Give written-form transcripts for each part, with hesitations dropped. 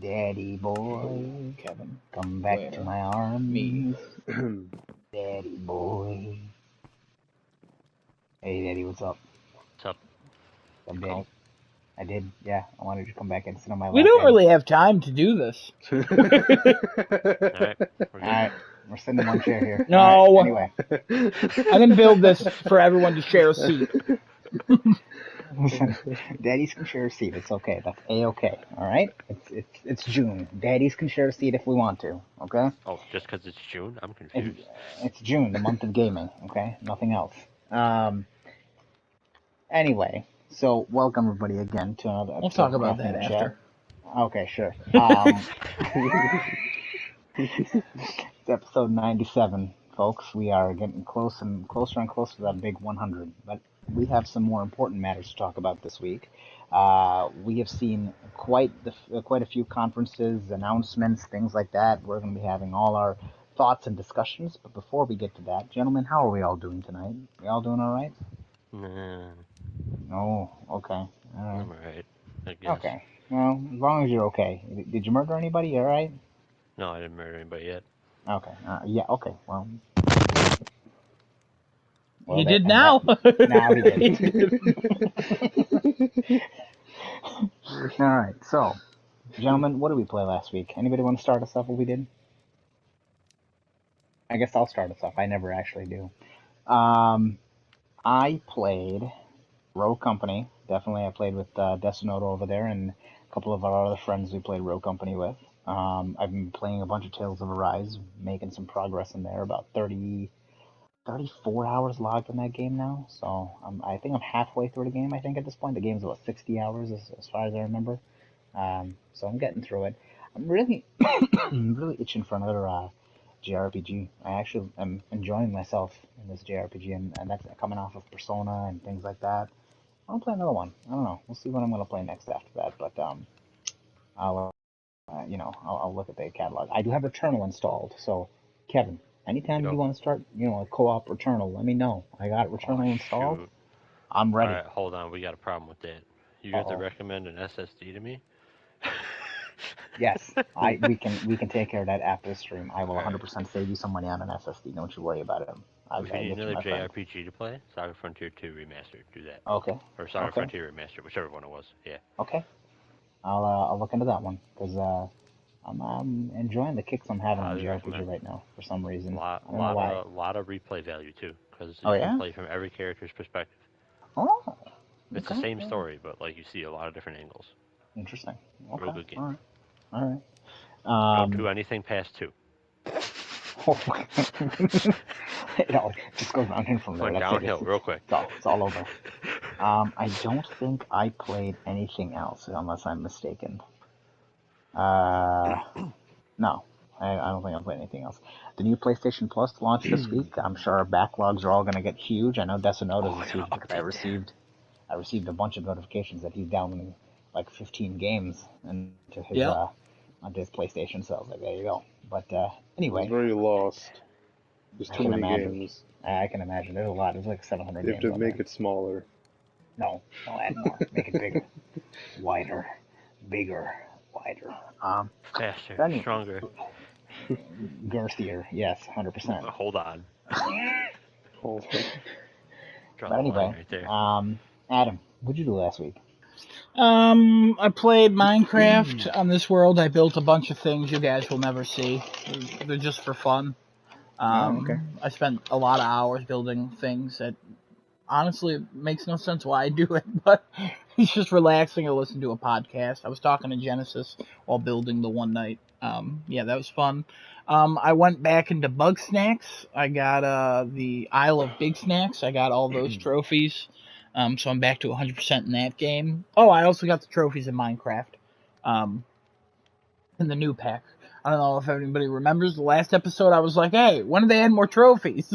Daddy boy, Kevin. come back to my arms. Me. Daddy boy. Hey, Daddy, what's up? What's up? I'm You Daddy. called? I did, yeah. I wanted you to come back and sit on my lap. We don't Daddy. really have time to do this. Alright, we're good. Alright, we're sitting in one chair here. No. All right, anyway. I didn't build this for everyone to share a seat. Listen, daddies can share a seat. It's okay. That's a-okay. All right. It's June. Daddies can share a seat if we want to. Okay. Oh, just because it's June? I'm confused. It's June, the month of gaming. Okay. Nothing else. Anyway, so welcome everybody again to another episode. We'll talk of about that Caffeine after. Chat. Okay, sure. It's episode 97, folks. We are getting closer and closer to that big 100. But we have some more important matters to talk about this week. We have seen quite a few conferences, announcements, things like that. We're going to be having all our thoughts and discussions. But before we get to that, gentlemen, how are we all doing tonight? We all doing all right? Nah, Oh, okay. All right. I'm alright, I guess. Okay. Well, as long as you're okay. Did you murder anybody? You all right? No, I didn't murder anybody yet. Okay. Yeah. Okay. Well. He did now. Now he did. All right. So, gentlemen, what did we play last week? Anybody want to start us off? What we did? I guess I'll start us off. I never actually do. I played Rogue Company. Definitely, I played with Desinoto over there and a couple of our other friends we played Rogue Company with. I've been playing a bunch of Tales of Arise, making some progress in there. About 34 hours logged in that game now. So I think I'm halfway through the game. I think at this point the game's about 60 hours as far as I remember. So I'm getting through it. I'm really really itching for another JRPG. I actually am enjoying myself in this JRPG, and that's coming off of Persona and things like that. I'll play another one. I don't know. We'll see what I'm gonna play next after that. But I'll look at the catalog. I do have Returnal installed. So, Kevin, anytime you want to start, a co-op Returnal, let me know. I got Returnal installed. Shoot. I'm ready. Alright, hold on, we got a problem with that. You have to recommend an SSD to me? Yes, we can take care of that after the stream. I will 100% save you some money on an SSD. Don't you worry about it. If you need another JRPG to play, Saga Frontier 2 Remastered, do that. Okay. Or Saga Frontier Remastered, whichever one it was. Yeah. Okay. I'll look into that one because I'm enjoying the kicks I'm having on JRPG right now for some reason. I don't know why. A lot of replay value too, because you Oh, can play from every character's perspective. Oh. It's the same story, but like you see a lot of different angles. Interesting. Okay. Real good game. All right. Don't do anything past 2. It all just goes downhill from there. Went downhill real quick. It's all over. I don't think I played anything else, unless I'm mistaken. No, I don't think I played anything else. The new PlayStation Plus launched this week. I'm sure our backlogs are all going to get huge. I know Desinota's is huge because I received a bunch of notifications that he's downloading like 15 games into his onto his PlayStation. So I was like, there you go. But anyway, he's very lost. There's too many games. I can imagine. There's a lot. There's like 700 games. You have to make it smaller. No, add more. Make it bigger, wider, bigger, wider. Faster, stronger, girthier. Yes, 100%. Hold on. But anyway, right Adam, what'd you do last week? I played Minecraft on this world. I built a bunch of things you guys will never see. They're just for fun. Okay. I spent a lot of hours building things that honestly it makes no sense why I do it, but it's just relaxing to listen to a podcast. I was talking to Genesis while building the one night. That was fun. I went back into Bug Snacks. I got the Isle of Big Snacks. I got all those trophies. So I'm back to 100% in that game. Oh, I also got the trophies in Minecraft. In the new pack. I don't know if anybody remembers the last episode. I was like, hey, when did they add more trophies?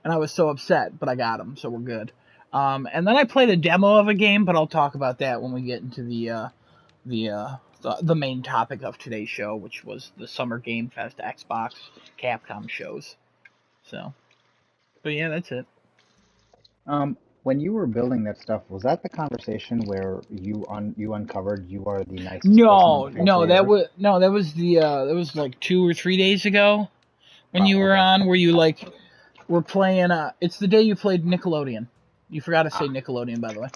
And I was so upset, but I got them, so we're good. And then I played a demo of a game, but I'll talk about that when we get into the main topic of today's show, which was the Summer Game Fest Xbox Capcom shows. So, but yeah, that's it. When you were building that stuff, was that the conversation where you uncovered you are the nicest person on No, the face of no, the earth? that was that was like 2 or 3 days ago when you were okay. on, where you like were playing. It's the day you played Nickelodeon. You forgot to say Nickelodeon, by the way.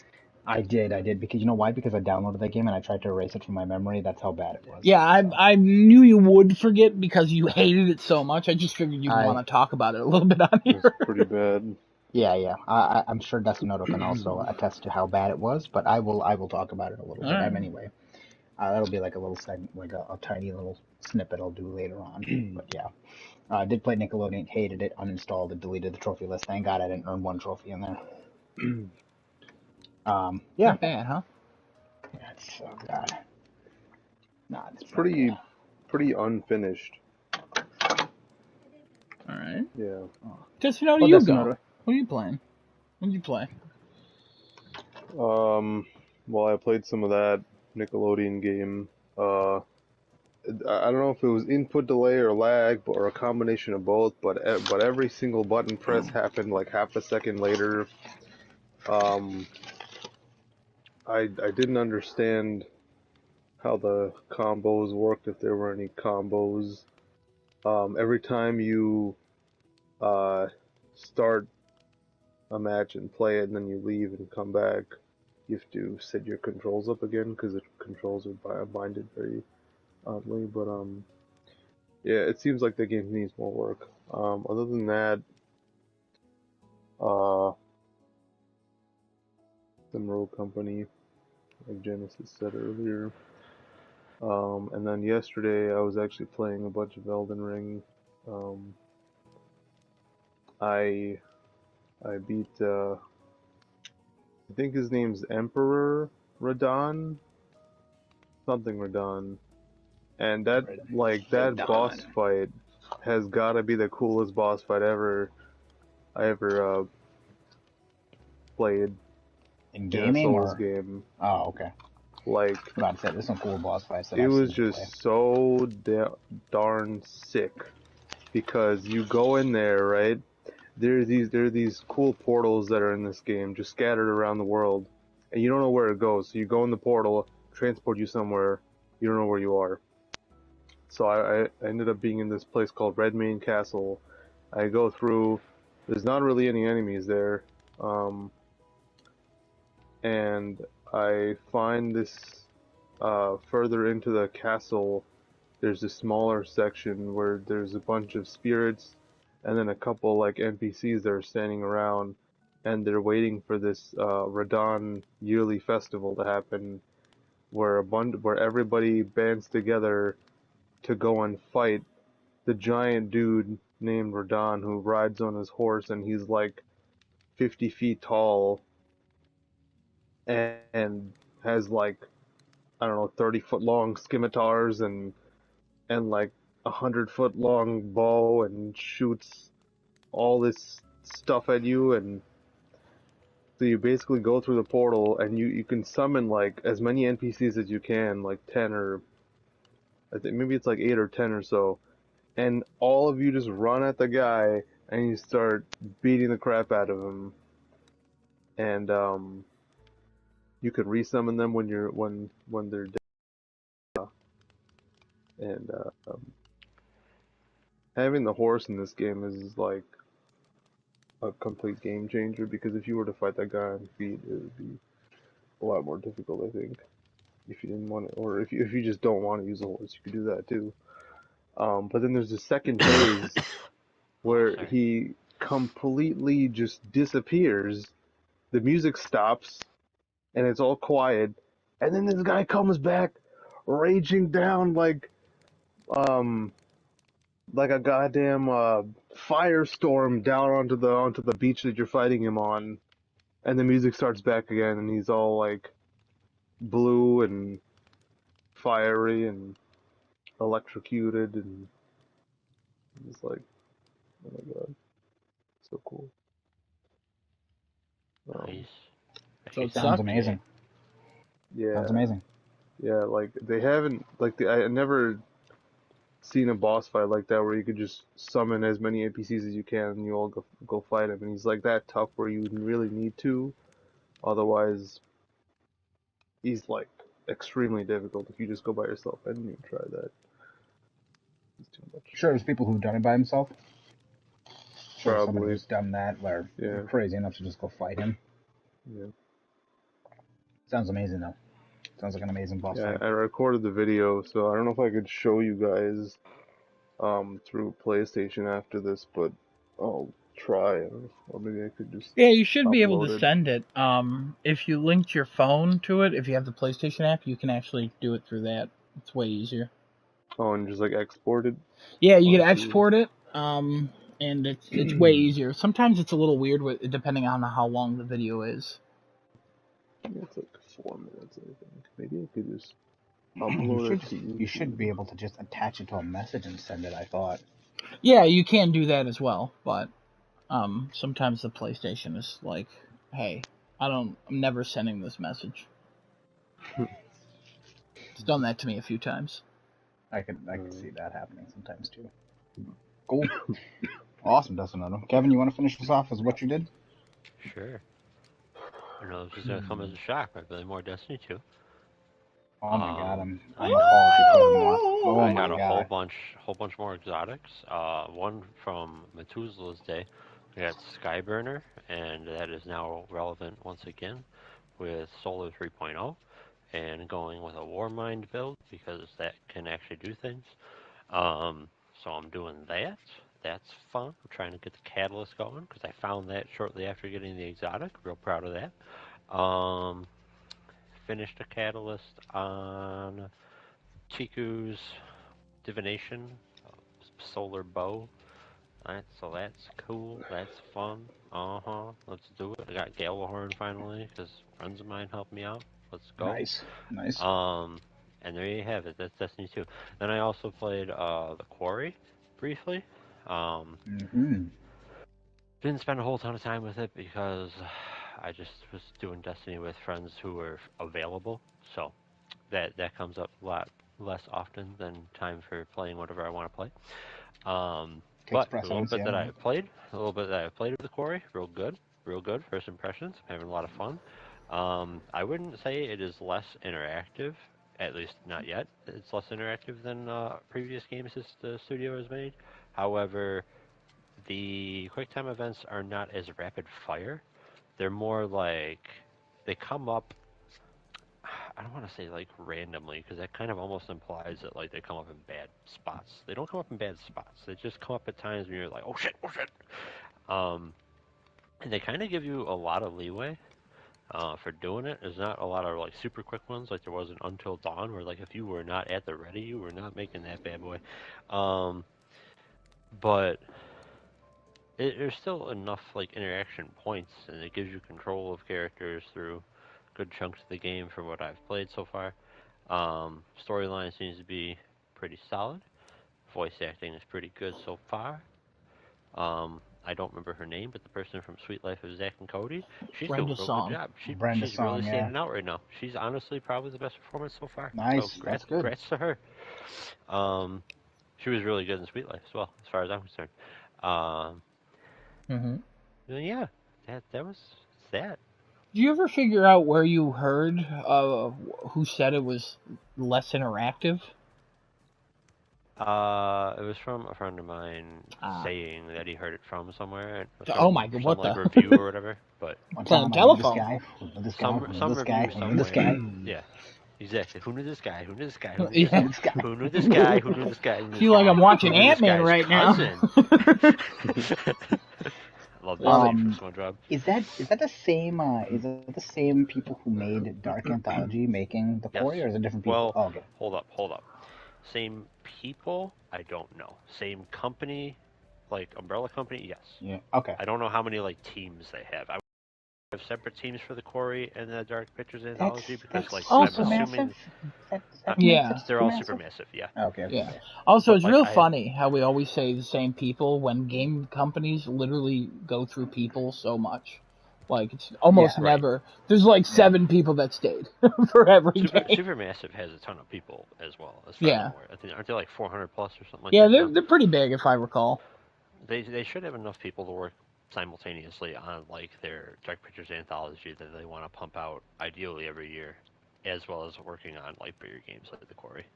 I did, because you know why? Because I downloaded that game and I tried to erase it from my memory. That's how bad it was. Yeah, I knew you would forget because you hated it so much. I just figured you'd want to talk about it a little bit on It here. was pretty bad. Yeah. I'm sure Destinoto can also attest to how bad it was, but I will talk about it a little bit. Right. Anyway, that'll be like a little segment, like a tiny little snippet I'll do later on. But yeah, I did play Nickelodeon, hated it, uninstalled it, deleted the trophy list. Thank God I didn't earn one trophy in there. Yeah. Not bad, huh? Yeah, it's, oh God. Nah, It's it's not bad. pretty unfinished. All right. Yeah. Just you Well, go. Destinoto. What are you playing? What did you play? Well, I played some of that Nickelodeon game. I don't know if it was input delay or lag, or a combination of both. But every single button press happened like half a second later. Um, I didn't understand how the combos worked, if there were any combos. Every time you uh start a match and play it, and then you leave and come back, you have to set your controls up again because the controls are binded very oddly. But yeah, it seems like the game needs more work. Other than that, uh, the Rogue Company, like Genesis said earlier. And then yesterday I was actually playing a bunch of Elden Ring. Um, I I beat I think his name's Emperor Radon, something Radon, and that boss fight has got to be the coolest boss fight I ever played In in a gaming Souls or? game. Oh, okay. Like, I'm about to say, there's some cool boss fights that it I've was seen you play. just so darn sick, because you go in there, right? There are these cool portals that are in this game, just scattered around the world, and you don't know where it goes. So you go in the portal, transport you somewhere, you don't know where you are. So I ended up being in this place called Redmane Castle. I go through. There's not really any enemies there, and I find this further into the castle. There's a smaller section where there's a bunch of spirits, and then a couple like NPCs that are standing around, and they're waiting for this Radon yearly festival to happen, where everybody bands together to go and fight the giant dude named Radon, who rides on his horse, and he's like 50 feet tall and has like, I don't know, 30-foot long scimitars and like 100-foot long bow, and shoots all this stuff at you. And so you basically go through the portal, and you can summon like as many NPCs as you can, like 10, or I think maybe it's like 8 or 10 or so, and all of you just run at the guy and you start beating the crap out of him. And you can resummon them when they're dead. And having the horse in this game is like a complete game changer, because if you were to fight that guy on feet, it would be a lot more difficult, I think. If you didn't want to, or if you just don't want to use a horse, you could do that too. But then there's a second phase where he completely just disappears. The music stops, and it's all quiet, and then this guy comes back, raging down um like a goddamn firestorm down onto the beach that you're fighting him on, and the music starts back again, and he's all like blue and fiery and electrocuted, and it's like, oh my god, so cool. Um, Nice. So Actually it sounds Sounds sucked. great. amazing. Sounds yeah, amazing. yeah, like they haven't, like I never seen a boss fight like that where you could just summon as many NPCs as you can and you all go fight him, and he's like that tough where you really need to. Otherwise, he's like extremely difficult if you just go by yourself. I didn't even try that. It's too much. Sure, there's people who've done it by himself. Sure, someone Probably. who's done that where Yeah. you're crazy enough to just go fight him. Yeah. Sounds amazing though. Sounds like an amazing boss Yeah, fight. I recorded the video, so I don't know if I could show you guys through PlayStation after this, but I'll try. Or maybe I could just Yeah, you should be able upload to it. send it. If you linked your phone to it, if you have the PlayStation app, you can actually do it through that. It's way easier. Oh, and just like export it. Yeah, you can onto- export it, and it's way easier. Sometimes it's a little weird depending on how long the video is. It's like 4 minutes, I think. Maybe I could just You upload it to you should YouTube. be able to just attach it to a message and send it, I thought. Yeah, you can do that as well, but sometimes the PlayStation is like, hey, I'm never sending this message. It's done that to me a few times. I could see that happening sometimes too. Cool. Awesome, Destinato. Kevin, you want to finish this off as what you did? Sure. I know this is gonna come as a shock, but really more Destiny 2. Oh my god, I'm I in know, call I know. more. Oh I my got a god. whole bunch more exotics. One from Methuselah's day. We got Skyburner, and that is now relevant once again with Solar 3.0, and going with a Warmind build because that can actually do things. So I'm doing that. That's fun. I'm trying to get the catalyst going because I found that shortly after getting the exotic. Real proud of that. Finished a catalyst on Chiku's divination, solar bow. Alright, so that's cool. That's fun. Let's do it. I got Galahorn finally because friends of mine helped me out. Let's go. Nice. And there you have it. That's Destiny 2. Then I also played the Quarry briefly. Didn't spend a whole ton of time with it because I just was doing Destiny with friends who were available. So that comes up a lot less often than time for playing whatever I want to play. Takes But the little precedence, bit that yeah. I played, with the Quarry, real good. First impressions, I'm having a lot of fun. I wouldn't say it is less interactive, at least not yet. It's less interactive than previous games the studio has made. However, the quick time events are not as rapid fire. They're more like they come up. I don't want to say like randomly because that kind of almost implies that like they come up in bad spots. They don't come up in bad spots. They just come up at times when you're like, oh shit, oh shit. And they kind of give you a lot of leeway for doing it. There's not a lot of like super quick ones like there was in Until Dawn, where like if you were not at the ready, you were not making that bad boy. But there's still enough like interaction points, and it gives you control of characters through good chunks of the game from what I've played so far. Storyline seems to be pretty solid. Voice acting is pretty good so far. I don't remember her name, but the person from Sweet Life of Zack and Cody, she's doing Brenda a real good Song. job. Brenda She's really Song, yeah. standing out right now. She's honestly probably the best performance so far. So Nice, that's good. congrats to her. She was really good in Sweet Life as well, as far as I'm concerned. Yeah, that was that. Do you ever figure out where you heard who said it was less interactive? It was from a friend of mine saying that he heard it from somewhere. Oh my god, what like the? review or whatever. But One Playing time I knew this telephone. guy, this guy, some this guy, review who knew this somewhere. guy. Yeah, exactly. Who knew this guy? Who knew this guy? Who knew Yeah. this guy? Who knew this guy? Who knew this guy? Who knew this Feel like guy? I'm watching Who knew this Ant-Man guy's right now. cousin? Love that name for SpongeBob. Is that the same? Is it the same people who made Dark Anthology making the Quarry, Yes. or is it different people? Well, Oh, okay. hold up. Same people? I don't know. Same company, like umbrella company? Yes. Yeah. Okay. I don't know how many like teams they have. I have separate teams for the Quarry and the Dark Pictures Anthology because like I'm assuming Yeah. they're all super massive. Yeah. Okay. Yeah. Also, it's But, real funny how we always say the same people when game companies literally go through people so much. Like, it's almost Yeah. never. There's like 7 people that stayed for every game. Supermassive has a ton of people as well, as far as I'm aware. I think aren't they like 400 plus or something like Yeah, that now? they're pretty big, if I recall. They should have enough people to work simultaneously on like their Dark Pictures anthology that they want to pump out ideally every year, as well as working on like bigger games like the Quarry.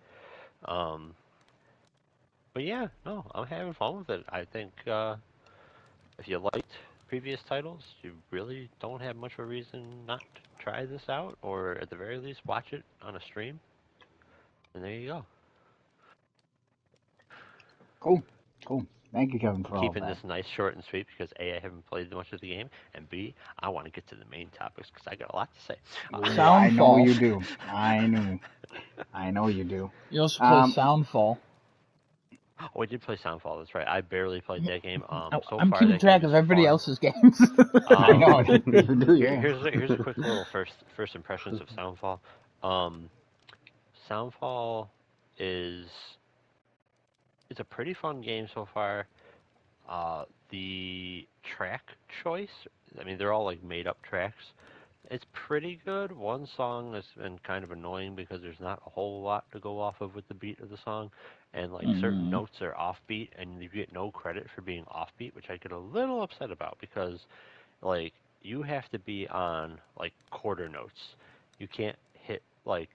Um, but yeah, no, I'm having fun with it. I think if you liked previous titles, you really don't have much of a reason not to try this out, or at the very least, watch it on a stream. And there you go. Cool. Thank you, Kevin, I'm for all of keeping that. this nice, short, and sweet because A, I haven't played much of the game, and B, I want to get to the main topics because I got a lot to say. I know Soundfall. you do. I know you do. You also play Um, Soundfall. Oh, I did play Soundfall. That's right. I barely played that game. So I'm far keeping that game track is of everybody fun. else's games. I know Um, you do. Yeah. here's a quick little first impressions of Soundfall. Um, Soundfall is it's a pretty fun game so far. The track choice, I mean, they're all like made up tracks. It's pretty good. One song has been kind of annoying because there's not a whole lot to go off of with the beat of the song, and like certain Mm. notes are offbeat, and you get no credit for being offbeat, which I get a little upset about because like you have to be on like quarter notes. You can't hit like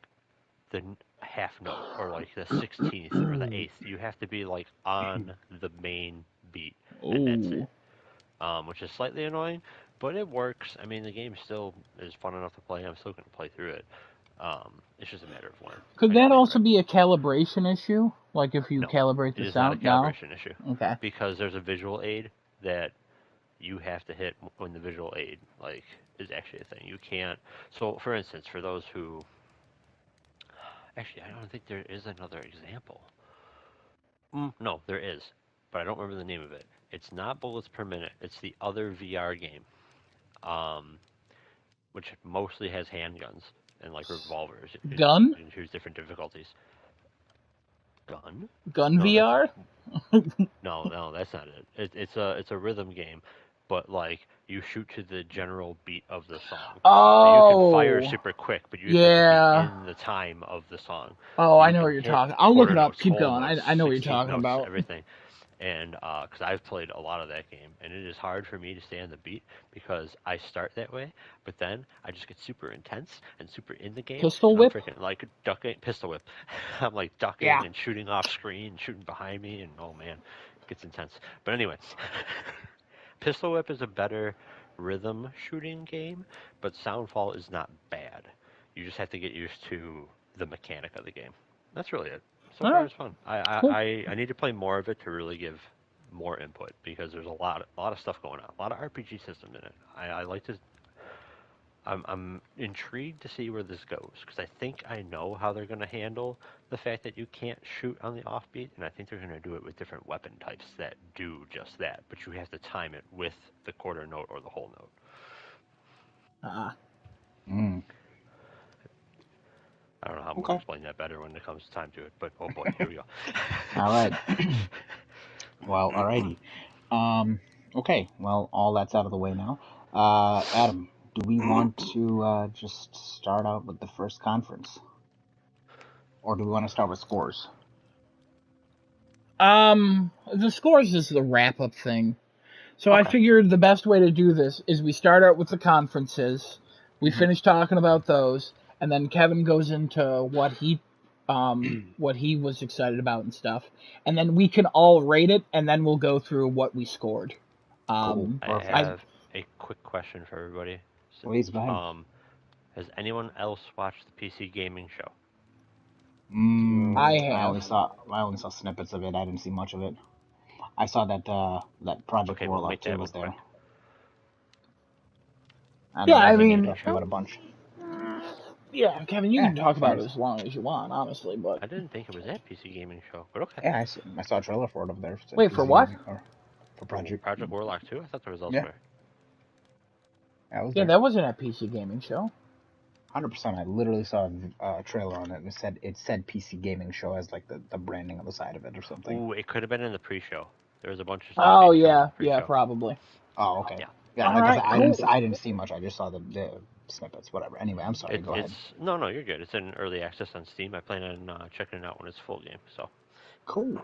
the half note or like the 16th or the 8th. You have to be like on the main beat, and that's it. Oh. Which is slightly annoying, but it works. I mean, the game still is fun enough to play. I'm still going to play through it. It's just a matter of when Could I get that the name also right. be a calibration issue? Like if you No, calibrate it the is not a sound? No? calibration issue Okay. because there's a visual aid that you have to hit when the visual aid like is actually a thing. You can't. So, for instance, for those who actually, I don't think there is another example. No, there is, but I don't remember the name of it. It's not bullets per minute. It's the other VR game. Um, which mostly has handguns and like revolvers. Gun? You can choose different difficulties. Gun? Gun No, that's VR? no, that's not it. It's a rhythm game, but like you shoot to the general beat of the song. So you can fire Oh. super quick, but you just have to be Yeah. in the time of the song. Oh, So I you know what can you're hit talking. I'll look quarter it up. notes, Keep whole going. notes, I know what you're 16th talking notes, about. everything. And because I've played a lot of that game, and it is hard for me to stay on the beat because I start that way, but then I just get super intense and super in the game, Pistol and I'm whip? freaking like ducking, pistol whip. I'm like Yeah. ducking and shooting off screen, shooting behind me, and oh man, it gets intense. But anyway, pistol whip is a better rhythm shooting game, but Soundfall is not bad. You just have to get used to the mechanic of the game. That's really it. So far, Alright. it's fun. Cool. I need to play more of it to really give more input because there's a lot of stuff going on, a lot of RPG system in it. I like to. I'm intrigued to see where this goes because I think I know how they're going to handle the fact that you can't shoot on the offbeat, and I think they're going to do it with different weapon types that do just that. But you have to time it with the quarter note or the whole note. Ah. Mm, I don't know how I'm going to okay. explain that better when it comes time to it, but oh boy, here we go. All right. Well, alrighty. Okay. Well, all that's out of the way now. Adam, do we want to just start out with the first conference, or do we want to start with scores? The scores is the wrap up thing. So I Okay. figured the best way to do this is we start out with the conferences, we finish talking about those, and then Kevin goes into what he was excited about and stuff, and then we can all rate it, and then we'll go through what we scored. Cool. I Perfect. I have a quick question for everybody. Please go ahead. Has anyone else watched the PC gaming show? I Mm, have. I only saw snippets of it. I didn't see much of it. I saw that that Project Okay, we'll Warlock make 2 that one was quick. there. I Yeah, know I that game you mean, talked about a bunch. yeah, Kevin, you Yeah, can talk sorry. about it as long as you want, honestly. But I didn't think it was that PC gaming show, but okay. Yeah, I saw a trailer for it over there. It said wait, for PC what? Gaming or for For Project. Project Warlock 2? I thought there was Yeah, elsewhere. I was Yeah, there. that wasn't a PC gaming show. 100%. I literally saw a trailer on it. And it said PC Gaming Show as like the branding on the side of it or something. Ooh, it could have been in the pre-show. There was a bunch of stuff Oh being shown in yeah, the yeah, pre-show. probably. Oh, okay. Yeah. Yeah, All like I right, said, cool. I didn't see much. I just saw the snippets. Whatever. Anyway, I'm sorry. Go ahead. It's no, you're good. It's in early access on Steam. I plan on checking it out when it's full game. So Cool.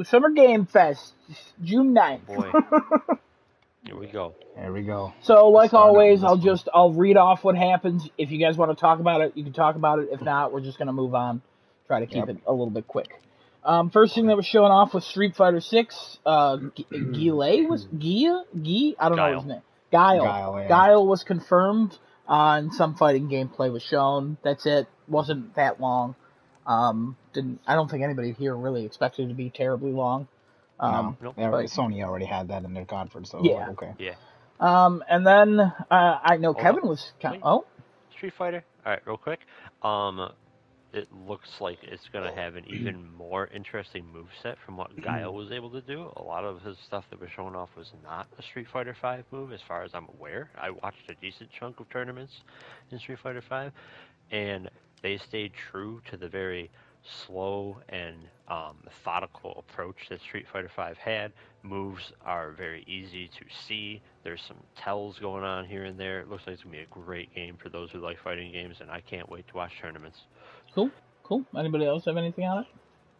Summer Game Fest, June 9th. oh boy, here we go. There we go. So, like Start of always, this one. I'll read off what happens. If you guys want to talk about it, you can talk about it. If not, we're just gonna move on. Try to keep Yep. it a little bit quick. First thing that was showing off was Street Fighter 6. Guile was Guy. I don't know his Guile. name. Guile. Guile, yeah. Guile was confirmed, and some fighting gameplay was shown. That's it. Wasn't that long. I don't think anybody here really expected it to be terribly long. No, Nope. But Sony already had that in their conference, so Yeah. okay. Yeah. And then I know Hold Kevin on. was Wait. oh. Street Fighter. All right, real quick. It looks like it's gonna have an even more interesting moveset from what Guile was able to do. A lot of his stuff that was showing off was not a Street Fighter V move, as far as I'm aware. I watched a decent chunk of tournaments in Street Fighter V, and they stayed true to the very slow and methodical approach that Street Fighter V had. Moves are very easy to see. There's some tells going on here and there. It looks like it's going to be a great game for those who like fighting games, and I can't wait to watch tournaments. Cool. Anybody else have anything on it?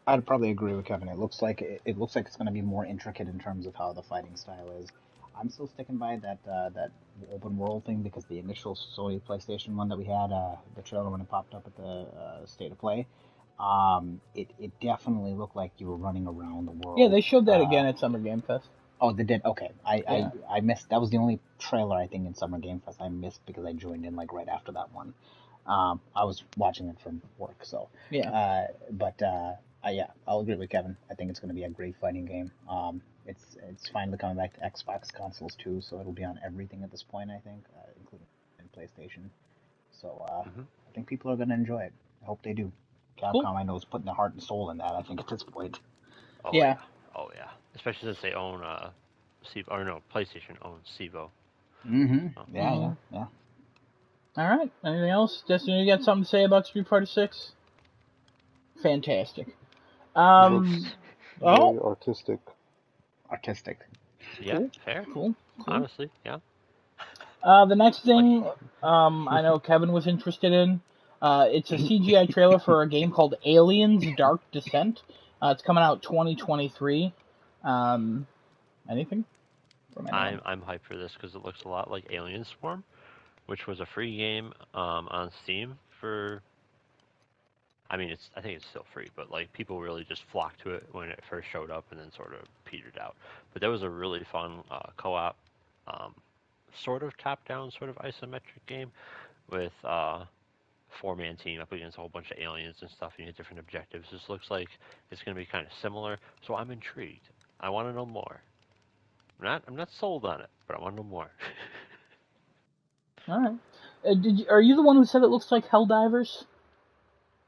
I'd probably agree with Kevin. It looks like it's going to be more intricate in terms of how the fighting style is. I'm still sticking by that open world thing because the initial Sony PlayStation one that we had, the trailer when it popped up at the State of Play, it definitely looked like you were running around the world. Yeah, they showed that again at Summer Game Fest. Oh, they did. Okay, Yeah. I missed. That was the only trailer I think in Summer Game Fest I missed because I joined in like right after that one. I was watching it from work, so Yeah. yeah, I'll agree with Kevin. I think it's going to be a great fighting game. It's finally coming back to Xbox consoles too, so it'll be on everything at this point. I think, including PlayStation. So Mm-hmm. I think people are going to enjoy it. I hope they do. Capcom, Cool. I know, is putting their heart and soul in that. I think at this point. Oh Yeah. yeah. Oh yeah. Especially since they own PlayStation owns Civo. Mm-hmm. Oh. Yeah. All right. Anything else? Destiny, you got something to say about Street Fighter 6? Fantastic. Looks very Oh. Artistic. Yeah. Cool. Fair. Cool. Honestly, yeah. The next thing I know Kevin was interested in, it's a CGI trailer for a game called Aliens Dark Descent. It's coming out 2023. Anything from anyone? I'm hyped for this because it looks a lot like Alien Swarm, which was a free game on Steam for. I mean, I think it's still free, but like people really just flocked to it when it first showed up, and then sort of petered out. But that was a really fun co-op, sort of top-down, sort of isometric game with four-man team up against a whole bunch of aliens and stuff. And you have different objectives. This looks like it's going to be kind of similar, so I'm intrigued. I want to know more. I'm not sold on it, but I want to know more. All right. Are you the one who said it looks like Helldivers?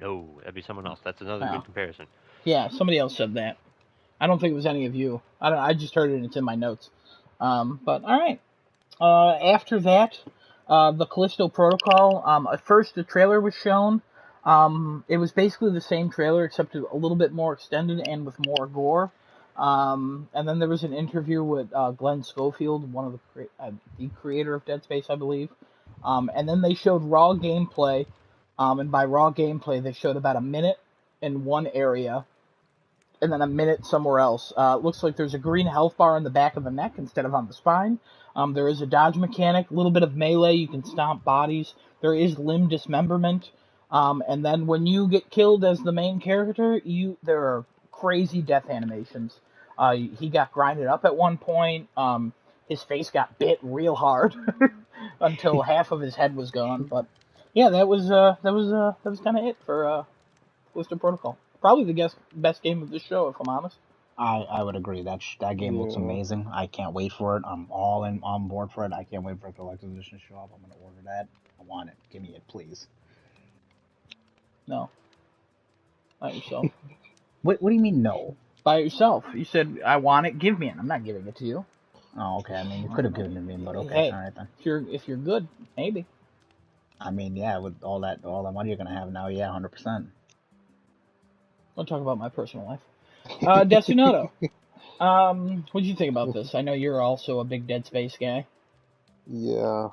No, that'd be someone else. That's another Oh. good comparison. Yeah, somebody else said that. I don't think it was any of you. I just heard it and it's in my notes. But all right. After that, the Callisto Protocol. At first, the trailer was shown. It was basically the same trailer except a little bit more extended and with more gore. And then there was an interview with Glenn Schofield, one of the creator of Dead Space, I believe. And then they showed raw gameplay. And by raw gameplay, they showed about a minute in one area, and then a minute somewhere else. It looks like there's a green health bar on the back of the neck instead of on the spine. There is a dodge mechanic, a little bit of melee. You can stomp bodies. There is limb dismemberment. And then when you get killed as the main character, there are crazy death animations. He got grinded up at one point. His face got bit real hard until half of his head was gone. But yeah, that was kind of it for Callisto Protocol. Probably the best game of the show, if I'm honest. I would agree. That game looks Yeah. amazing. I can't wait for it. I'm all on board for it. I can't wait for a collector's edition to show up. I'm gonna order that. I want it. Give me it, please. No. By yourself. What do you mean no? By yourself. You said, I want it, give me it. I'm not giving it to you. Oh, okay. I mean, you could have given it to me, but okay. Hey. All right then. If you're good, maybe. I mean, yeah, with all that money you're gonna have now, yeah, 100%. Don't talk about my personal life. Destinato. What do you think about this? I know you're also a big Dead Space guy. Yeah,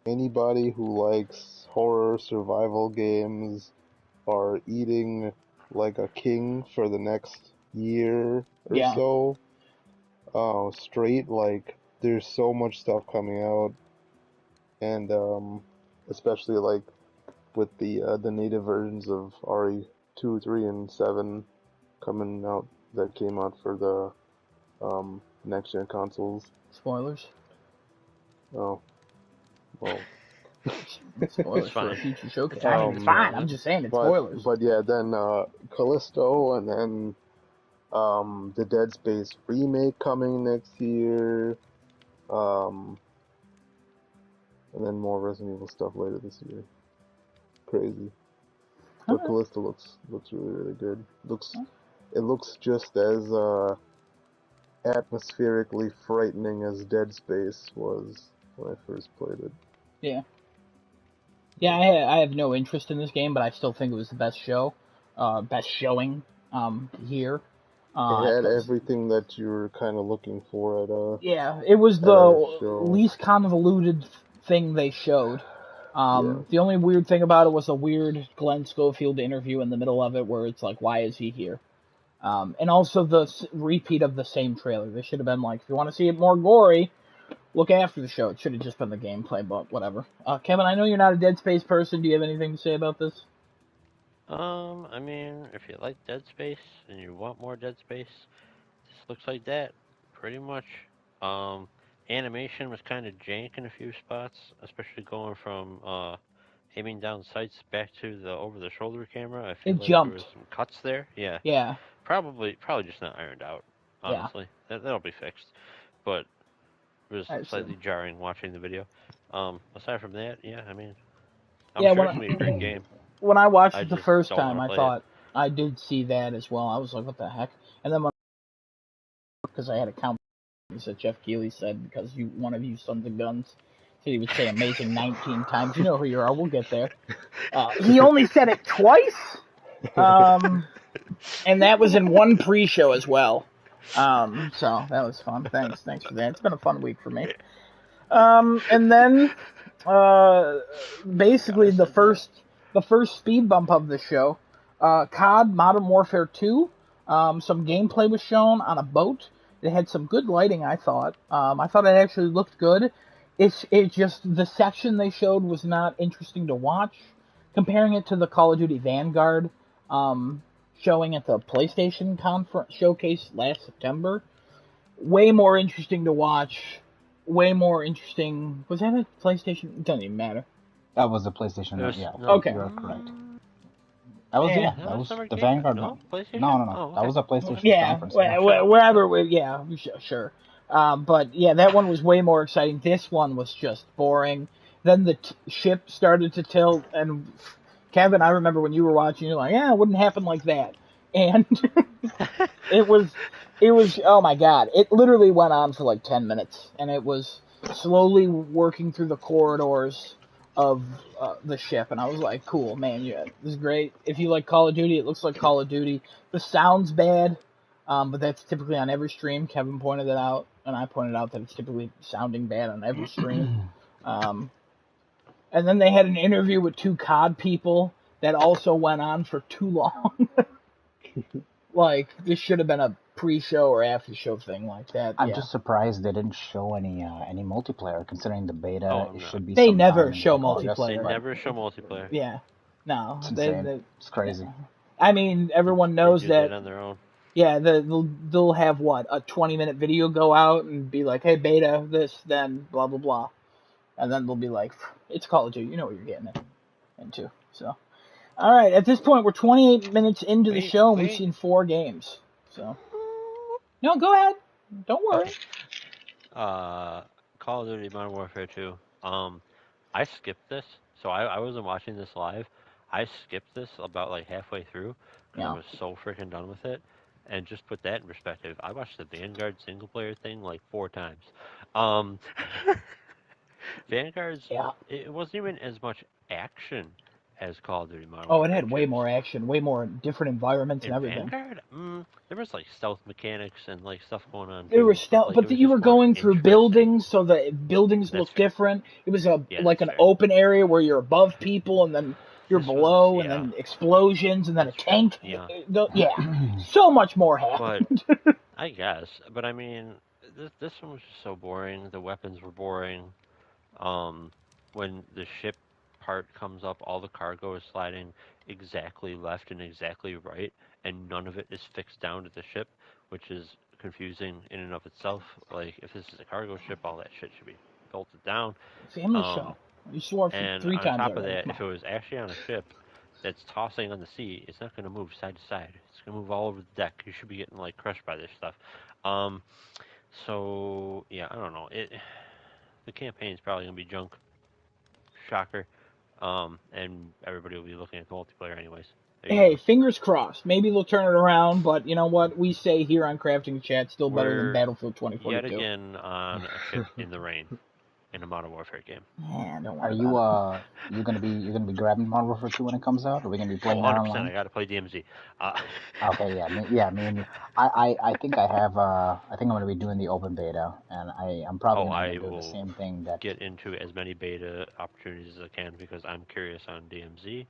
anybody who likes horror survival games are eating like a king for the next year or Yeah. so. Straight, like, there's so much stuff coming out, and especially like with the native versions of RE 2, 3, and 7 coming out that came out for the next gen consoles. Spoilers. Oh, well. It's Spoilers for a fine. future showcase. It's I okay mean, to it's um, fine. spoil I'm it. just saying it's but spoilers. yeah, then Callisto, and then the Dead Space remake coming next year, um, and then more Resident Evil stuff later this year. Crazy, All but right. Callisto looks really good. It looks just as atmospherically frightening as Dead Space was when I first played it. Yeah. Yeah, I have no interest in this game, but I still think it was the best best showing here. It At had the everything that you were kind of looking for Yeah, it was at a the show. least convoluted thing they showed. Yeah. The only weird thing about it was a weird Glenn Schofield interview in the middle of it, where it's like, why is he here? And also the repeat of the same trailer. They should have been like, if you want to see it more gory, look after the show. It should have just been the gameplay, but whatever. Kevin, I know you're not a Dead Space person. Do you have anything to say about this? I mean, if you like Dead Space and you want more Dead Space, this looks like that, pretty much. Um, Animation was kind of jank in a few spots, especially going from aiming down sights back to the over-the-shoulder camera. I feel It like there was jumped. some cuts there. Yeah, Yeah, probably just not ironed out. yeah. Honestly, that'll be fixed. But it was I see. slightly jarring watching the video. Aside from that, yeah, I mean, I'm Yeah, sure it's gonna be a great game. when I watched I it the just first don't time, want to I play it. thought I did see that as well. I was like, what the heck? And then because I had a count that Jeff Keighley said because one of you sons of guns said he would say amazing 19 times. You know who you are. We'll get there. He only said it twice, and that was in one pre-show as well. So that was fun. Thanks for that. It's been a fun week for me. And then uh, basically Gotta say that. the first speed bump of the show, COD Modern Warfare 2. Some gameplay was shown on a boat. It had some good lighting, I thought. I thought it actually looked good. It just the section they showed was not interesting to watch. Comparing it to the Call of Duty Vanguard showing at the PlayStation conference showcase last September, way more interesting to watch. Way more interesting. Was that a PlayStation? It doesn't even matter. That was the PlayStation. It was Yeah, no. Okay. you're correct. That was Yeah. that No, it's was never the game. Vanguard No, one. No, PlayStation. no, no. Oh, That okay. was a PlayStation Yeah. conference. Yeah. Wherever. Yeah. Sure. But yeah, that one was way more exciting. This one was just boring. Then the ship started to tilt, and Kevin, I remember when you were watching, you're like, "Yeah, it wouldn't happen like that," and it was, oh my god, it literally went on for like 10 minutes, and it was slowly working through the corridors of the ship, and I was like, cool, man, yeah, this is great. If you like Call of Duty, it looks like Call of Duty. The sound's bad, but that's typically on every stream. Kevin pointed it out, and I pointed out that it's typically sounding bad on every stream. Um, and then they had an interview with two COD people that also went on for too long. Like, this should have been a pre-show or after-show thing like that. I'm Yeah, just surprised they didn't show any multiplayer, considering the Oh, beta I'm it not. should be they sometime never in show like They August, multiplayer. but never show multiplayer. Yeah, no, it's insane. It's yeah. crazy. I mean, everyone They knows do that that. on their own. Yeah, they'll have what, a 20-minute video go out and be like, hey, beta this, then blah blah blah, and then they'll be like, it's Call of Duty, you know what you're getting into. So, all right, at this point, we're 28 minutes into the Wait, show, and we've wait. seen 4 games. So, no, go ahead, don't worry. Okay. Call of Duty Modern Warfare 2. I skipped this, so I wasn't watching this live. I skipped this about like halfway through because I Yeah, was so freaking done with it. And just put that in perspective, I watched the Vanguard single player thing like 4 times. Um, Vanguard's yeah, it wasn't even as much action as Call of Duty Modern Oh, it Warfare had 2. way more action, way more different environments and In everything. Vanguard, there was like stealth mechanics and like stuff going on There were too, but like it was you just were more going through interesting. buildings, so the buildings That's looked fair. different. It was Yeah, like that's an fair. open area where you're above people, and then you're This was, below, and yeah, then explosions, and then a that's true. tank. Yeah, Yeah, so much more but happened. I guess, but I mean, this one was just so boring. The weapons were boring. Um, when the ship part comes up, all the cargo is sliding exactly left and exactly right, and none of it is fixed down to the ship, which is confusing in and of itself. Like, if this is a cargo ship, all that shit should be bolted down. Family Um, show. You swore for and 3 on times top of already. that, Come if it was actually on a ship that's tossing on the sea, it's not going to move side to side. It's going to move all over the deck. You should be getting like crushed by this stuff. Um, so yeah, I don't know. The campaign's probably going to be junk. Shocker. And everybody will be looking at the multiplayer anyways. There you Hey, go. fingers crossed. Maybe they'll turn it around, but you know what? We say here on Crafting Chat, still better than We're Battlefield yet 2042. again on a ship in the rain in a Modern Warfare game. Yeah, don't Are worry you about it. you're gonna be grabbing Modern Warfare 2 when it comes out? Are we gonna be Oh, playing that 100%. I online? got to play DMZ. Uh, Okay, me and you. I think I think I'm gonna be doing the open beta, and I'm probably oh, gonna end I up doing the will same thing that get into as many beta opportunities as I can because I'm curious on DMZ.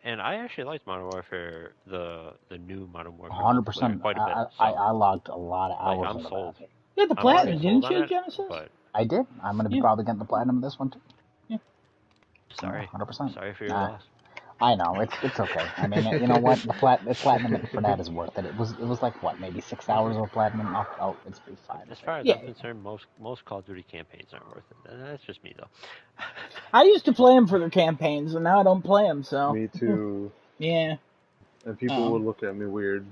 And I actually liked Modern Warfare, the new Modern Warfare multiplayer 100%. quite a bit. So, I logged a lot of like, hours I'm into sold. that. You had the I'm already platinum, sold didn't on you, it, Genesis? but I did. I'm gonna be Yeah, probably getting the platinum this one too. yeah. Yeah, sorry. 100%. Sorry for your Nah, loss. I know it's okay. I mean, you know what? The platinum for that is worth it. It was like what, maybe 6 hours of platinum. It's be fine As with it. far as Yeah. I'm concerned, most Call of Duty campaigns aren't worth it. That's just me, though. I used to play them for their campaigns, and now I don't play them, so. Me too. Yeah. And people would Um, look at me weird.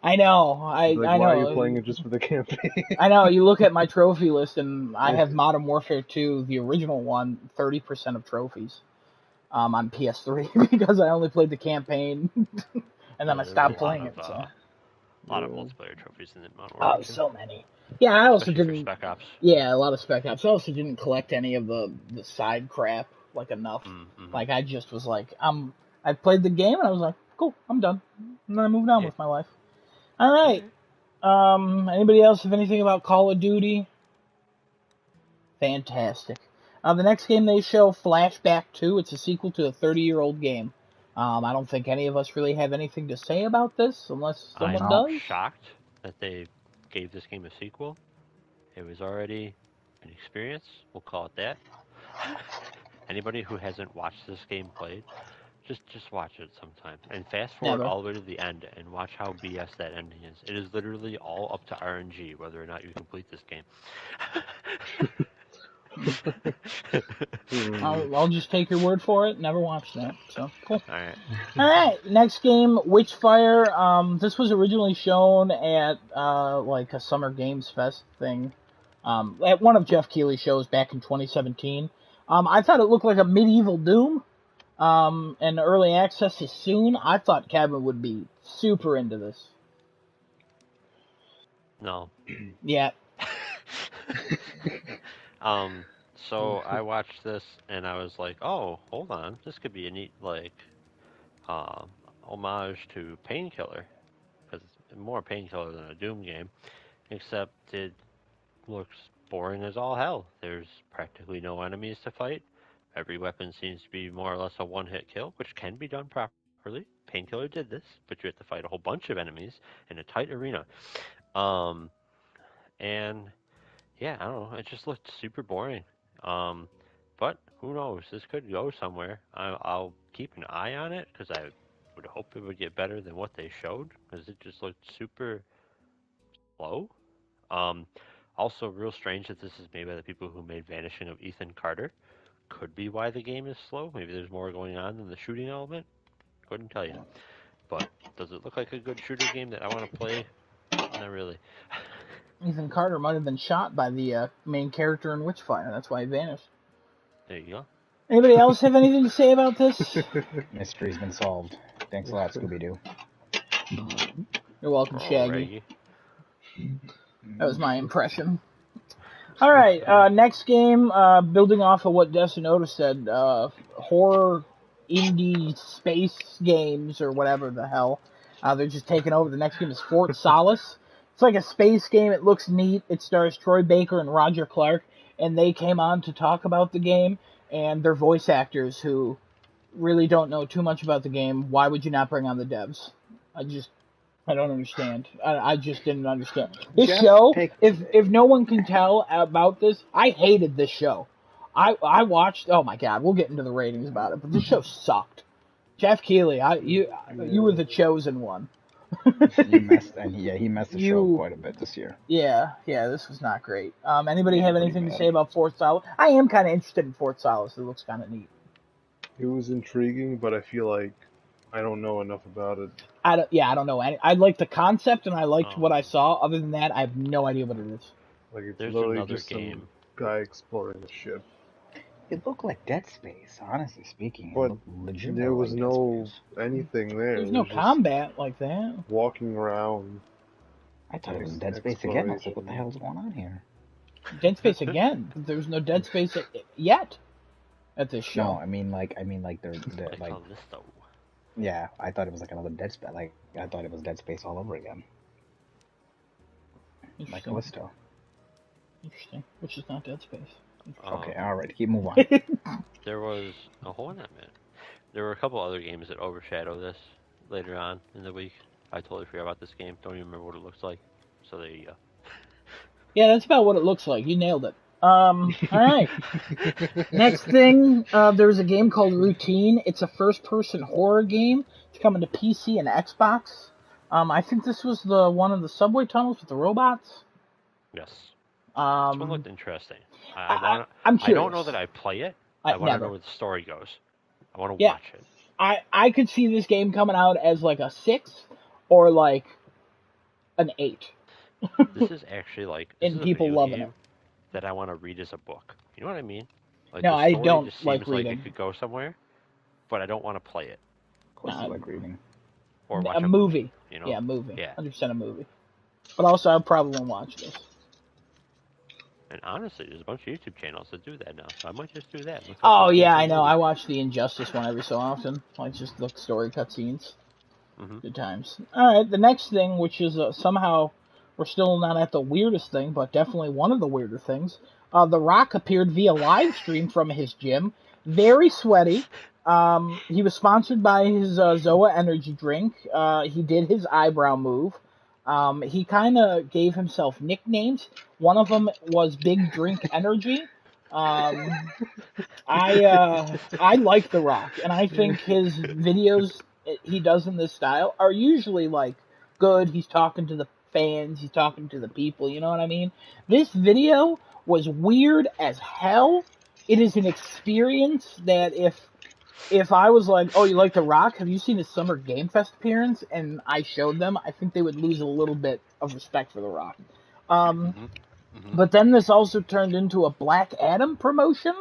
I know. Like, I why are you know. playing it just for the campaign? I know. You look at my trophy list, and I have Modern Warfare 2, the original one, 30% of trophies. On PS3 because I only played the campaign, and then I There was stopped playing it. So. a lot of multiplayer trophies in Modern Oh, Warfare 2, so many. Yeah, I also especially for didn't. Spec Ops. Yeah, a lot of spec ops. I also didn't collect any of the side crap like enough. Mm-hmm. Like I just was like, I played the game and I was like, cool, I'm done. And then I moved on Yeah. with my life. All right. Anybody else have anything about Call of Duty? Fantastic. The next game they show, Flashback 2. It's a sequel to a 30-year-old game. I don't think any of us really have anything to say about this, unless someone I'm No. does. shocked that they gave this game a sequel. It was already an experience. We'll call it that. Anybody who hasn't watched this game played, just watch it sometime and fast forward Never. all the way to the end and watch how BS that ending is. It is literally all up to RNG whether or not you complete this game. I'll just take your word for it. Never watched that, so cool. All right. All right, next game, Witchfire. This was originally shown at like a Summer Games Fest thing, at one of Jeff Keighley's shows back in 2017. I thought it looked like a medieval Doom. And early access is soon. I thought Kevin would be super into this. No. Yeah. So I watched this and I was like, oh, hold on, this could be a neat like homage to Painkiller because it's more Painkiller than a Doom game, except it looks boring as all hell. There's practically no enemies to fight. Every weapon seems to be more or less a one-hit kill, which can be done properly. Painkiller did this, but you have to fight a whole bunch of enemies in a tight arena. Um, and yeah, I don't know. It just looked super boring. Um, but who knows? This could go somewhere. I'll keep an eye on it because I would hope it would get better than what they showed because it just looked super slow. Um, Also, real strange that this is made by the people who made Vanishing of Ethan Carter. Could be why the game is slow. Maybe there's more going on than the shooting element. Couldn't tell you. But does it look like a good shooter game that I want to play? Not really. Ethan Carter might have been shot by the main character in Witchfire. That's why he vanished. There you go. Anybody else have anything to say about this? Mystery's been solved. Thanks a lot, Scooby Doo. You're welcome, Shaggy. Alrighty. That was my impression. All right, next game, building off of what Desinoda said, horror indie space games or whatever the hell. They're just taking over. The next game is Fort Solace. It's like a space game. It looks neat. It stars Troy Baker and Roger Clark, and they came on to talk about the game, and they're voice actors who really don't know too much about the game. Why would you not bring on the devs? I don't understand. I just didn't understand. This show, if no one can tell about this, I hated this show. I watched, oh my god, we'll get into the ratings about it, but this show sucked. Jeff Keighley, you were the chosen one. He messed the show quite a bit this year. Yeah, this was not great. Anybody have anything to say about Fort Solace? I am kind of interested in Fort Solace. It looks kind of neat. It was intriguing, but I feel like I don't know enough about it. I don't know any. I liked the concept and I liked what I saw. Other than that, I have no idea what it is. Like it's There's literally another just game. some guy exploring a ship. It looked like Dead Space, honestly speaking. But there was like no anything there. There's no combat like that. Walking around. I thought it was Dead Space again. I was like, what the hell's going on here? Dead Space again? There's no Dead Space yet at this show. No, I mean like they're like. Yeah, I thought it was like another Dead Space. Like I thought it was Dead Space all over again. Like Callisto. Interesting. Which is not Dead Space. Okay, all right, keep moving on. There was hold on a minute. There were a couple other games that overshadow this later on in the week. I totally forgot about this game. Don't even remember what it looks like. So there you go. Yeah, that's about what it looks like. You nailed it. All right. Next thing, there's a game called Routine. It's a first-person horror game. It's coming to PC and Xbox. I think this was the one of the subway tunnels with the robots. Yes. This one looked interesting. I'm curious. I don't know that I play it. I want to know where the story goes. I want to watch it. I could see this game coming out as like a 6 or like an 8. This is actually like and people loving it. That I want to read as a book. You know what I mean? Like, no, I don't just like seems reading. Like it could go somewhere, but I don't want to play it. Of course, I like reading. Or watch a movie. You know? Yeah, a movie. Yeah. 100% a movie. But also, I probably won't watch this. And honestly, there's a bunch of YouTube channels that do that now, so I might just do that. Oh yeah, I know. I watch the Injustice one every so often. Like just look story cutscenes. Good times. All right, the next thing, which is somehow we're still not at the weirdest thing, but definitely one of the weirder things. The Rock appeared via live stream from his gym, very sweaty. He was sponsored by his Zoa energy drink. He did his eyebrow move. He kind of gave himself nicknames. One of them was Big Drink Energy. I like The Rock, and I think his videos he does in this style are usually like good. He's talking to the fans, he's talking to the people. You know what I mean? This video was weird as hell. It is an experience that if I was like, oh, you like The Rock? Have you seen his Summer Game Fest appearance? And I showed them, I think they would lose a little bit of respect for The Rock. But then this also turned into a Black Adam promotion,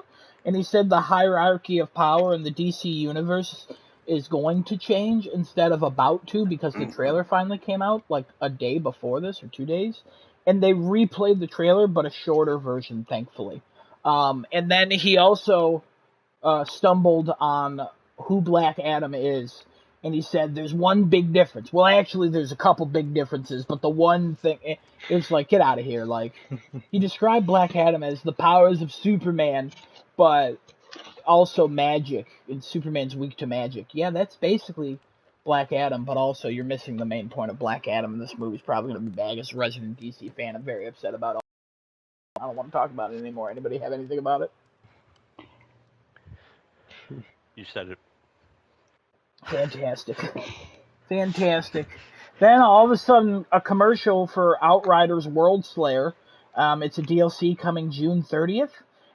and he said the hierarchy of power in the DC universe is going to change instead of about to, because the trailer finally came out like a day before this, or 2 days, and they replayed the trailer, but a shorter version, thankfully. And then he also stumbled on who Black Adam is, and he said there's one big difference. Well, actually, there's a couple big differences, but the one thing, it's like, get out of here. Like, he described Black Adam as the powers of Superman, but also magic, and Superman's weak to magic. Yeah, that's basically Black Adam, but also you're missing the main point of Black Adam, and this movie's probably going to be bad. As a resident DC fan, I'm very upset about it. I don't want to talk about it anymore. Anybody have anything about it? You said it. Fantastic. Then all of a sudden, a commercial for Outriders World Slayer. It's a DLC coming June 30th.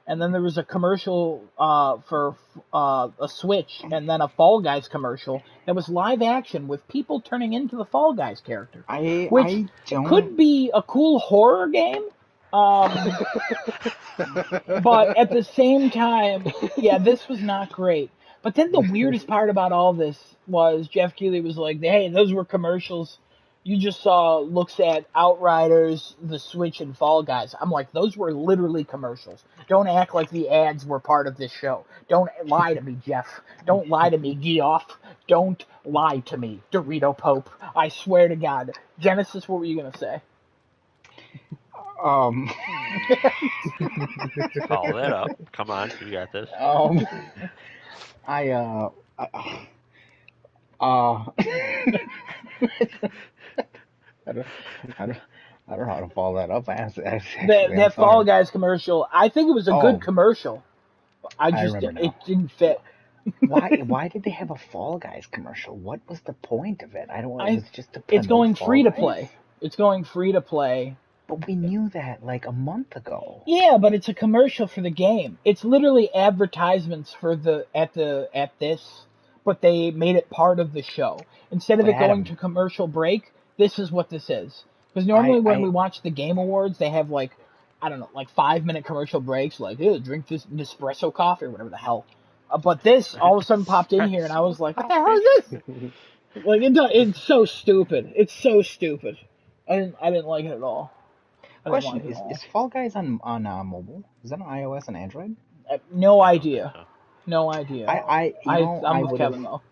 And then there was a commercial for a Switch, and then a Fall Guys commercial that was live action with people turning into the Fall Guys character. Which could be a cool horror game. But at the same time, yeah, this was not great. But then the weirdest part about all this was Jeff Keighley was like, hey, those were commercials you just saw looks at Outriders, the Switch, and Fall Guys. I'm like, those were literally commercials. Don't act like the ads were part of this show. Don't lie to me, Jeff. Don't lie to me, Geoff. Don't lie to me, Dorito Pope. I swear to God. Genesis, what were you gonna say? Um, Follow that up. Come on, you got this. um, I uh, I don't, I don't, I don't know how to follow that up. Actually, I'm That Fall sorry. Guys commercial, I think it was a good Oh, commercial. I remember It now. didn't fit. Why did they have a Fall Guys commercial? What was the point of it? I don't. It I, was just to it's promote going Fall free to Guys. play. It's going free to play. But we knew that like a month ago. Yeah, but it's a commercial for the game. It's literally advertisements for at this, but they made it part of the show. Instead of But it going Adam, to commercial break, this is what this is. Because I normally when we I watch the Game Awards, they have like, I don't know, like 5 minute commercial breaks, like, ew, drink this Nespresso coffee or whatever the hell. But this all of a sudden popped in here, and I was like, what the hell is this? Like it's so stupid. It's so stupid. I didn't like it at all. I didn't question like it at all. is Fall Guys on mobile? Is that on iOS and Android? No I don't think idea. so. No idea. I'm I with would have Kevin though.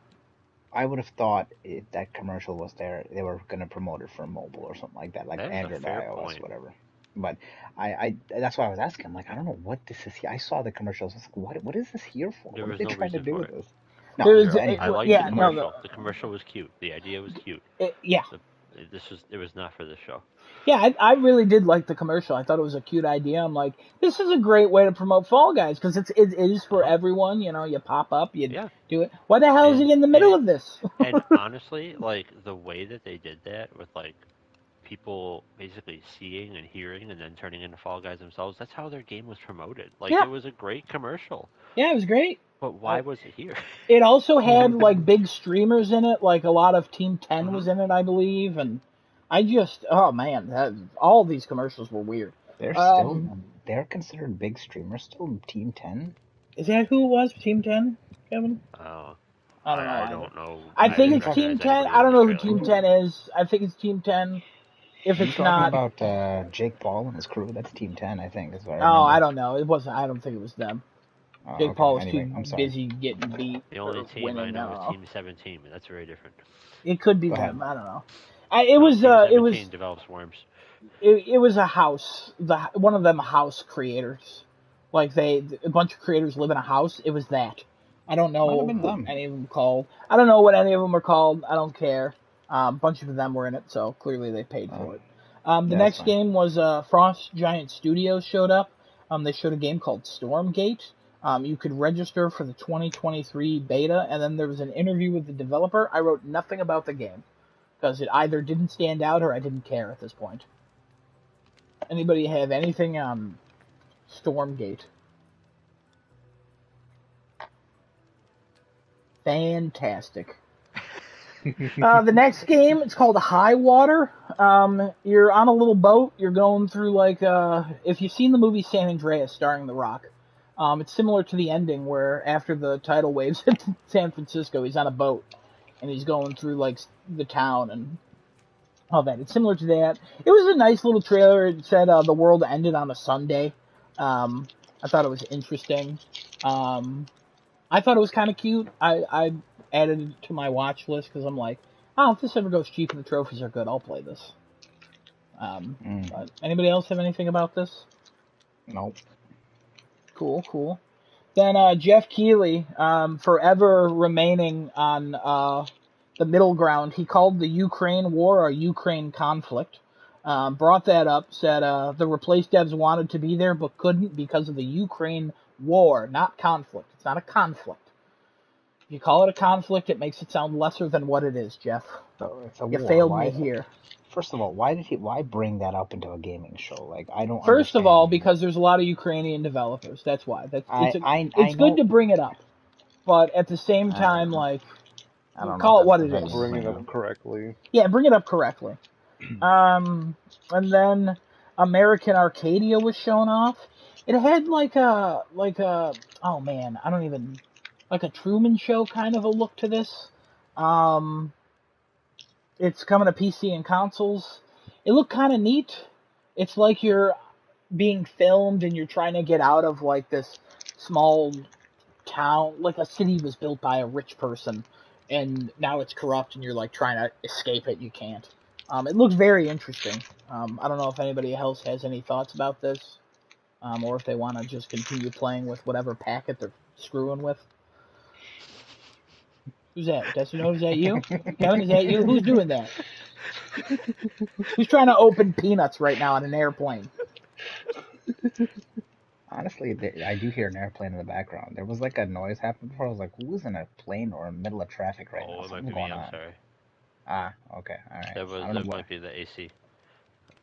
I would have thought if that commercial was there, they were gonna promote it for mobile or something like that, like That's a Android, fair iOS, point. whatever. But I that's why I was asking. I'm like, I don't know what this is. I saw the commercials. I was like, what is this here for? There What are was they no trying to reason do for with it. this? No, There's I anyway, liked the yeah no commercial. The commercial was cute. The idea was cute. yeah The, it was not for the show. yeah I really did like the commercial. I thought it was a cute idea. I'm like, this is a great way to promote Fall Guys because it is Uh for huh. everyone. You know, you pop up, you Yeah. do it. Why the hell is And he in the middle of this? and honestly, like the way that they did that with like people basically seeing and hearing and then turning into Fall Guys themselves, that's how their game was promoted. Like Yeah, it was a great commercial. yeah, it was great. But why I, was it here? it also had like big streamers in it. Like a lot of Team 10 Hmm. was in it, I believe, and I just oh man, all these commercials were weird. they're still Um, they're considered big streamers still. Team 10. Is that who it was? Team 10, Kevin? Uh, I don't know I either. don't know. I I think didn't it's Team recognize 10. anybody I in don't know who Australia. Team 10 is. I think it's Team 10. If You it's talking not, about Jake Paul and his crew? That's Team 10, I think, is what I oh, I remember. don't know. It wasn't. I don't think it was them. Jake Okay. Paul was too Anyway, I'm sorry. busy getting beat The only or team I winning. I know don't is know. Team 17, but that's very different. It could be Go ahead. them. I don't know. No, Team It 17 was develops worms. it was a house. One of them house creators. Like a bunch of creators live in a house. It was that. I don't Might have know been what them. any of them called. I don't know what any of them are called. I don't care. A bunch of them were in it, so clearly they paid Uh, for it. The yeah, that's next fine. game was Frost Giant Studios showed up. They showed a game called Stormgate. You could register for the 2023 beta, and then there was an interview with the developer. I wrote nothing about the game because it either didn't stand out or I didn't care at this point. Anybody have anything on Stormgate? Fantastic. The next game, it's called High Water. You're on a little boat. You're going through like if you've seen the movie San Andreas starring The Rock, it's similar to the ending where after the tidal waves hit San Francisco, he's on a boat and he's going through like the town and all that. It's similar to that. It was a nice little trailer. It said the world ended on a Sunday. I thought it was interesting. I thought it was kind of cute. I added it to my watch list because I'm like, oh, if this ever goes cheap and the trophies are good, I'll play this. But anybody else have anything about this? Nope. Cool. Then Jeff Keighley, forever remaining on the middle ground, he called the Ukraine war a Ukraine conflict. Brought that up, said the replace devs wanted to be there but couldn't because of the Ukraine war, not conflict. It's not a conflict. If you call it a conflict, it makes it sound lesser than what it is, Jeff. So it's a You war. failed me Why? here. First of all, why bring that up into a gaming show? Like, I don't First of understand. all, because there's a lot of Ukrainian developers. That's why. I It's good know. to bring it up, but at the same time, Uh, like, I don't know call if it what that's it the is. best thing to Bring it bring up up. correctly. Yeah, bring it up correctly. And then American Arcadia was shown off. It had like a oh man, I don't even like a Truman Show kind of a look to this. Um, It's coming to PC and consoles. It looked kind of neat. It's like you're being filmed and you're trying to get out of like this small town, like a city was built by a rich person, and now it's corrupt, and you're like trying to escape it. You can't. It looks very interesting. I don't know if anybody else has any thoughts about this, or if they want to just continue playing with whatever packet they're screwing with. Who's that? Decino, is that you? Kevin, is that you? Who's doing that? Who's trying to open peanuts right now on an airplane? Honestly, I do hear an airplane in the background. There was like a noise happening before. I was like, who's in a plane or in the middle of traffic right now? Oh, it might be Something's me. going I'm on. sorry. Ah, okay, all right. I don't know That what. might be the AC.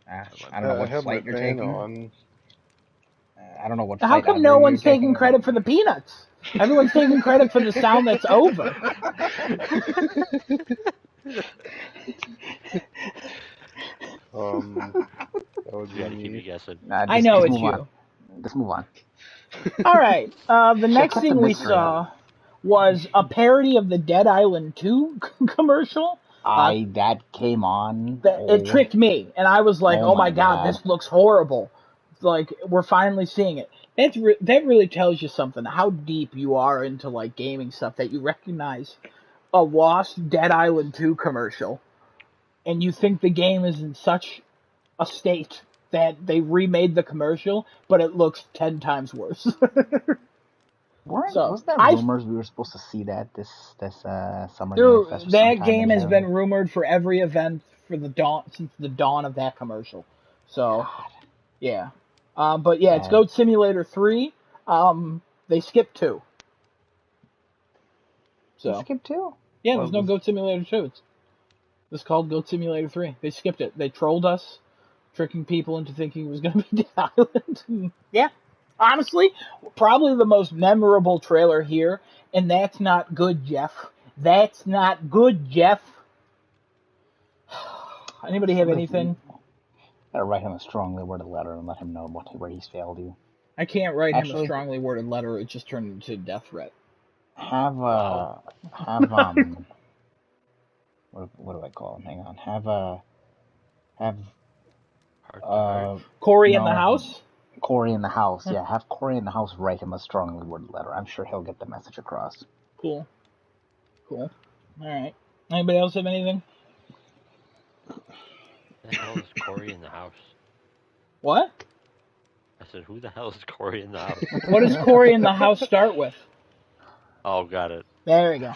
That might I be don't know the I what AC. have my flight you're fan taking. on. I don't know what How flight come either no of you are one's taking taking. credit for the peanuts? Everyone's taking credit for the sound that's over. That would We be got to keep me. you guessing. Nah, I just know just it's move on. you. Just move on. All right. The Shit, next cut the thing we mystery out. saw was a parody of the Dead Island 2 commercial. That came on. That it tricked me, and I was like, Oh "Oh my my god, god. this looks horrible!" It's like we're finally seeing it. That really tells you something how deep you are into like gaming stuff that you recognize a lost Dead Island 2 commercial, and you think the game is in such a state that they remade the commercial, but it looks 10 times worse. So Was there I rumors we were supposed to see that this Summer there Game Fest or that sometime game in has there? been rumored for every event for the dawn since the dawn of that commercial. So God, yeah, but yeah, it's that Goat Simulator 3. They skipped 2. they So skipped too. yeah, What there's no was? Goat Simulator 2. It's called Goat Simulator 3. They skipped it. They trolled us, tricking people into thinking it was going to be Dead Island. Yeah, honestly, probably the most memorable trailer here, and that's not good, Jeff. That's not good, Jeff. Anybody have You anything? gotta write him a strongly worded letter and let him know where he's failed you. I can't write him a Actually, strongly worded letter. It just turned into a death threat. have Wow. have what do I call him? Hang on. Have Heart to heart. uh Corey in the no house? Corey in the house. Huh, Yeah, have Corey in the house write him a strongly worded letter. I'm sure he'll get the message across. cool. Cool. Alright. Anybody else have anything? The hell is Corey in the house? What? I said, who the hell is Corey in the house? What does Corey in the house start with? Oh, got it. There we go.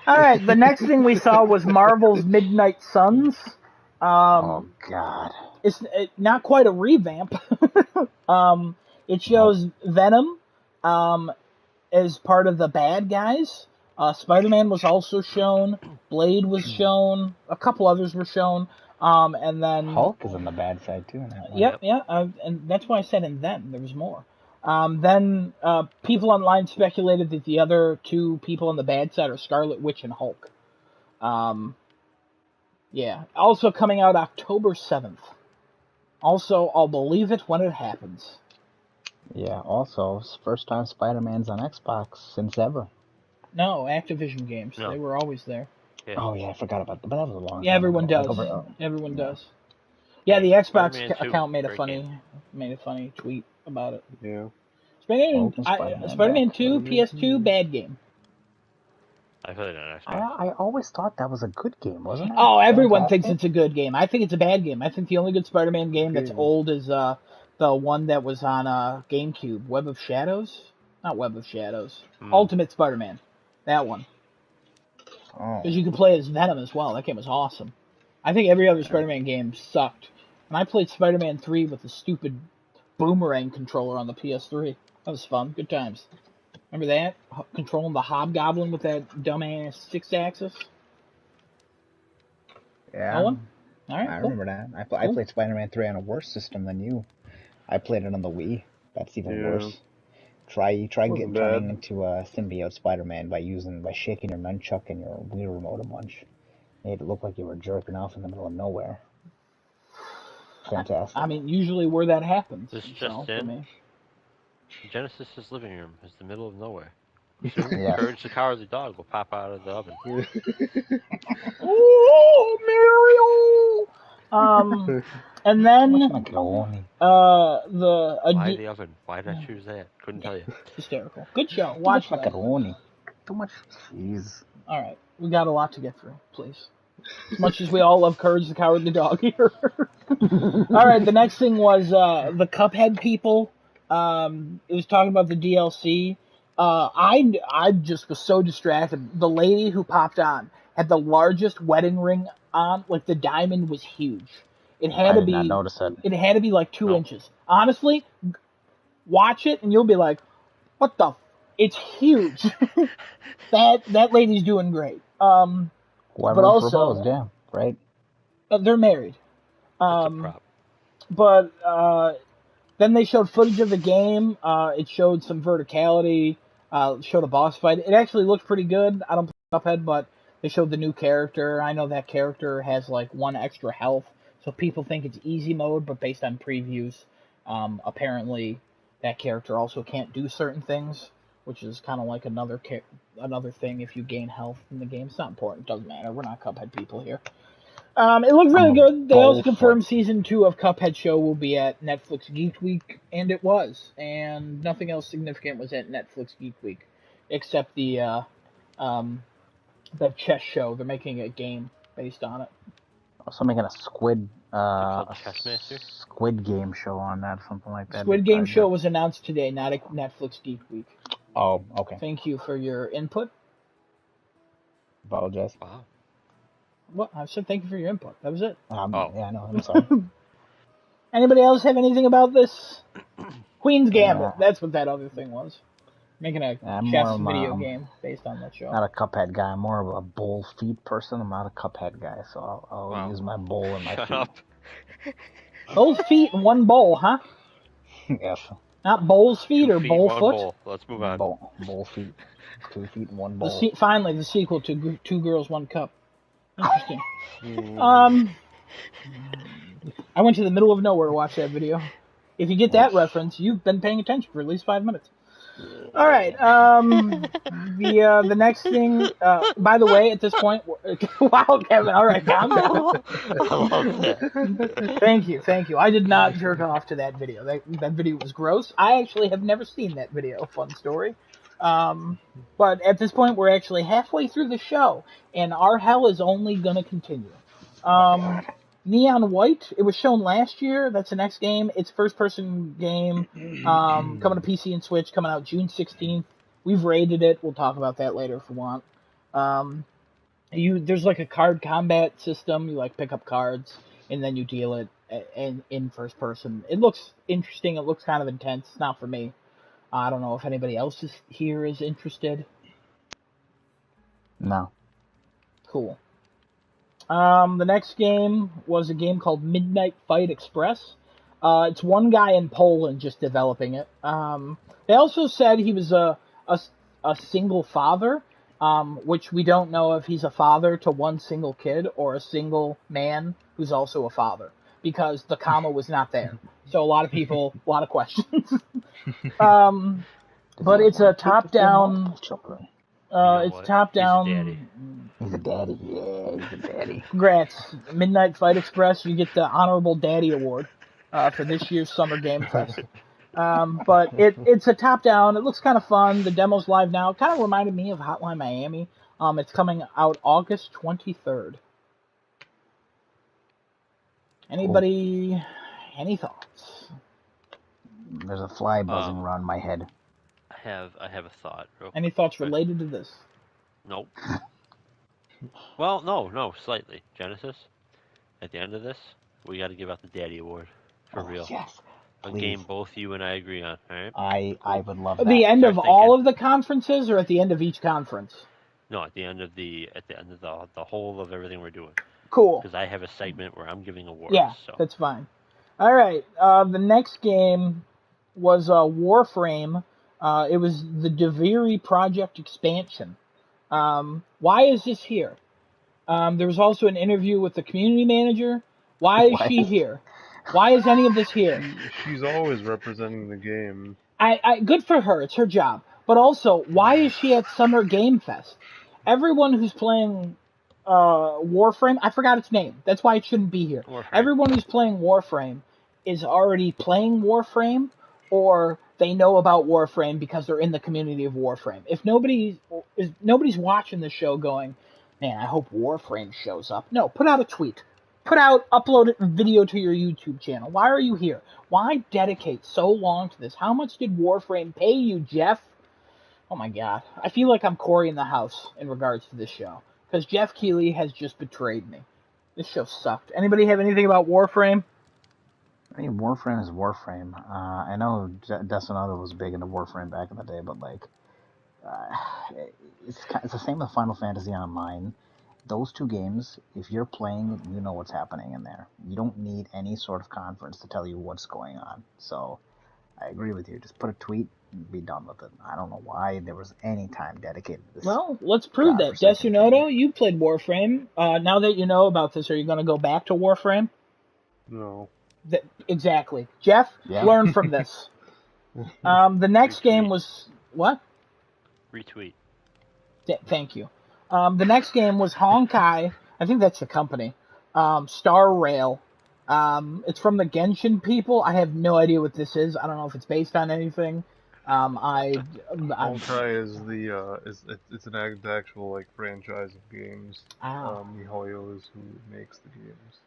Alright, the next thing we saw was Marvel's Midnight Suns. Oh Um, God. it's not quite a revamp. It Nope. shows Venom as part of the bad guys. Spider-Man was also shown. Blade was shown. A couple others were shown. And then, Hulk is on the bad side too in that one. yep, Yep. yeah, and that's why I said and then there was more. Then people online speculated that the other two people on the bad side are Scarlet Witch and Hulk. Um, yeah, also coming out October 7th. Also, I'll believe it when it happens. Yeah. Also, first time Spider-Man's on Xbox since ever. No, Activision games. No. They were always there. Yeah. Oh yeah, I forgot about that. But that was a long Yeah, time everyone ago. Like does. over. Everyone Yeah. does. Yeah, the Xbox Spider-Man 2. account made a Great game. funny tweet about it. Yeah. Spider-Man, Welcome Spider-Man Spider-Man back. 2, Spider-Man PS2, 2. bad game. I played it on I Xbox. I always thought that was a good game, wasn't it? Oh, everyone thinks Fantastic. it's a good game. I think it's a bad game. I think the only good Spider-Man game that's Game. old is the one that was on GameCube, Web of Shadows. Not Web of Shadows. Ultimate Spider-Man. That one. Oh. Because you could play as Venom as well. That game was awesome. I think every other Spider-Man game sucked. And I played Spider-Man 3 with the stupid boomerang controller on the PS3. That was fun. Good times. Remember that? Controlling the Hobgoblin with that dumbass 6-axis? No Yeah. one? Alright, I cool. remember that. I Cool. played Spider-Man 3 on a worse system than you. I played it on the Wii. That's even Yeah. worse. Try Wasn't turning bad. into a symbiote Spider-Man by shaking your nunchuck and your Wii remote a bunch. Made it look like you were jerking off in the middle of nowhere. Fantastic. I mean, usually where that happens. This So, just for in. me. Genesis's living room is the middle of nowhere. Soon, Yes. Courage the Cowardly Dog will pop out of the oven. Oh, Mario! And Too much then macaroni. Why the oven? Why did I choose that? Couldn't tell you. hysterical. Good show. Too much Watch that. macaroni. Too much cheese. All right, we got a lot to get through. Please. As much as we all love Courage the Cowardly Dog here. All right, the next thing was the Cuphead people. It was talking about the DLC. I just was so distracted. The lady who popped on had the largest wedding ring on. Like the diamond was huge. It had I to did not be. notice it. It had to be like 2 No. inches. Honestly, watch it and you'll be like, "What the? It's huge." that lady's doing great. But Whoever proposed, also yeah, right? they're married. It's a Um, prop. but then they showed footage of the game. It showed some verticality. Showed a boss fight. It actually looked pretty good. I don't play Cuphead, but they showed the new character. I know that character has like 1 extra health, so people think it's easy mode. But based on previews, apparently that character also can't do certain things, which is kind of like another thing. If you gain health in the game, it's not important. It doesn't matter. We're not Cuphead people here. It looked I'm really a good. They also confirmed bullfoot. season 2 of Cuphead Show will be at Netflix Geek Week, and it was. And nothing else significant was at Netflix Geek Week, except the chess show. They're making a game based on it. Also making a squid, Is it called a Chessmaster? squid game show on that, something like that. Squid Game Show was announced today, not at Netflix Geek Week. Oh, okay. Thank you for your input. Apologize. Wow. What? I said thank you for your input. That was it. Oh. Yeah, no, I'm sorry. Anybody else have anything about this? Queen's Gambit. Uh, That's what that other thing was. Making a I'm chess more of video game based on that show. not a Cuphead guy. I'm more of a bowl feet person. I'm not a Cuphead guy, so I'll Wow. use my bowl and my Shut feet. up. Both feet in one bowl, huh? Yes. Not bowl's feet 2 or feet, bowl 1 foot. bowl. Let's move on. Bowl feet. 2 feet in one bowl. Finally, the sequel to Two Girls, One Cup. Interesting. Mm. I went to the middle of nowhere to watch that video. If you get that reference, you've been paying attention for at least 5 minutes. All right. The next thing. By the way, at this point, wow, Kevin. All right, calm down. I love that. Thank you. I did not jerk off to that video. That video was gross. I actually have never seen that video. Fun story. But at this point, we're actually halfway through the show, and our hell is only gonna continue. Neon White, it was shown last year. That's the next game. It's first-person game, coming to PC and Switch, coming out June 16th. We've rated it. We'll talk about that later if we want. There's like a card combat system. You like pick up cards, and then you deal it in first person. It looks interesting. It looks kind of intense. It's not for me. I don't know if anybody else here is interested. No. Cool. The next game was a game called Midnight Fight Express. It's one guy in Poland just developing it. They also said he was a single father, which we don't know if he's a father to one single kid or a single man who's also a father, because the comma was not there. So a lot of people, a lot of questions. But it's a top-down. It's top-down. He's a daddy. Yeah, he's a daddy. Congrats, Midnight Fight Express. You get the Honorable Daddy Award for this year's Summer Game Fest. But it's a top-down. It looks kind of fun. The demo's live now. It kind of reminded me of Hotline Miami. It's coming out August 23rd. Anybody? Any thoughts? There's a fly buzzing around my head. I have a thought. Any thoughts related to this? Nope. Well, no, slightly. Genesis, at the end of this, we got to give out the Daddy Award. For real. Yes. A Please. game both you and I agree on, alright? I would love that. At the end of Start all thinking. of the conferences, or at the end of each conference? No, at the end of the whole of everything we're doing. Cool. Because I have a segment where I'm giving awards. Yeah, so. that's fine. All right. The next game was Warframe. It was the Deviri Project expansion. Why is this here? There was also an interview with the community manager. Why is she here? Why is any of this here? She's always representing the game. Good for her. It's her job. But also, why is she at Summer Game Fest? Everyone who's playing Warframe, I forgot its name. That's why it shouldn't be here. Warframe. Everyone who's playing Warframe is already playing Warframe, or they know about Warframe because they're in the community of Warframe. If nobody's watching the show going, man, I hope Warframe shows up. No, put out a tweet. Upload a video to your YouTube channel. Why are you here? Why dedicate so long to this? How much did Warframe pay you, Jeff? Oh my god. I feel like I'm Corey in the house in regards to this show. Because Jeff Keighley has just betrayed me. This show sucked. Anybody have anything about Warframe? I mean, Warframe is Warframe. I know Desonato was big into Warframe back in the day, but like, it's the same with Final Fantasy Online. Those two games, if you're playing, you know what's happening in there. You don't need any sort of conference to tell you what's going on. So, I agree with you. Just put a tweet and be done with it. I don't know why there was any time dedicated to this. Well, let's prove that. Desunoto, you played Warframe. Now that you know about this, are you going to go back to Warframe? No. Exactly. Jeff, learn from this. The next game was... What? Retweet. Thank you. The next game was Honkai. I think that's the company. Star Rail. It's from the Genshin people. I have no idea what this is. I don't know if it's based on anything. Honkai is it's an actual like franchise of games. MiHoYo is who makes the games.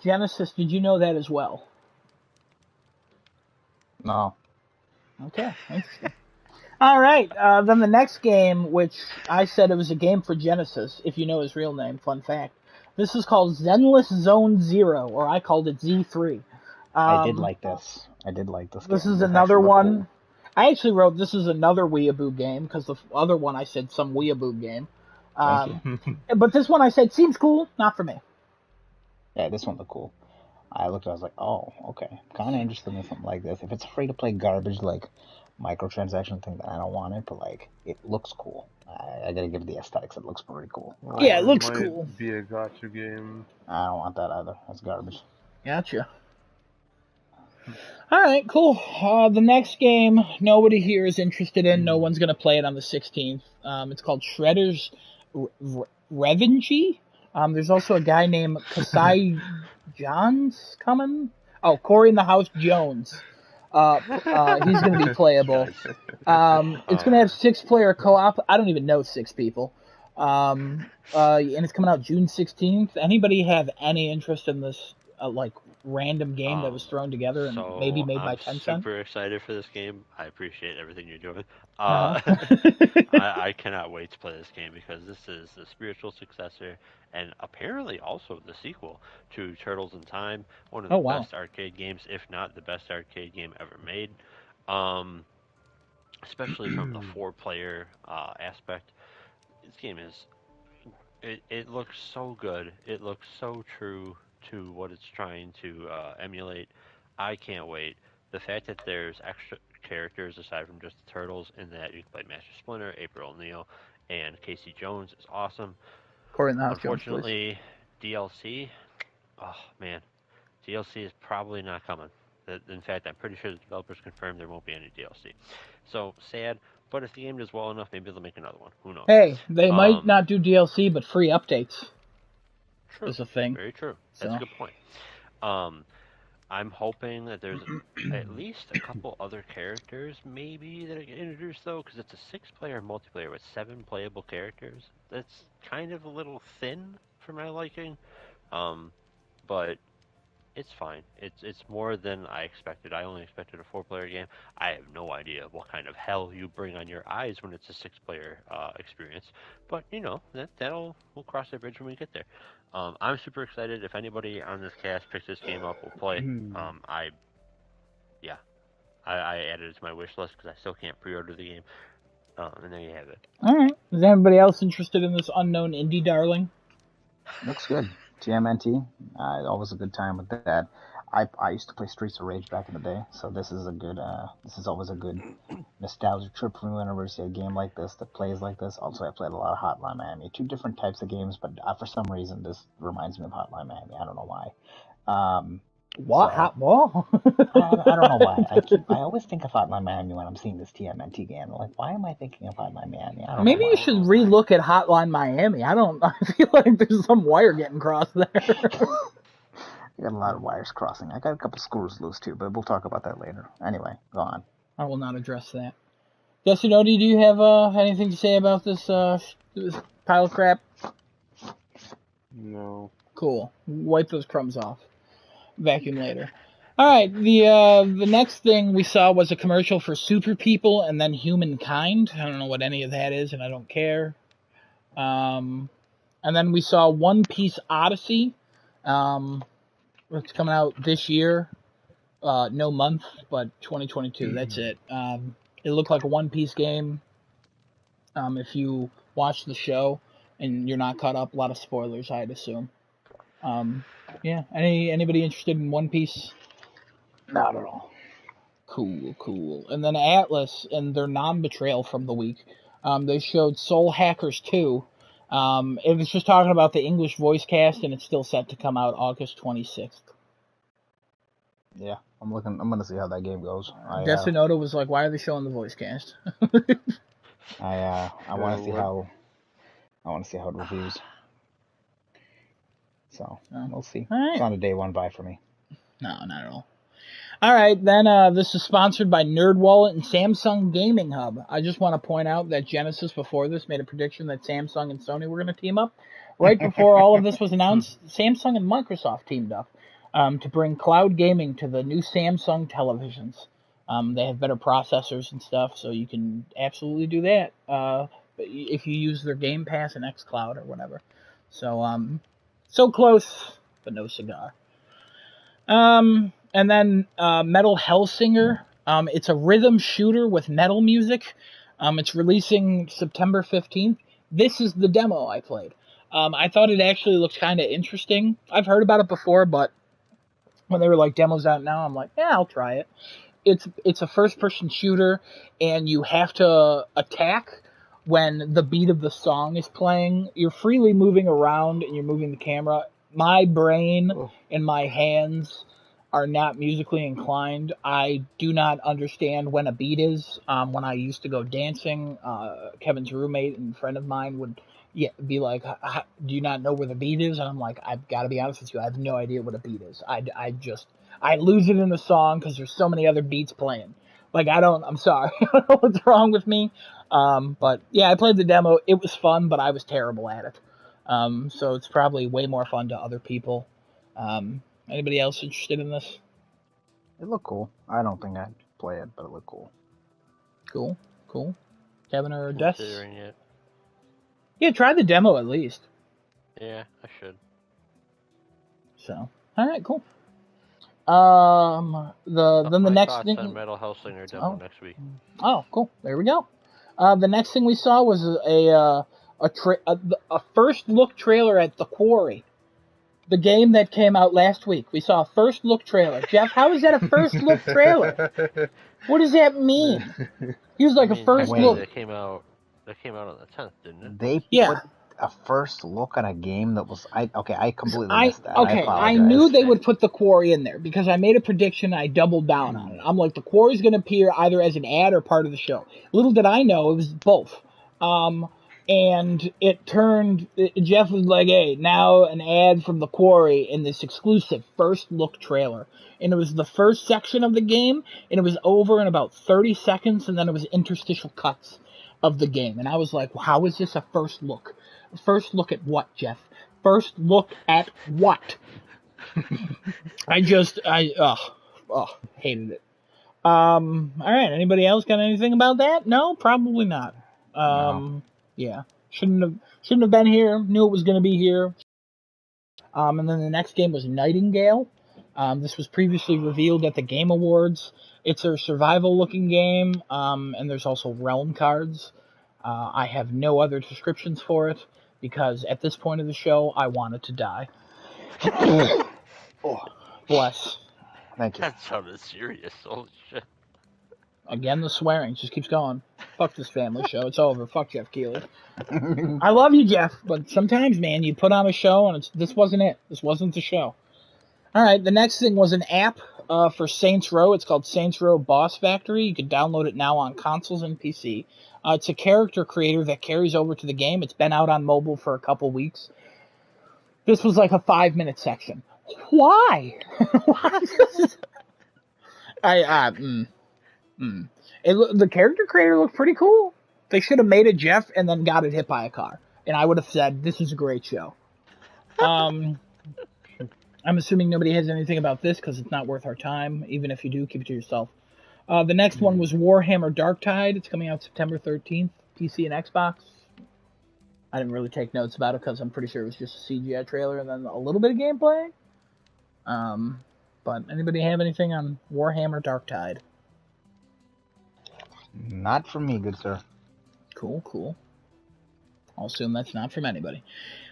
Genesis, did you know that as well? No. Okay, interesting. All right, then the next game, which I said it was a game for Genesis, if you know his real name, fun fact. This is called Zenless Zone Zero, or I called it Z3. I did like this. This is another one. Cool. I actually wrote this is another Weeaboo game, because the other one I said some Weeaboo game. But this one I said seems cool, not for me. Yeah, this one looked cool. I looked, I was like, oh, okay. Kind of interested in something like this. If it's free to play garbage, like microtransaction thing, then I don't want it, but like, it looks cool. I gotta give it the aesthetics. It looks pretty cool. Yeah, it looks cool. Be a gotcha game. I don't want that either. That's garbage. Gotcha. All right, cool. The next game, nobody here is interested in. No one's gonna play it on the 16th. It's called Shredder's Revenge. There's also a guy named Kasai Johns coming. Oh, Corey in the House Jones. He's going to be playable. It's going to have 6-player co-op. I don't even know 6 people. And it's coming out June 16th. Anybody have any interest in this like random game that was thrown together and maybe made by Tencent? I'm super excited for this game. I appreciate everything you're doing. I cannot wait to play this game because this is the spiritual successor and apparently also the sequel to Turtles in Time, one of the best arcade games, if not the best arcade game ever made. Especially from the 4-player aspect. This game is it looks so good. It looks so true to what it's trying to emulate. I can't wait. The fact that there's extra characters aside from just the turtles, and that you can play Master Splinter, April O'Neil, and Casey Jones is awesome. Unfortunately, DLC. Oh man, DLC is probably not coming. In fact, I'm pretty sure the developers confirmed there won't be any DLC. So sad. But if the game does well enough, maybe they'll make another one. Who knows? Hey, they might not do DLC, but free updates. True. Is a thing. Very true. That's a good point. I'm hoping that there's at least a couple other characters, maybe, that get introduced, though, because it's a 6-player multiplayer with 7 playable characters. That's kind of a little thin for my liking, but it's fine. It's more than I expected. I only expected a 4-player game. I have no idea what kind of hell you bring on your eyes when it's a 6-player experience. But we'll cross that bridge when we get there. I'm super excited. If anybody on this cast picks this game up, we'll play. I added it to my wish list because I still can't pre-order the game. And there you have it. All right. Is anybody else interested in this unknown indie darling? Looks good. TMNT, always a good time with that. I used to play Streets of Rage back in the day, so this is always a good nostalgic trip for me whenever I see a game like this that plays like this. Also, I played a lot of Hotline Miami, 2 different types of games, but for some reason this reminds me of Hotline Miami. I don't know why. What? So What? I don't know why. I always think of Hotline Miami when I'm seeing this TMNT game. I'm like, why am I thinking of Hotline Miami? I don't know Maybe you why. should relook at Hotline Miami. I feel like there's some wire getting crossed there. I got a lot of wires crossing. I got a couple screws loose too, but we'll talk about that later. Anyway, go on. I will not address that. Desinodi, do you have anything to say about this pile of crap? No. Cool. Wipe those crumbs off. Vacuum later. All right. The next thing we saw was a commercial for Super People and then Humankind. I don't know what any of that is, and I don't care. And then we saw One Piece Odyssey. It's coming out this year. No month, but 2022. That's it. It looked like a One Piece game. If you watch the show and you're not caught up, a lot of spoilers, I'd assume. Yeah. Anybody interested in One Piece? Not at all. Cool. And then Atlas and their non-betrayal from the week. They showed Soul Hackers 2. It was just talking about the English voice cast, and it's still set to come out August 26th. Yeah, I'm gonna see how that game goes. Desinota was like, "Why are they showing the voice cast?" I want to see what? how it reviews. So we'll see. All right. It's not a day one buy for me. No, not at all. All right, then this is sponsored by NerdWallet and Samsung Gaming Hub. I just want to point out that Genesis before this made a prediction that Samsung and Sony were going to team up. Right before all of this was announced, Samsung and Microsoft teamed up to bring cloud gaming to the new Samsung televisions. They have better processors and stuff, so you can absolutely do that if you use their Game Pass and xCloud or whatever. So close, but no cigar. And then Metal Hellsinger. It's a rhythm shooter with metal music. It's releasing September 15th. This is the demo I played. I thought it actually looked kind of interesting. I've heard about it before, but when they were like demos out now, I'm like, yeah, I'll try it. It's a first-person shooter, and you have to attack when the beat of the song is playing. You're freely moving around, and you're moving the camera. My brain and my hands are not musically inclined. I do not understand when a beat is. When I used to go dancing, Kevin's roommate and friend of mine would be like, do you not know where the beat is? And I'm like, I've got to be honest with you, I have no idea what a beat is. I lose it in the song because there's so many other beats playing. Like, I'm sorry. I don't know what's wrong with me. But yeah, I played the demo. It was fun, but I was terrible at it. So it's probably way more fun to other people. Anybody else interested in this? It looked cool. I don't think I'd play it, but it looked cool. Cool. Kevin or Des? Considering it. Yeah, try the demo at least. Yeah, I should. So, all right, cool. Then the next thing. On Metal Hellsinger demo next week. Oh, cool. There we go. The next thing we saw was a first look trailer at The Quarry, the game that came out last week. We saw a first look trailer. Jeff, how is that a first look trailer? What does that mean? He was like a first look. That came out on the 10th, didn't it? They put a first look at a game that was I completely missed that. Okay, I knew they would put The Quarry in there because I made a prediction and I doubled down on it. I'm like, The Quarry's going to appear either as an ad or part of the show. Little did I know it was both. And it turned, Jeff was like, hey, now an ad from The Quarry in this exclusive first look trailer. And it was the first section of the game, and it was over in about 30 seconds, and then it was interstitial cuts of the game. And I was like, well, how is this a first look? First look at what, Jeff? First look at what? I hated it. All right, anybody else got anything about that? No, probably not. No. Yeah, shouldn't have been here. Knew it was going to be here. And then the next game was Nightingale. This was previously revealed at the Game Awards. It's a survival-looking game, and there's also realm cards. I have no other descriptions for it because at this point of the show, I wanted to die. Bless. Thank you. That sounded serious. Holy shit. Again, the swearing just keeps going. Fuck this family show. It's over. Fuck Jeff Keighley. I love you, Jeff, but sometimes, man, you put on a show and this wasn't it. This wasn't the show. All right, the next thing was an app for Saints Row. It's called Saints Row Boss Factory. You can download it now on consoles and PC. It's a character creator that carries over to the game. It's been out on mobile for a couple weeks. This was like a 5-minute section. Why? The character creator looked pretty cool. They should have made it Jeff and then got it hit by a car. And I would have said, this is a great show. I'm assuming nobody has anything about this because it's not worth our time. Even if you do, keep it to yourself. The next one was Warhammer Darktide. It's coming out September 13th, PC and Xbox. I didn't really take notes about it because I'm pretty sure it was just a CGI trailer and then a little bit of gameplay. But anybody have anything on Warhammer Darktide? Not from me, good sir. Cool. I'll assume that's not from anybody.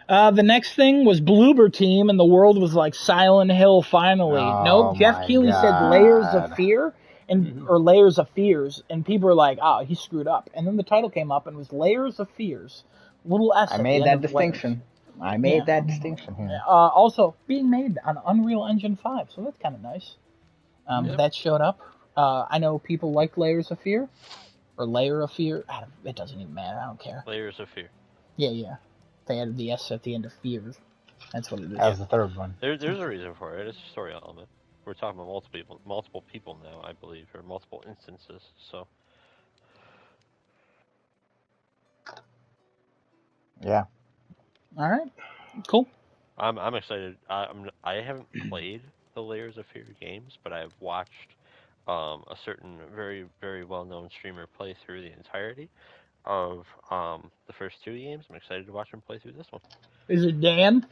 The next thing was Bloober Team, and the world was like Silent Hill finally. Nope, Jeff Keighley said Layers of Fear, or Layers of Fears, and people were like, oh, he screwed up. And then the title came up, and it was Layers of Fears. Little S. I made that distinction. I made that distinction here. Also, being made on Unreal Engine 5, so that's kind of nice. That showed up. I know people like Layers of Fear, or Layer of Fear. It doesn't even matter. I don't care. Layers of Fear. Yeah. They added the S at the end of Fears. That's what it is. That was the third one. There's a reason for it. It's a story element. We're talking about multiple people now, I believe, or multiple instances. So. Yeah. All right. Cool. I'm excited. I haven't played the Layers of Fear games, but I've watched a certain very, very well-known streamer play through the entirety of the first two games. I'm excited to watch him play through this one. Is it Dan?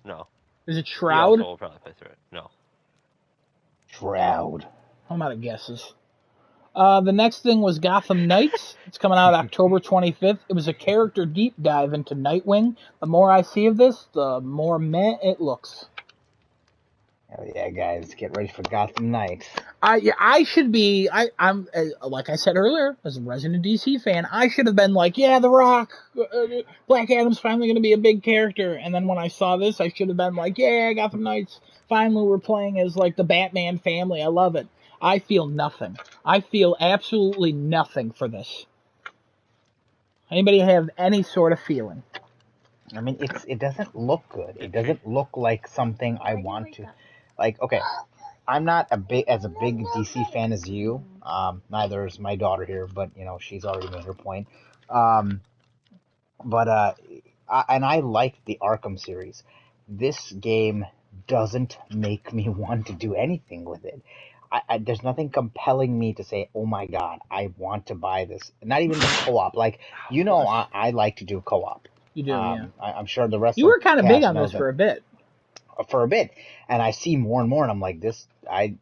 No. Is it Shroud? He also will probably play through it. No. Shroud. I'm out of guesses. The next thing was Gotham Knights. It's coming out October 25th. It was a character deep dive into Nightwing. The more I see of this, the more meh it looks. Oh yeah, guys, get ready for Gotham Knights. I should be. I'm like I said earlier, as a resident DC fan, I should have been like, yeah, The Rock, Black Adam's finally going to be a big character. And then when I saw this, I should have been like, yeah, Gotham Knights. Finally, we're playing as like the Batman family. I love it. I feel nothing. I feel absolutely nothing for this. Anybody have any sort of feeling? I mean, it doesn't look good. It doesn't look like something I want to. Like, okay, I'm not as big DC fan as you. Neither is my daughter here, but you know she's already made her point. And I liked the Arkham series. This game doesn't make me want to do anything with it. There's nothing compelling me to say, oh my god, I want to buy this. Not even the co-op. Like, you know, I like to do co-op. You do, yeah. I'm sure the rest. You were kind of big on this for a bit. And I see more and more, and I'm like, this, I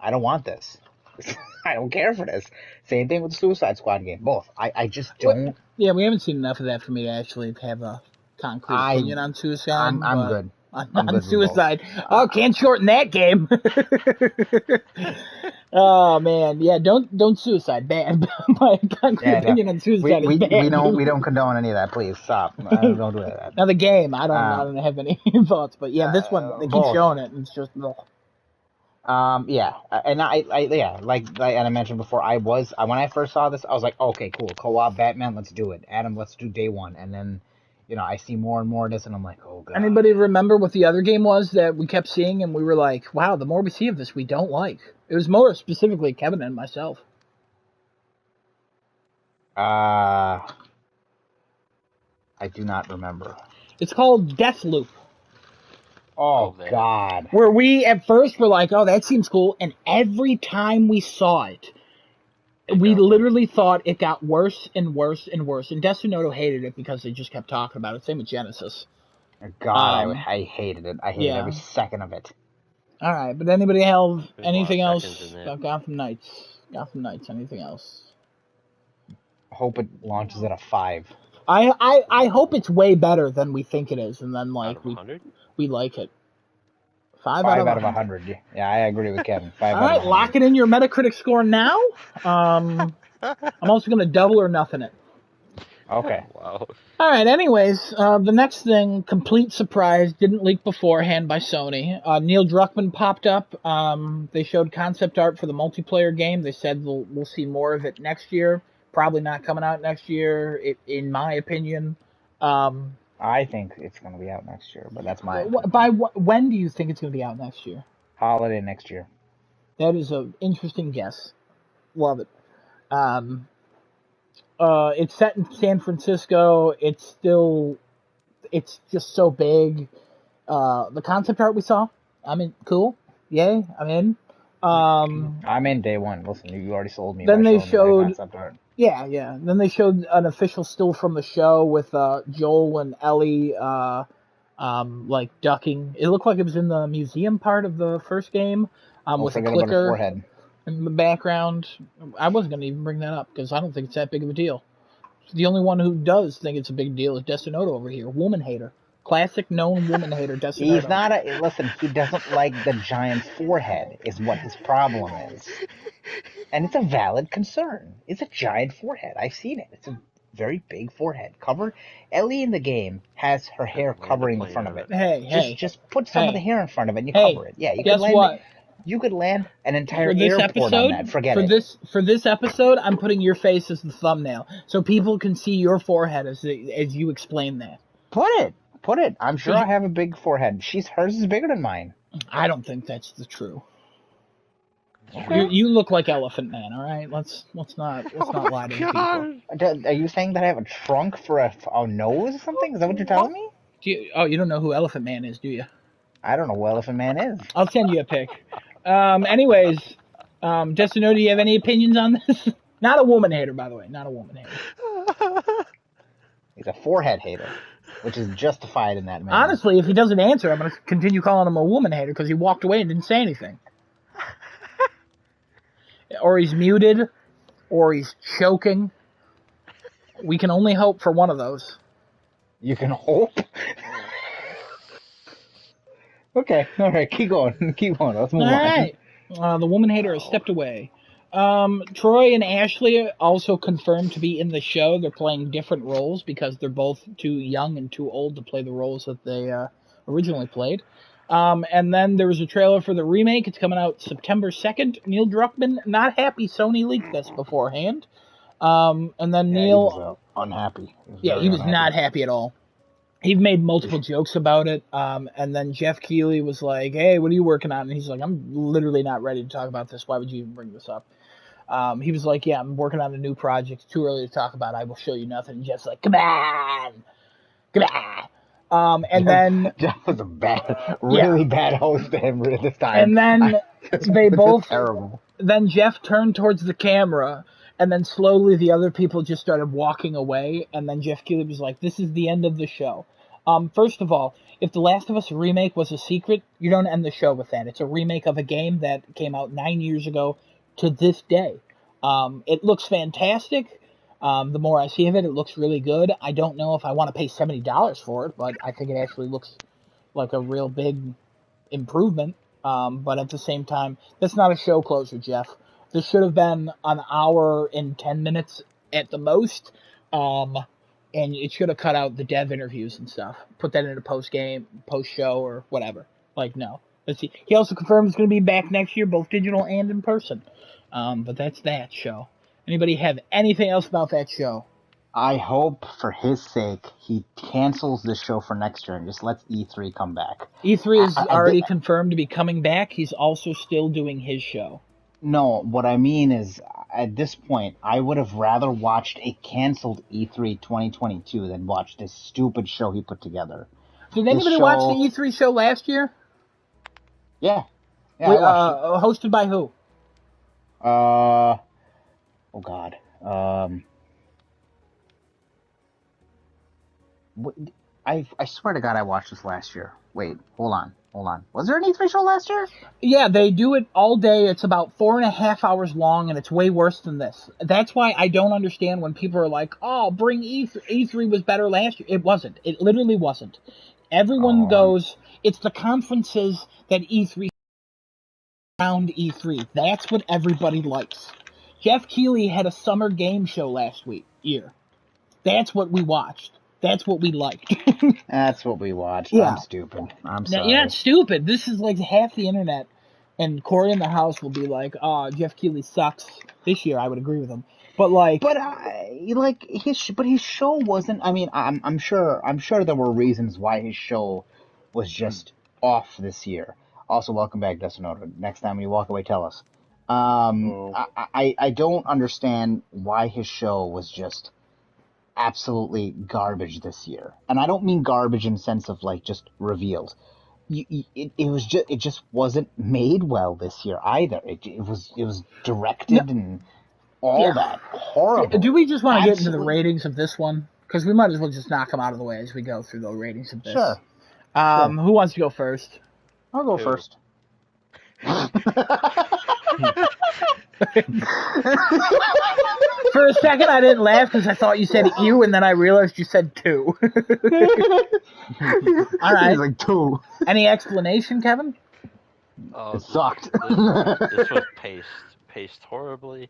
don't want this. I don't care for this. Same thing with the Suicide Squad game. Both. I just don't. Yeah, we haven't seen enough of that for me to actually have a concrete opinion on Suicide. I'm good. On Suicide. Oh, can't shorten that game. Oh man, yeah. Don't Suicide. Bad. My concrete opinion on Suicide is bad. We don't condone any of that. Please stop. Don't do that. Now the game, I don't have any thoughts, but yeah, this one they keep showing it, and it's just. Yeah, and like I mentioned before, when I first saw this, I was like, okay, cool, co-op Batman, let's do it. Adam, let's do day one, and then. You know, I see more and more of this, and I'm like, oh, God. Anybody remember what the other game was that we kept seeing, and we were like, wow, the more we see of this, we don't like? It was more specifically Kevin and myself. I do not remember. It's called Deathloop. Oh, God. Where we, at first, were like, oh, that seems cool, and every time we saw it, we literally thought it got worse and worse and worse. And Destinoto hated it because they just kept talking about it. Same with Genesis. God, I hated it. I hated every second of it. All right, but anybody have anything else about Gotham Knights? Gotham Knights, anything else? I hope it launches at a 5. I hope it's way better than we think it is, and then like we like it. 5 out of 100. Yeah, I agree with Kevin. 5 All out right, of 100. lock it in your Metacritic score now. I'm also going to double or nothing it. Okay. Wow. All right. Anyways, the next thing, complete surprise, didn't leak beforehand by Sony. Neil Druckmann popped up. They showed concept art for the multiplayer game. They said we'll see more of it next year. Probably not coming out next year, in my opinion. I think it's going to be out next year, but that's my opinion. When do you think it's going to be out next year? Holiday next year. That is an interesting guess. Love it. Um, it's set in San Francisco. It's just so big. The concept art we saw, I'm in. Cool. Yay, I'm in. I'm in day one. Listen, you already sold me Then by they showing me that showed, concept art. yeah. Then they showed an official still from the show with Joel and Ellie, like ducking. It looked like it was in the museum part of the first game, Don't with a forget about her clicker forehead. in the background. I wasn't gonna even bring that up because I don't think it's that big of a deal. The only one who does think it's a big deal is Destinoto over here. Woman hater. Classic known woman hater, He's Destinoto. not a listen. He doesn't like the giant forehead. Is what his problem is, and it's a valid concern. It's a giant forehead. I've seen it. It's a very big forehead. Covered. Ellie in the game has her hair Land a covering the plane front on of it. it. Hey, Just put some of the hey, hair in front of it and you hey. cover it. Yeah, you could Guess land. what? You could land an entire For this airport on episode, that. Forget it. for this episode, I'm putting your face as the thumbnail so people can see your forehead as you explain that. Put it. I'm sure I have a big forehead. Hers is bigger than mine. I don't think that's the true. Okay. You look like Elephant Man, all right? Let's not Oh my lie to the god! people. Are you saying that I have a trunk for a nose or something? Is that what you're telling me? You don't know who Elephant Man is, do you? I don't know who Elephant Man is. I'll send you a pic. Anyways, Destino, do you have any opinions on this? Not a woman hater, by the way. Not a woman hater. He's a forehead hater, which is justified in that man. Honestly, if he doesn't answer, I'm going to continue calling him a woman hater because he walked away and didn't say anything. Or he's muted, or he's choking. We can only hope for one of those. You can hope. Okay, all right, keep going. Keep going. Let's move All on. right. The woman hater has stepped away. Troy and Ashley also confirmed to be in the show. They're playing different roles because they're both too young and too old to play the roles that they originally played. And then there was a trailer for the remake. It's coming out September 2nd. Neil Druckmann, not happy Sony leaked this beforehand. And then Yeah, Neil... he was unhappy. He was not happy at all. He made multiple jokes about it, and then Jeff Keighley was like, "Hey, what are you working on?" And he's like, "I'm literally not ready to talk about this. Why would you even bring this up?" He was like, "Yeah, I'm working on a new project. It's too early to talk about. I will show you nothing." And Jeff's like, "Come on, come on." And then Jeff was a bad host this time. And then they both terrible. Then Jeff turned towards the camera. And then slowly the other people just started walking away. And then Jeff Keighley was like, "This is the end of the show." First of all, if The Last of Us remake was a secret, you don't end the show with that. It's a remake of a game that came out 9 years ago to this day. It looks fantastic. The more I see of it, it looks really good. I don't know if I want to pay $70 for it, but I think it actually looks like a real big improvement. But at the same time, that's not a show closer, Jeff. This should have been an hour and 10 minutes at the most. And it should have cut out the dev interviews and stuff. Put that in a post-game, post-show, or whatever. Like, no. Let's see. He also confirmed it's going to be back next year, both digital and in person. But that's that show. Anybody have anything else about that show? I hope, for his sake, he cancels this show for next year and just lets E3 come back. E3 is already confirmed to be coming back. He's also still doing his show. No, what I mean is, at this point, I would have rather watched a canceled E3 2022 than watch this stupid show he put together. Did anybody watch the E3 show last year? Yeah. Yeah, I watched it. Hosted by who? Oh God. I swear to God I watched this last year. Wait, hold on. Was there an E3 show last year? Yeah, they do it all day. It's about 4.5 hours long, and it's way worse than this. That's why I don't understand when people are like, "Oh, bring E3. E3 was better last year." It wasn't. It literally wasn't. Everyone goes, it's the conferences that E3 around E3. That's what everybody likes. Jeff Keighley had a summer game show last year. That's what we watched. That's what we liked. That's what we watched. Yeah. I'm stupid. I'm Now, you're not sorry. stupid. This is like half the internet. And Corey in the house will be like, "Oh, Jeff Keighley sucks." This year, I would agree with him. But like, But his show wasn't. I mean, I'm sure there were reasons why his show was just off this year. Also, welcome back, Destinoto. Next time you walk away, tell us. Oh, I don't understand why his show was just absolutely garbage this year, and I don't mean garbage in the sense of like just revealed. It just wasn't made well this year either. It was no, directed and all yeah. that horrible. Do we just want to get into the Absolutely. ratings of this one? Because we might as well just knock them out of the way as we go through the ratings of this. Sure. Sure. Who wants to go first? I'll go Who? first. For a second, I didn't laugh because I thought you said you, and then I realized you said two. All right. He's like two. Any explanation, Kevin? It sucked. This was paced horribly.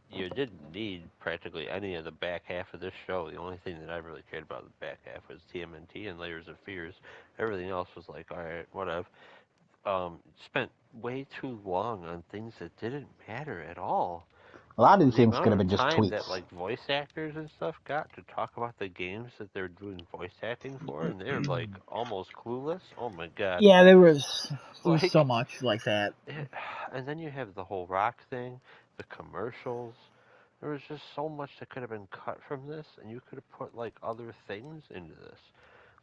You didn't need practically any of the back half of this show. The only thing that I really cared about the back half was TMNT and Layers of Fears. Everything else was like, all right, whatever. Spent way too long on things that didn't matter at all. A lot of these The things could amount have of been just time tweets. that like voice actors and stuff got to talk about the games that they're doing voice acting for, and they're like almost clueless. Oh my god! Yeah, there was Like, so much like that. and then you have the whole rock thing, the commercials. There was just so much that could have been cut from this, and you could have put like other things into this.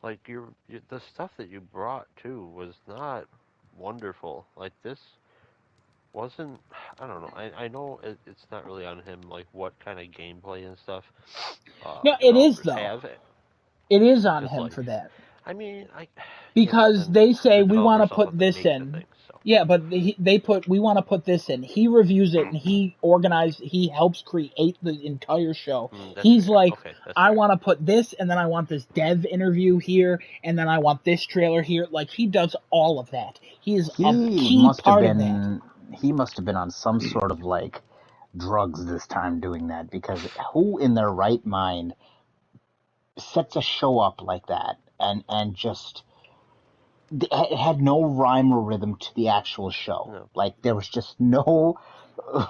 Like the stuff that you brought too was not wonderful. Like this wasn't. I don't know. I know it's not really on him. Like what kind of gameplay and stuff No, it is developers though. have. It is on Because him like, for that. I mean, yeah, but Because then they say the we want to developers also put have to this make the in. thing. So Yeah, but they put we want to put this in. He reviews it and he helps create the entire show. that's He's fair. like, Okay, that's I fair. want to put this and then I want this dev interview here and then I want this trailer here. Like he does all of that. He is a He key must have part of that. been. He must have been on some sort of like drugs this time doing that, because who in their right mind sets a show up like that and just it had no rhyme or rhythm to the actual show. No. Like there was just no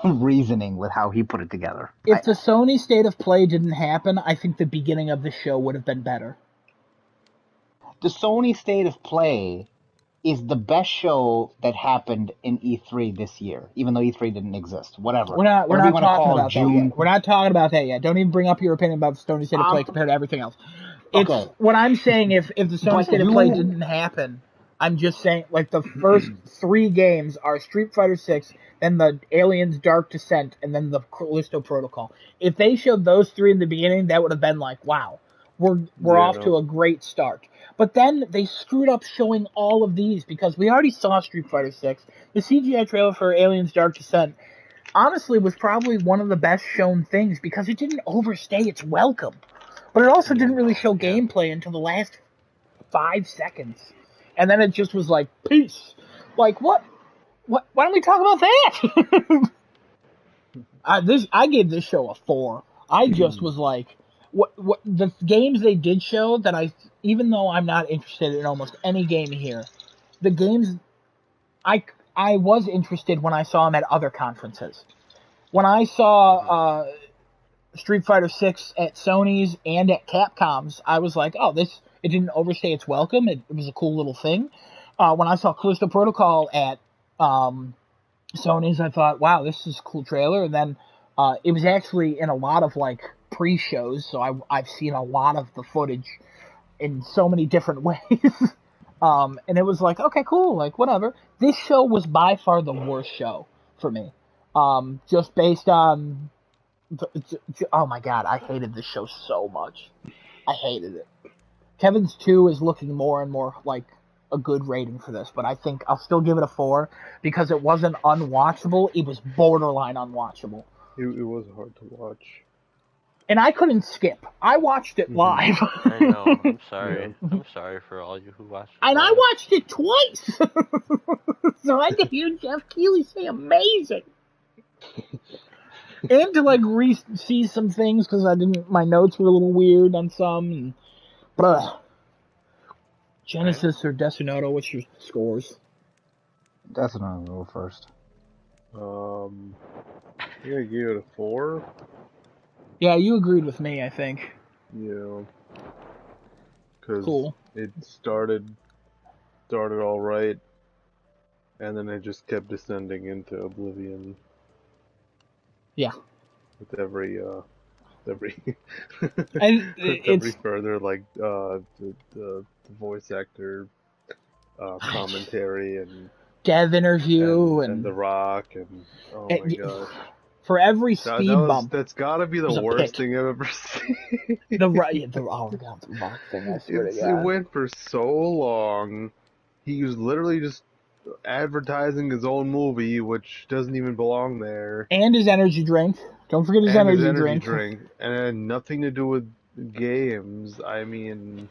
reasoning with how he put it together. If the Sony State of Play didn't happen, I think the beginning of the show would have been better. The Sony State of Play is the best show that happened in E3 this year, even though E3 didn't exist. Whatever. We're not Whatever you talking want to call about that June. yet. We're not talking about that yet. Don't even bring up your opinion about the Sony State of Play compared to everything else. It's Okay. what I'm saying. If the Sony But State of Play didn't happen, I'm just saying like the first three games are Street Fighter 6, then the Aliens Dark Descent, and then the Callisto Protocol. If they showed those three in the beginning, that would have been like, wow, we're off to a great start. But then they screwed up showing all of these because we already saw Street Fighter 6. The CGI trailer for Aliens Dark Descent honestly was probably one of the best shown things because it didn't overstay its welcome. But it also didn't really show gameplay until the last 5 seconds. And then it just was like, peace. Like, what? Why don't we talk about that? I gave this show a 4. I just was like, what the games they did show that even though I'm not interested in almost any game here, the games I was interested when I saw them at other conferences. When I saw Street Fighter 6 at Sony's and at Capcom's, I was like, oh, it didn't overstay its welcome. It was a cool little thing. When I saw Callisto Protocol at Sony's, I thought, wow, this is a cool trailer. And then it was actually in a lot of like pre-shows, so I've seen a lot of the footage in so many different ways. And it was like, okay, cool, like whatever. This show was by far the worst show for me. Just based on oh my god, I hated this show so much. I hated it. Kevin's 2 is looking more and more like a good rating for this, but I think I'll still give it a 4 because it wasn't unwatchable. It was borderline unwatchable. It was hard to watch. And I couldn't skip. I watched it live. I know. I'm sorry. Yeah. I'm sorry for all you who watched it. And live. I watched it twice. So I could hear Jeff Keighley say amazing. and to like see some things because my notes were a little weird on some. And, Genesis or Destinoto, what's your scores? That's what I'm gonna go first. I think I gave it a 4. Yeah, you agreed with me, I think. Yeah. Because Cool. it started all right, and then it just kept descending into oblivion. Yeah. With every And with every further the voice actor commentary and dev interview and The Rock and oh my gosh. For every speed bump, that's gotta be the worst thing I've ever seen. The Rock thing. I swear to God. It went for so long. He was literally just advertising his own movie, which doesn't even belong there. And his energy drink. Don't forget his energy drink. And it had nothing to do with games. I mean,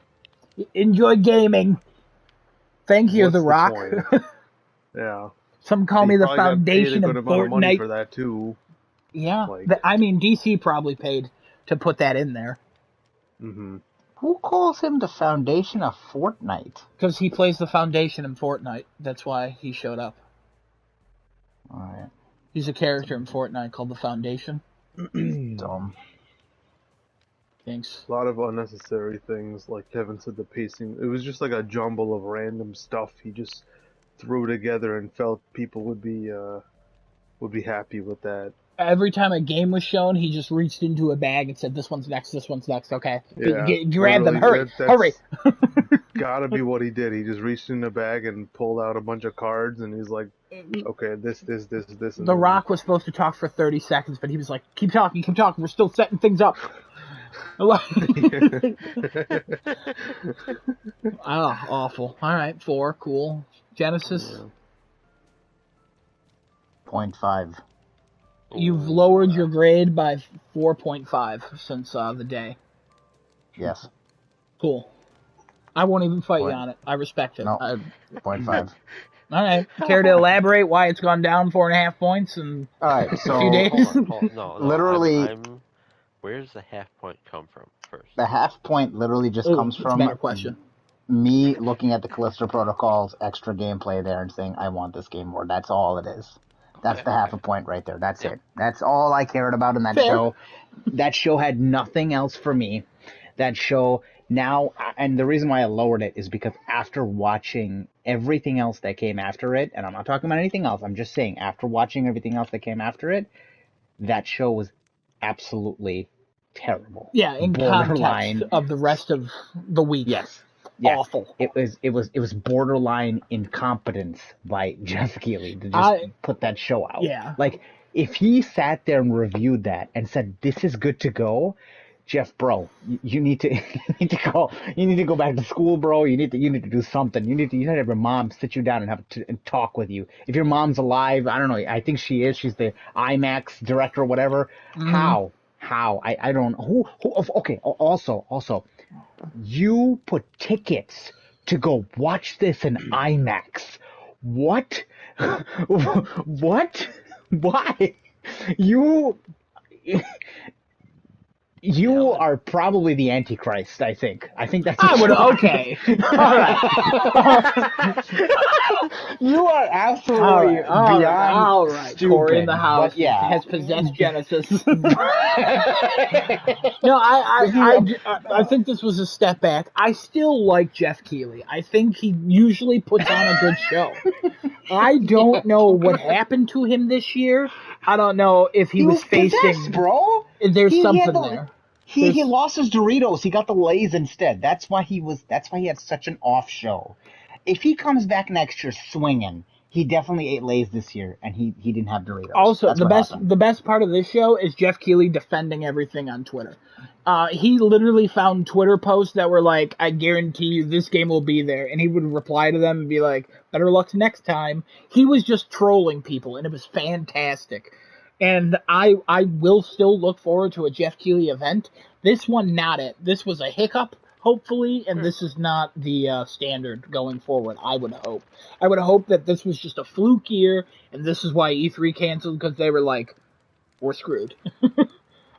enjoy gaming. Thank you, The Rock. Yeah. Some call me the foundation of Fortnite. Amount of money for that too. Yeah, I mean DC probably paid to put that in there. Mm-hmm. Who calls him the foundation of Fortnite? Because he plays the foundation in Fortnite. That's why he showed up. All right. He's a character in Fortnite called the Foundation. Dumb. Thanks. A lot of unnecessary things, like Kevin said. The pacing, it was just like a jumble of random stuff he just threw together and felt people would be happy with that. Every time a game was shown, he just reached into a bag and said, "This one's next. This one's next." Okay, yeah, grab them. Hurry, hurry! Gotta be what he did. He just reached in a bag and pulled out a bunch of cards, and he's like, "Okay, this." The Rock was supposed to talk for 30 seconds, but he was like, "Keep talking. We're still setting things up." Awful. All right, 4, cool. Genesis. 0.5. You've lowered your grade by 4.5 since the day. Yes. Cool. I won't even fight you on it. I respect it. No. 0.5. All right. Care to elaborate why it's gone down 4.5 points in a few days? No, literally. Where does the half point come from first? The half point literally just comes from a better question. Me looking at the Callisto Protocol's extra gameplay there and saying, I want this game more. That's all it is. That's the half a point right there. That's it. That's all I cared about in that show. That show had nothing else for me. That show now, and the reason why I lowered it is because after watching everything else that came after it, and I'm not talking about anything else, I'm just saying after watching everything else that came after it, that show was absolutely terrible. Yeah, in context of the rest of the week. Yes. Awful. It was borderline incompetence by Jeff Keighley to just put that show out. Yeah. Like, if he sat there and reviewed that and said, this is good to go, Jeff, bro, you need to go back to school, bro. You need to do something. You need to have your mom sit you down and talk with you. If your mom's alive, I don't know. I think she is. She's the IMAX director or whatever. Mm-hmm. How? I don't know. Who? Okay. Also, you put tickets to go watch this in IMAX. What? What? Why? You are probably the Antichrist, I think. I think that's... okay. All right. You are absolutely beyond all right. stupid. Corey in the house has possessed Genesis. No, I think this was a step back. I still like Jeff Keighley. I think he usually puts on a good show. I don't know what happened to him this year. I don't know if he was facing... bro. There's something there. He lost his Doritos. He got the Lay's instead. That's why he had such an off show. If he comes back next year swinging, he definitely ate Lay's this year, and he didn't have Doritos. Also, the best part of this show is Jeff Keighley defending everything on Twitter. He literally found Twitter posts that were like, I guarantee you this game will be there. And he would reply to them and be like, better luck next time. He was just trolling people, and it was fantastic. And I will still look forward to a Jeff Keighley event. This one, not it. This was a hiccup, hopefully, and this is not the standard going forward, I would hope. I would hope that this was just a fluke year, and this is why E3 canceled, because they were like, we're screwed.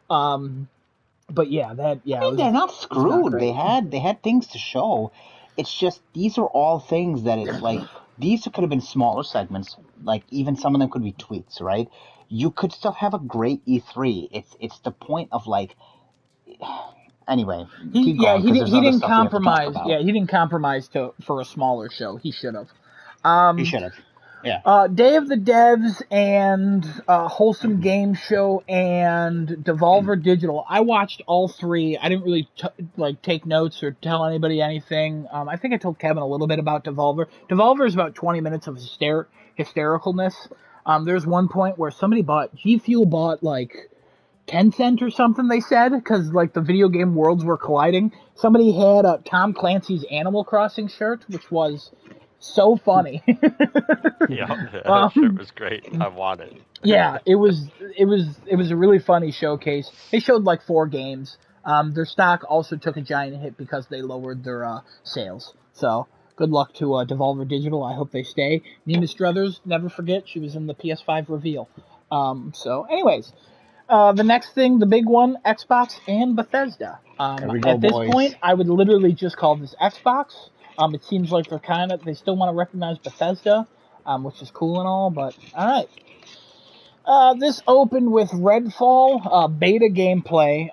But yeah, I mean, they're not screwed. They had things to show. It's just these are all things that it's like these could have been smaller segments. Like even some of them could be tweets, right? You could still have a great E3. It's the point of like. Anyway, keep going because there's he other didn't stuff we have to talk compromise. about. Yeah, he didn't compromise for a smaller show. He should have. He should have. Yeah. Day of the Devs and Wholesome Game Show and Devolver Digital. I watched all three. I didn't really take notes or tell anybody anything. I think I told Kevin a little bit about Devolver. Devolver is about 20 minutes of hystericalness. There's one point where G Fuel bought like Tencent or something, they said, because like the video game worlds were colliding. Somebody had a Tom Clancy's Animal Crossing shirt, which was so funny. Yeah, that shirt was great. I want it. Yeah, it was a really funny showcase. They showed like 4 games. Their stock also took a giant hit because they lowered their sales. So good luck to Devolver Digital. I hope they stay. Nina Struthers, never forget, she was in the PS5 reveal. So anyways, the next thing, the big one, Xbox and Bethesda. There we go, At this boys. point, I would literally just call this Xbox. It seems like they still want to recognize Bethesda, which is cool and all, but alright. This opened with Redfall, beta gameplay.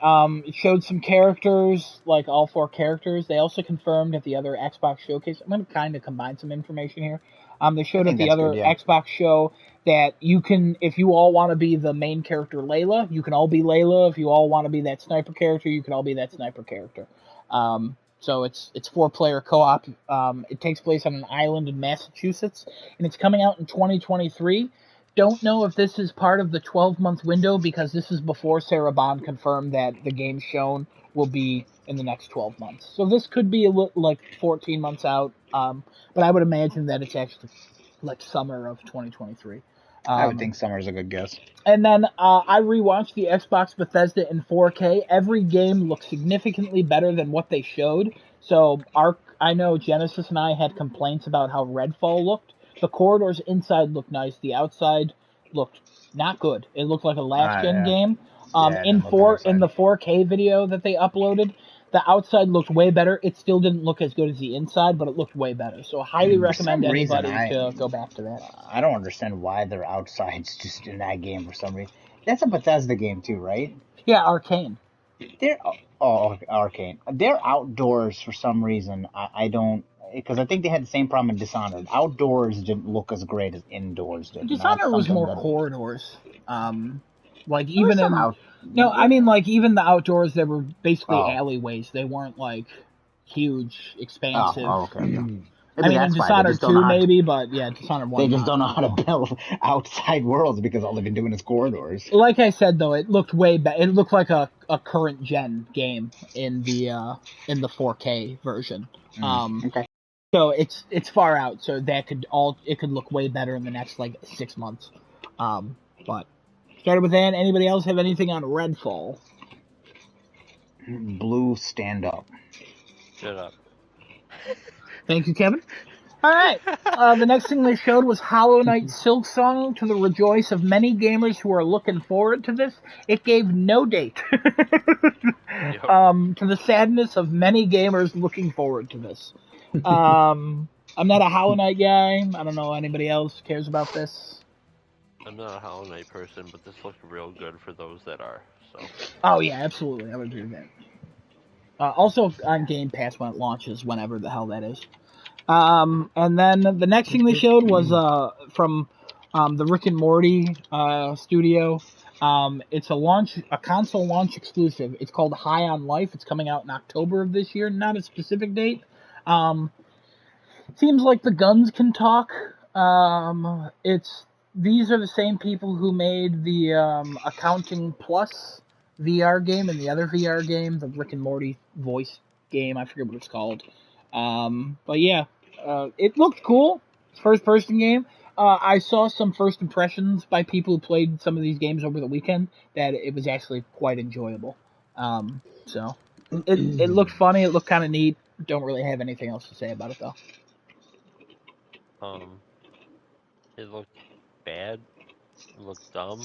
It showed some characters, like all 4 characters. They also confirmed at the other Xbox showcase. I'm going to kind of combine some information here. They showed at the other Xbox show that you can, if you all want to be the main character Layla, you can all be Layla. If you all want to be that sniper character, you can all be that sniper character. So it's 4-player co-op. It takes place on an island in Massachusetts, and it's coming out in 2023. Don't know if this is part of the 12-month window because this is before Sarah Bond confirmed that the game shown will be in the next 12 months. So this could be like 14 months out, but I would imagine that it's actually like summer of 2023. I would think summer is a good guess. And then I rewatched the Xbox Bethesda in 4K. Every game looks significantly better than what they showed. So I know Genesis and I had complaints about how Redfall looked. The corridors inside looked nice. The outside looked not good. It looked like a last-gen game. In the 4K video that they uploaded, the outside looked way better. It still didn't look as good as the inside, but it looked way better. So I highly recommend anybody to go back to that. I don't understand why their outside's just in that game for some reason. That's a Bethesda game too, right? Yeah, Arcane. Arcane. They're outdoors for some reason. I don't, because I think they had the same problem in Dishonored. Outdoors didn't look as great as indoors did. Dishonored was more corridors. Like even even the outdoors, they were basically alleyways. They weren't like huge, expansive. Okay. I mean, in Dishonored 2 maybe, but yeah, Dishonored 1. They just don't know how to build outside worlds because all they've been doing is corridors. Like I said, though, it looked way better. It looked like a current gen game in the 4K version. Okay. So it's far out, so it could look way better in the next like 6 months. But started with that. Anybody else have anything on Redfall? Blue, stand up. Shut up. Thank you, Kevin. All right. The next thing they showed was Hollow Knight Silksong. To the rejoice of many gamers who are looking forward to this, it gave no date. Yep. To the sadness of many gamers looking forward to this. I'm not a Hollow Knight guy. I don't know anybody else cares about this. I'm not a Hollow Knight person, but this looked real good for those that are. So. Oh yeah, absolutely. I would agree with that. Also on Game Pass when it launches, whenever the hell that is. And then the next thing they showed was from the Rick and Morty studio. It's a console launch exclusive. It's called High on Life. It's coming out in October of this year. Not a specific date. Seems like the guns can talk. These are the same people who made the Accounting Plus VR game and the other VR game, the Rick and Morty voice game. I forget what it's called. But yeah, it looked cool. It's a first-person game. I saw some first impressions by people who played some of these games over the weekend that it was actually quite enjoyable. So it looked funny. It looked kind of neat. Don't really have anything else to say about it though. It looked bad. It looked dumb.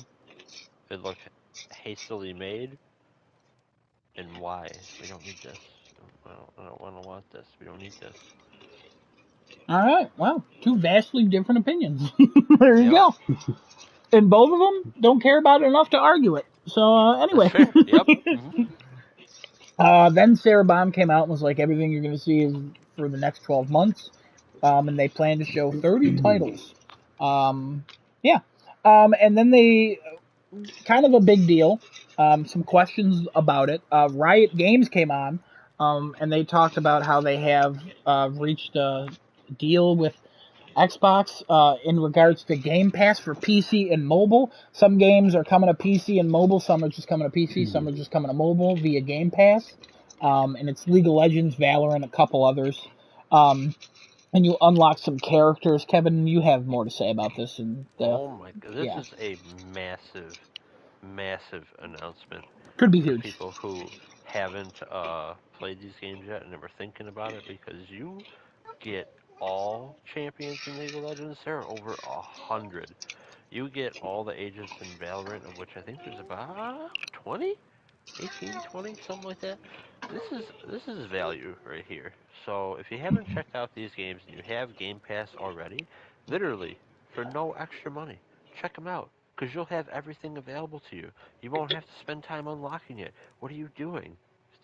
It looked hastily made, and why. We don't need this. I don't want this. We don't need this. All right. Well, two vastly different opinions. There you Yep. go. And both of them don't care about it enough to argue it. So That's anyway, fair. Yep. then Sarah Baum came out and was like, everything you're going to see is for the next 12 months, and they plan to show 30 titles. Yeah, and then they kind of a big deal. Some questions about it. Riot Games came on, and they talked about how they have reached a deal with Xbox in regards to Game Pass for PC and mobile. Some games are coming to PC and mobile. Some are just coming to PC. Some are just coming to mobile via Game Pass. And it's League of Legends, Valorant, a couple others. And you unlock some characters. Kevin, you have more to say about this. And Oh my god, this yeah, is a massive, massive announcement could be for huge. people who haven't played these games yet and are thinking about it, because you get all champions in League of Legends. There are over 100. You get all the agents in Valorant, of which I think there's about 20, 18, 20, something like that. This is value right here. So if you haven't checked out these games and you have Game Pass already, literally for no extra money, check them out, because you'll have everything available to you. You won't have to spend time unlocking it. What are you doing?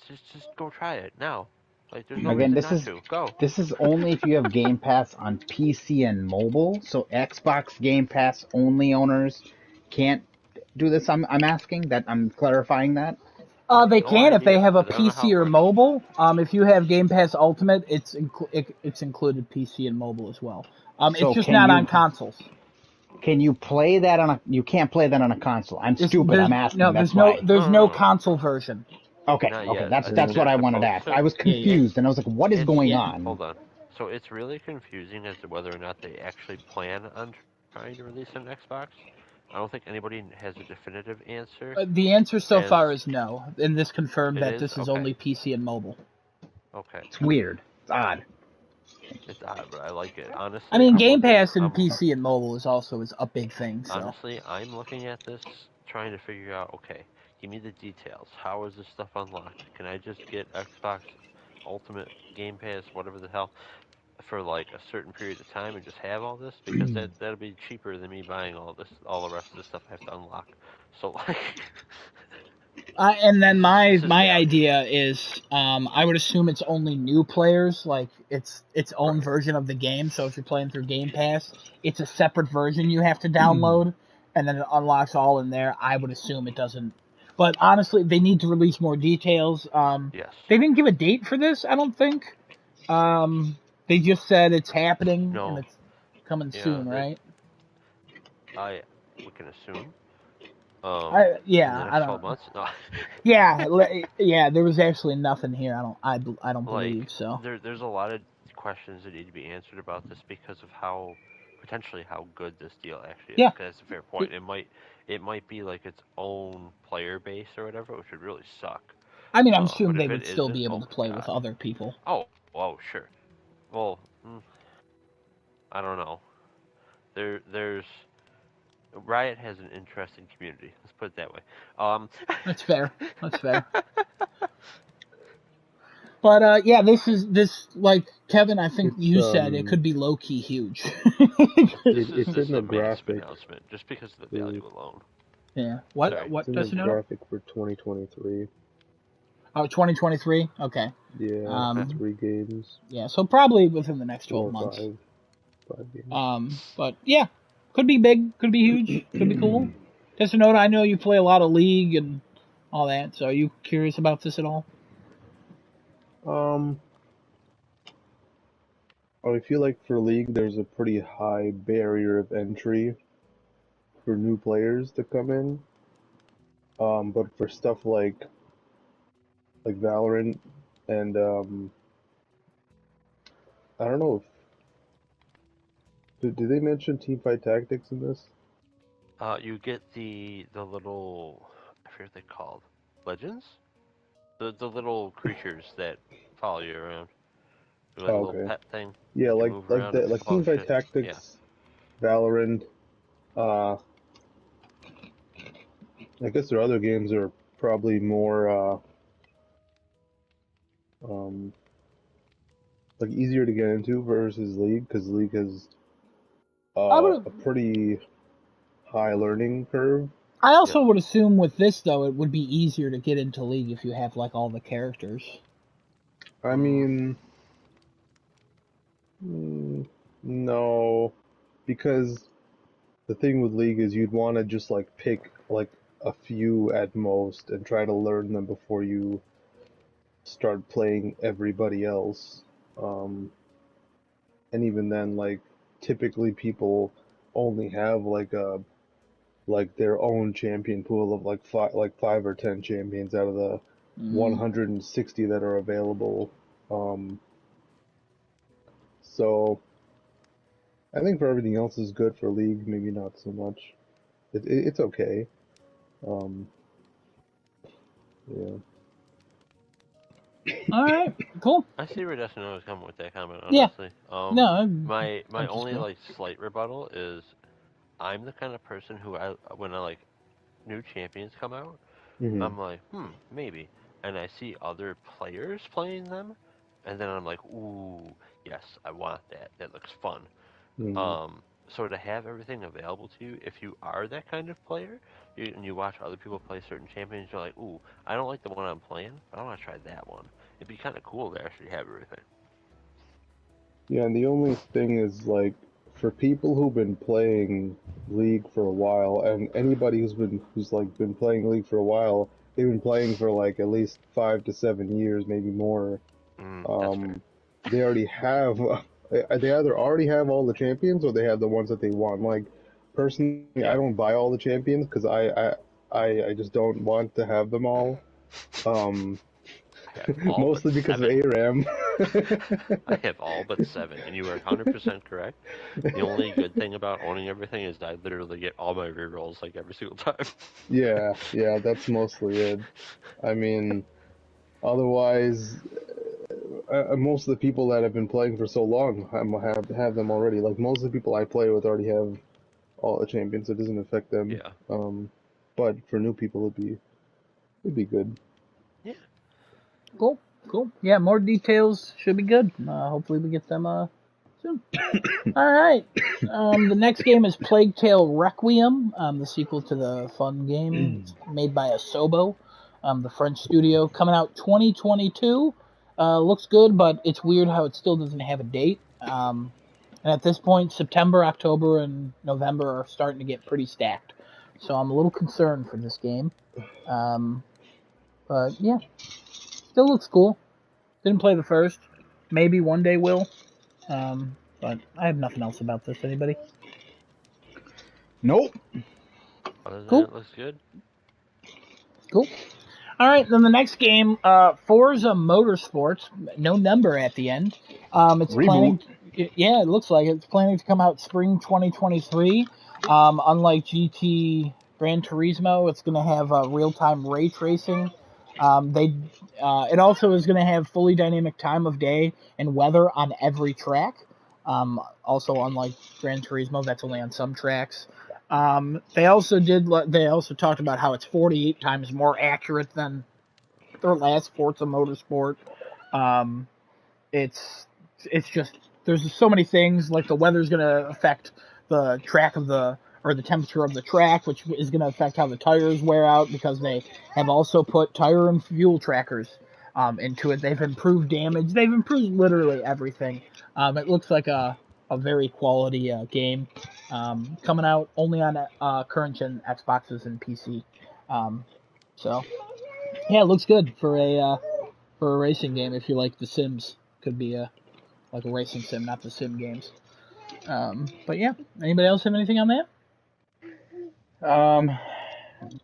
Just go try it now. Like, there's no Again, reason not to. Go. this is only if you have Game Pass on PC and mobile. So Xbox Game Pass only owners can't do this. I'm asking that. I'm clarifying that. I have They no can if they idea, have a because I don't know how PC it or works. mobile. If you have Game Pass Ultimate, it's included PC and mobile as well. It's So just not on consoles. can you play that on a? You can't play that on a console. I'm stupid. I'm asking. That's why. No, There's no, no no. console version. Okay, Not okay. yet. That's I think that's what they're I wanted to supposed ask. to. I was Yeah, yeah, It's confused, and I was like, "What is it's going yeah. on?" hold on. So it's really confusing as to whether or not they actually plan on trying to release an Xbox. I don't think anybody has a definitive answer. The answer so And far is no, and this confirmed it that is this is okay. only PC and mobile. Okay. It's weird. It's odd. It's odd, but I like it. I Honestly, mean, I'm Game looking. Pass and PC and mobile is a big thing. So Honestly, I'm looking at this, trying to figure out. Okay, give me the details. How is this stuff unlocked? Can I just get Xbox Ultimate Game Pass, whatever the hell, for like a certain period of time and just have all this? Because that'll be cheaper than me buying all the rest of the stuff I have to unlock. So like, and then this is my value, idea is, I would assume it's only new players, like it's its own right? version of the game. So if you're playing through Game Pass, it's a separate version you have to download, and then it unlocks all in there. I would assume it doesn't. But honestly, they need to release more details. Yes. They didn't give a date for this, I don't think. They just said it's happening and No. it's coming Yeah. soon, right? I we can assume. In the Yeah, I next 12 don't. months. No. Yeah, yeah. There was actually nothing here. I don't believe Like so. there's a lot of questions that need to be answered about this because of how potentially how good this deal actually is. Yeah, Because that's a fair point. It might be like its own player base or whatever, which would really suck. I mean, I'm But assuming they if it would still isn't, be able oh to my play with god. other people. Oh sure. Well, I don't know. There's Riot has an interesting community. Let's put it that way. That's fair. That's fair. But yeah, this like Kevin. I think It's you said it could be low key huge. it's This in is the a massive graphic announcement just because of the for value alone. Yeah. Sorry. it's What in the does it know? graphic for 2023. Oh, 2023. Okay. Yeah, for Um. 3 games Yeah. So probably within the next 12 or months. five games. But yeah, could be big, could be huge, could be cool. Just a note, I know you play a lot of League and all that, so are you curious about this at all? Um, I feel like for League, there's a pretty high barrier of entry for new players to come in. But for stuff like Valorant and I don't know if did they mention Teamfight Tactics in this? You get the little, I forget what they're called, legends. The little creatures that follow you around. They're like a Oh, little okay. pet thing. Yeah, You can move around that them. like Oh Teamfight shit. Yeah. Tactics, Valorant, uh, I guess their other games are probably more um, like easier to get into versus League, because League has I would. a pretty high learning curve. I Yeah. also would assume with this though, it would be easier to get into League if you have like all the characters. I Mm, mean, mm, no, because the thing with League is you'd want to just like pick like a few at most and try to learn them before you start playing everybody else. Um, and even then, like typically people only have like their own champion pool of like 5 or 10 champions out of the Mm. 160 that are available. Um, so I think for everything else is good. For League, maybe not so much. It's okay. Um, yeah. All right, cool. I see where Destiny was coming with that comment, Yeah, honestly. no, I My only disagree. like slight rebuttal is I'm the kind of person who when I like new champions come out, Hmm. I'm like, maybe. And I see other players playing them, and then I'm like, ooh, yes, I want that. That looks fun. Hmm. Um, so to have everything available to you, if you are that kind of player, and you watch other people play certain champions, you're like, ooh, I don't like the one I'm playing, but I want to try that one. It'd be kind of cool to actually have everything. Yeah, and the only thing is like for people who've been playing League for a while, and anybody who's like been playing League for a while, they've been playing for like at least 5 to 7 years, maybe more. That's fair. Um, they already have they either already have all the champions or they have the ones that they want. Like personally, I Yeah, don't buy all the champions because I just don't want to have them all. Um, I have all but mostly because of 7. ARAM. I have all but 7, and you are 100% correct. The only good thing about owning everything is I literally get all my rerolls like every single time. Yeah, yeah, that's mostly it. I mean, otherwise, most of the people that have been playing for so long have them already. Like most of the people I play with already have all the champions. It doesn't affect them. Yeah. Um, but for new people, it'd be good. Yeah. Cool, cool. Yeah, more details should be good. Hopefully we get them soon. All right. The next game is Plague Tale Requiem, the sequel to the fun game. It's made by Asobo, the French studio, coming out 2022. Looks good, but it's weird how it still doesn't have a date. And at this point, September, October, and November are starting to get pretty stacked. So I'm a little concerned for this game. Um, but yeah, still looks cool. Didn't play the first. Maybe one day will. But I have nothing else about this. Anybody? Nope. Other than that, Cool. it looks good. Cool. All right, then the next game, Forza Motorsports, no number at the end. It's Reboot. planning. Yeah, it looks like it's planning to come out spring 2023. Unlike GT Gran Turismo, it's going to have real-time ray tracing. It also is going to have fully dynamic time of day and weather on every track. Also, unlike Gran Turismo, that's only on some tracks. They also talked about how it's 48 times more accurate than their last Forza Motorsport. Um, it's just there's so many things like the weather's going to affect the track of the or the temperature of the track, which is going to affect how the tires wear out because they have also put tire and fuel trackers into it. They've improved damage. They've improved literally everything. It looks like a very quality game coming out only on current gen Xboxes and PC. Um, so yeah, it looks good for a racing game. If you like The Sims, could be like a racing sim, not the sim games. But yeah, anybody else have anything on that? Um,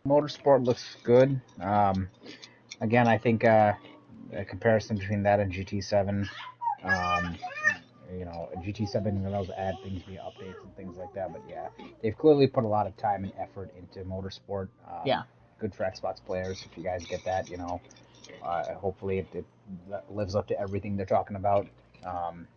Motorsport looks good. Again, I think a comparison between that and GT7. Um, GT7 allows to add things via updates and things like that. But yeah, they've clearly put a lot of time and effort into Motorsport. Yeah. Good for Xbox players. If you guys get that, hopefully it lives up to everything they're talking about. Um,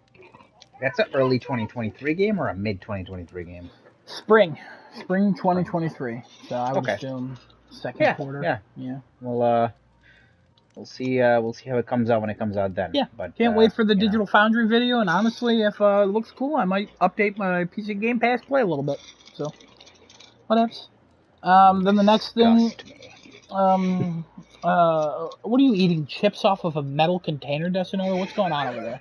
that's an early 2023 game or a mid 2023 game? Spring Spring. 2023. So I would Okay. assume second quarter. Yeah. We'll see how it comes out when it comes out then. Yeah, But can't wait for the you know. Digital Foundry video, and honestly, if it looks cool, I might update my PC Game Pass play a little bit. So, whatevs. Then the next thing, Disgust me. what are you eating? Chips off of a metal container, Desinor? What's going on over there?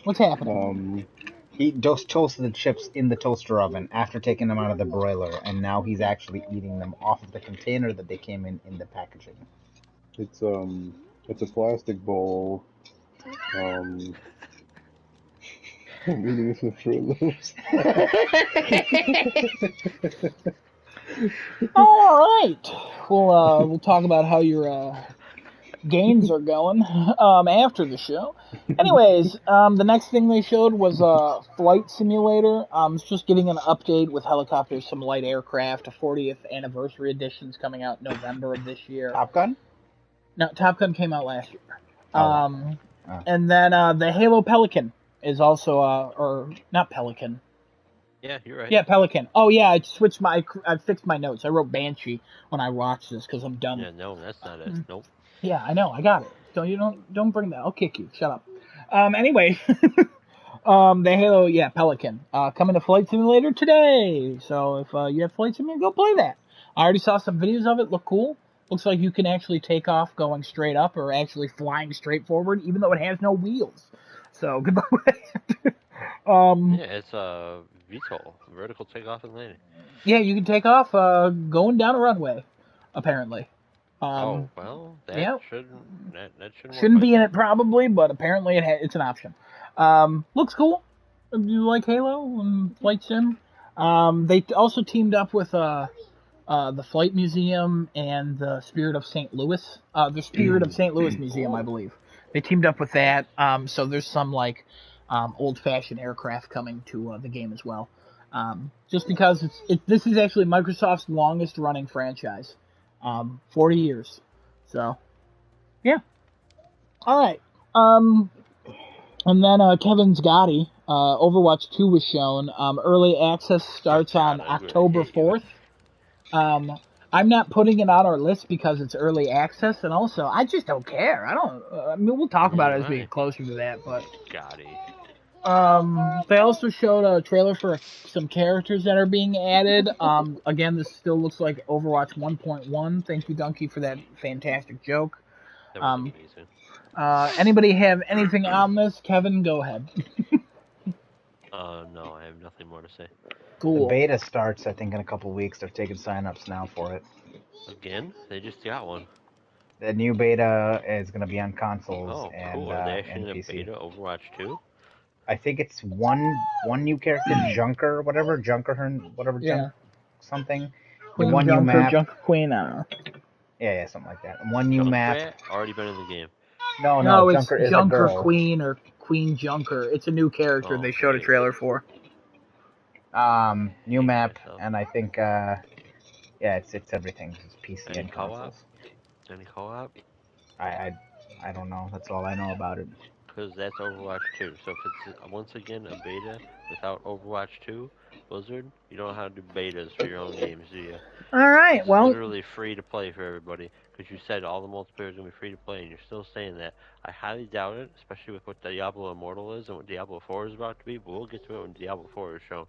What's happening? He just toasted the chips in the toaster oven after taking them out of the broiler, and now he's actually eating them off of the container that they came in the packaging. It's a plastic bowl. I'm eating some Fruit Loops. All right. We'll talk about how your gains are going after the show. Anyways, the next thing they showed was a flight simulator. It's just getting an update with helicopters, some light aircraft. A 40th anniversary edition's coming out in November of this year. Top Gun? No, Top Gun came out last year. Oh. And then the Halo Pelican is also, or not Pelican. Yeah, you're right. Yeah, Pelican. Oh yeah, I fixed my notes. I wrote Banshee when I watched this because I'm dumb. Yeah, no, that's not it. Nope. Yeah, I know. I got it. Don't bring that. I'll kick you. Shut up. Anyway, the Halo, Pelican, coming to Flight Simulator today. So if you have Flight Simulator, go play that. I already saw some videos of it. Look cool. Looks like you can actually take off going straight up or actually flying straight forward, even though it has no wheels. So goodbye. Yeah, it's a VTOL, vertical takeoff and landing. Yeah, you can take off going down a runway, apparently. Well, that shouldn't be in it probably, but apparently it's an option. Looks cool. If you like Halo and Flight Sim. They also teamed up with the Flight Museum and the Spirit of St. Louis. The Spirit of St. Louis Museum, I believe. They teamed up with that. So there's some old-fashioned aircraft coming to the game as well. Just because this is actually Microsoft's longest-running franchise. 40 years. So, yeah. All right. And then Kevin's Gotti, Overwatch 2 was shown. Early access starts on October 4th. I'm not putting it on our list because it's early access, and also I just don't care. I mean, we'll talk about it as we get closer to that, but Gotti. They also showed a trailer for some characters that are being added. Again, this still looks like Overwatch 1.1. Thank you, Donkey, for that fantastic joke. That was amazing. Anybody have anything on this? Kevin, go ahead. No, I have nothing more to say. Cool. The beta starts, I think, in a couple weeks. They're taking sign-ups now for it. Again? They just got one. The new beta is going to be on consoles and cool. Are they actually and in a PC. beta Overwatch 2? I think it's one new character, Junker, whatever, something. Queen one Junker, new map. Junker Queen, I don't know. Yeah, something like that. One new map. Already been in the game. No, it's Junker is Junker a girl. Queen or Queen Junker. It's a new character they showed a trailer for. New map, and I think it's everything. It's PC and consoles. Any co-op? I don't know. That's all I know about it. Because that's Overwatch 2. So if it's once again a beta without Overwatch 2, Blizzard, you don't know how to do betas for your own games, do you? All right, it's literally free to play for everybody. Because you said all the multiplayer is going to be free to play, and you're still saying that. I highly doubt it, especially with what Diablo Immortal is and what Diablo 4 is about to be. But we'll get to it when Diablo 4 is shown.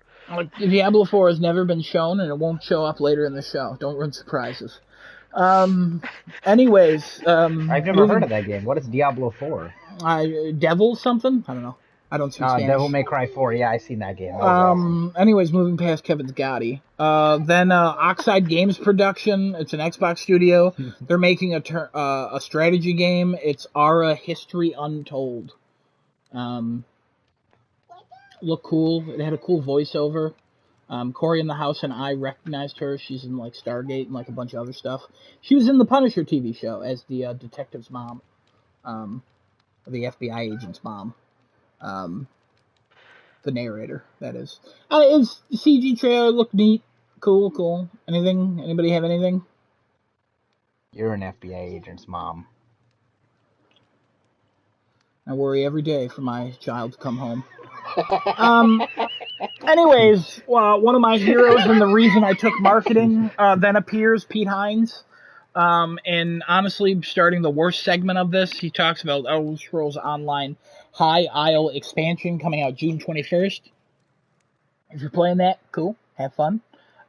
Diablo 4 has never been shown, and it won't show up later in the show. Don't ruin surprises. Anyways, I've never heard of that game. What is Diablo 4? Devil something? I don't know. I don't speak Spanish. Devil May Cry 4. Yeah, I seen that game. That awesome. Anyways, moving past Kevin's Gotti. Then Oxide Games production. It's an Xbox studio. They're making a strategy game. It's Ara History Untold. Look cool. It had a cool voiceover. Corey in the House and I recognized her. She's in Stargate and a bunch of other stuff. She was in the Punisher TV show as the detective's mom, the FBI agent's mom, the narrator. That is. It's CG trailer. Looked neat. Cool. Anything? Anybody have anything? You're an FBI agent's mom. I worry every day for my child to come home. Anyways, one of my heroes and the reason I took marketing then appears, Pete Hines. And honestly, starting the worst segment of this, he talks about Elder Scrolls Online High Isle expansion coming out June 21st. If you're playing that, cool, have fun.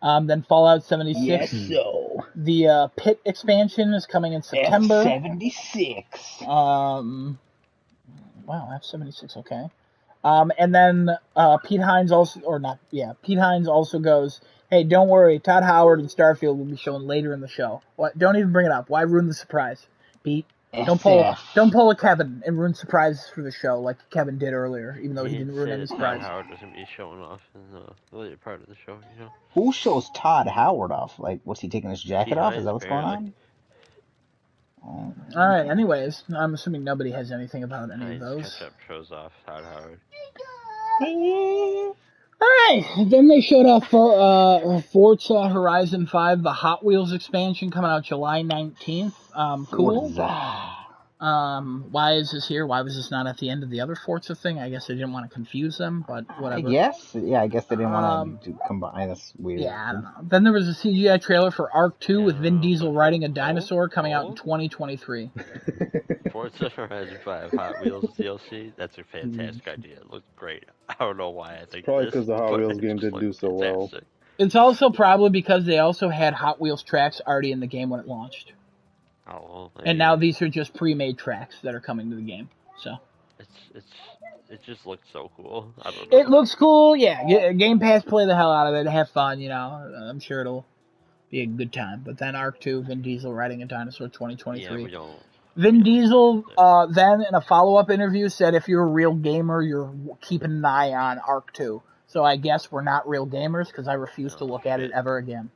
Then Fallout 76. Yes, so. The Pit expansion is coming in September. F-76. Wow, F-76, okay. And then Pete Hines Pete Hines also goes, hey, don't worry, Todd Howard and Starfield will be shown later in the show. What? Don't even bring it up. Why ruin the surprise, Pete? Don't pull a Kevin and ruin surprises for the show like Kevin did earlier, even though he didn't ruin any surprise. Todd Howard was going to be showing off in the later part of the show, you know? Who shows Todd Howard off? Like, was he taking his jacket off? Is that what's going on? Alright, anyways, I'm assuming nobody has anything about any of those. Ketchup shows off Todd Howard. Alright, then they showed off Forza Horizon 5, the Hot Wheels expansion coming out July 19th. Cool. Forza. Why is this here? Why was this not at the end of the other Forza thing? I guess they didn't want to confuse them, but whatever. I guess they didn't want to combine. That's weird. Yeah, I don't know. Then there was a CGI trailer for Ark 2 with Vin Diesel riding a dinosaur coming out in 2023. Forza Horizon 5 Hot Wheels DLC, that's a fantastic idea. It looks great. I don't know why I think probably because the Hot Wheels game didn't do so well. It's also probably because they also had Hot Wheels tracks already in the game when it launched. Oh, well, and now these are just pre-made tracks that are coming to the game. So it just looks so cool. I don't know. It looks cool, yeah. Game Pass, play the hell out of it, have fun. You know, I'm sure it'll be a good time. But then Ark 2, Vin Diesel riding a dinosaur, 2023. Yeah, we don't. Vin Diesel then in a follow-up interview said if you're a real gamer, you're keeping an eye on Ark 2. So I guess we're not real gamers because I refuse to look at it ever again.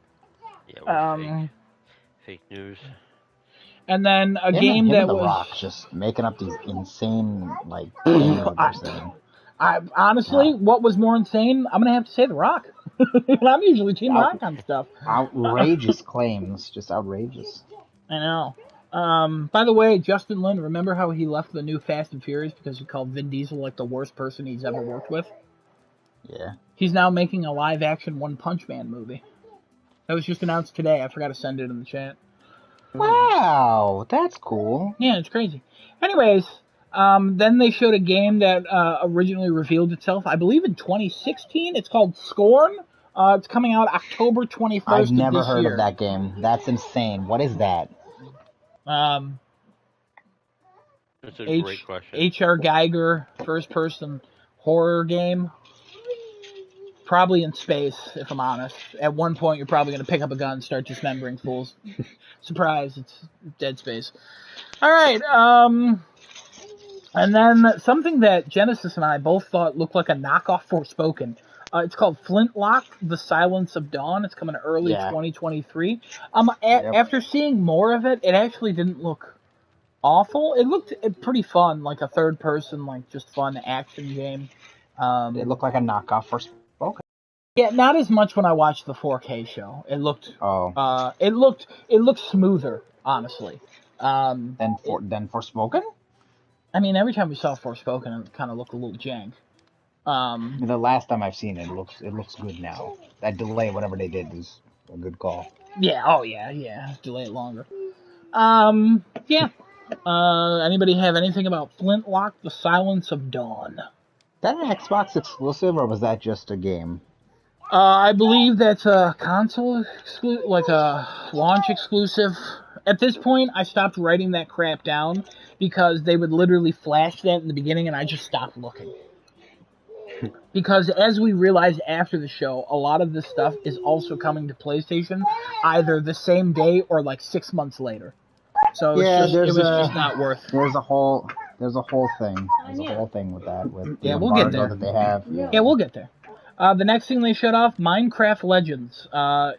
Yeah, we're fake news. And then a game that The was Rock just making up these insane honestly, what was more insane? I'm gonna have to say The Rock. I'm usually Team Rock on stuff. Outrageous claims, just outrageous. I know. By the way, Justin Lin, remember how he left the new Fast and Furious because he called Vin Diesel like the worst person he's ever worked with? Yeah. He's now making a live-action One Punch Man movie. That was just announced today. I forgot to send it in the chat. Wow, that's cool. Yeah, it's crazy. Anyways, then they showed a game that originally revealed itself, I believe in 2016. It's called Scorn. It's coming out October 21st I've never heard year. of that game. That's insane. What is that? That's a great question. H.R. Geiger, first-person horror game. Probably in space, if I'm honest. At one point, you're probably going to pick up a gun and start dismembering fools. Surprise, it's Dead Space. All right, and then something that Genesis and I both thought looked like a knockoff Forspoken. It's called Flintlock: The Silence of Dawn. It's coming early 2023. After seeing more of it, it actually didn't look awful. It looked pretty fun, like a third-person, like just fun action game. It looked like a knockoff Forspoken. Yeah, not as much when I watched the 4K show. It looked it looked smoother, honestly. Than Forspoken? I mean, every time we saw Forspoken, it kind of looked a little jank. The last time I've seen it, it looks good now. That delay, whatever they did, was a good call. Yeah, yeah. Delay it longer. Yeah. Anybody have anything about Flintlock: The Silence of Dawn? Is that an Xbox exclusive, or was that just a game? I believe that's a console exclusive, like a launch exclusive. At this point, I stopped writing that crap down because they would literally flash that in the beginning, and I just stopped looking. Because as we realized after the show, a lot of this stuff is also coming to PlayStation either the same day or like 6 months later. So it was just not worth. There's a whole thing. There's a whole thing with that. We'll get there. That they have. Yeah, we'll get there. The next thing they showed off, Minecraft Legends.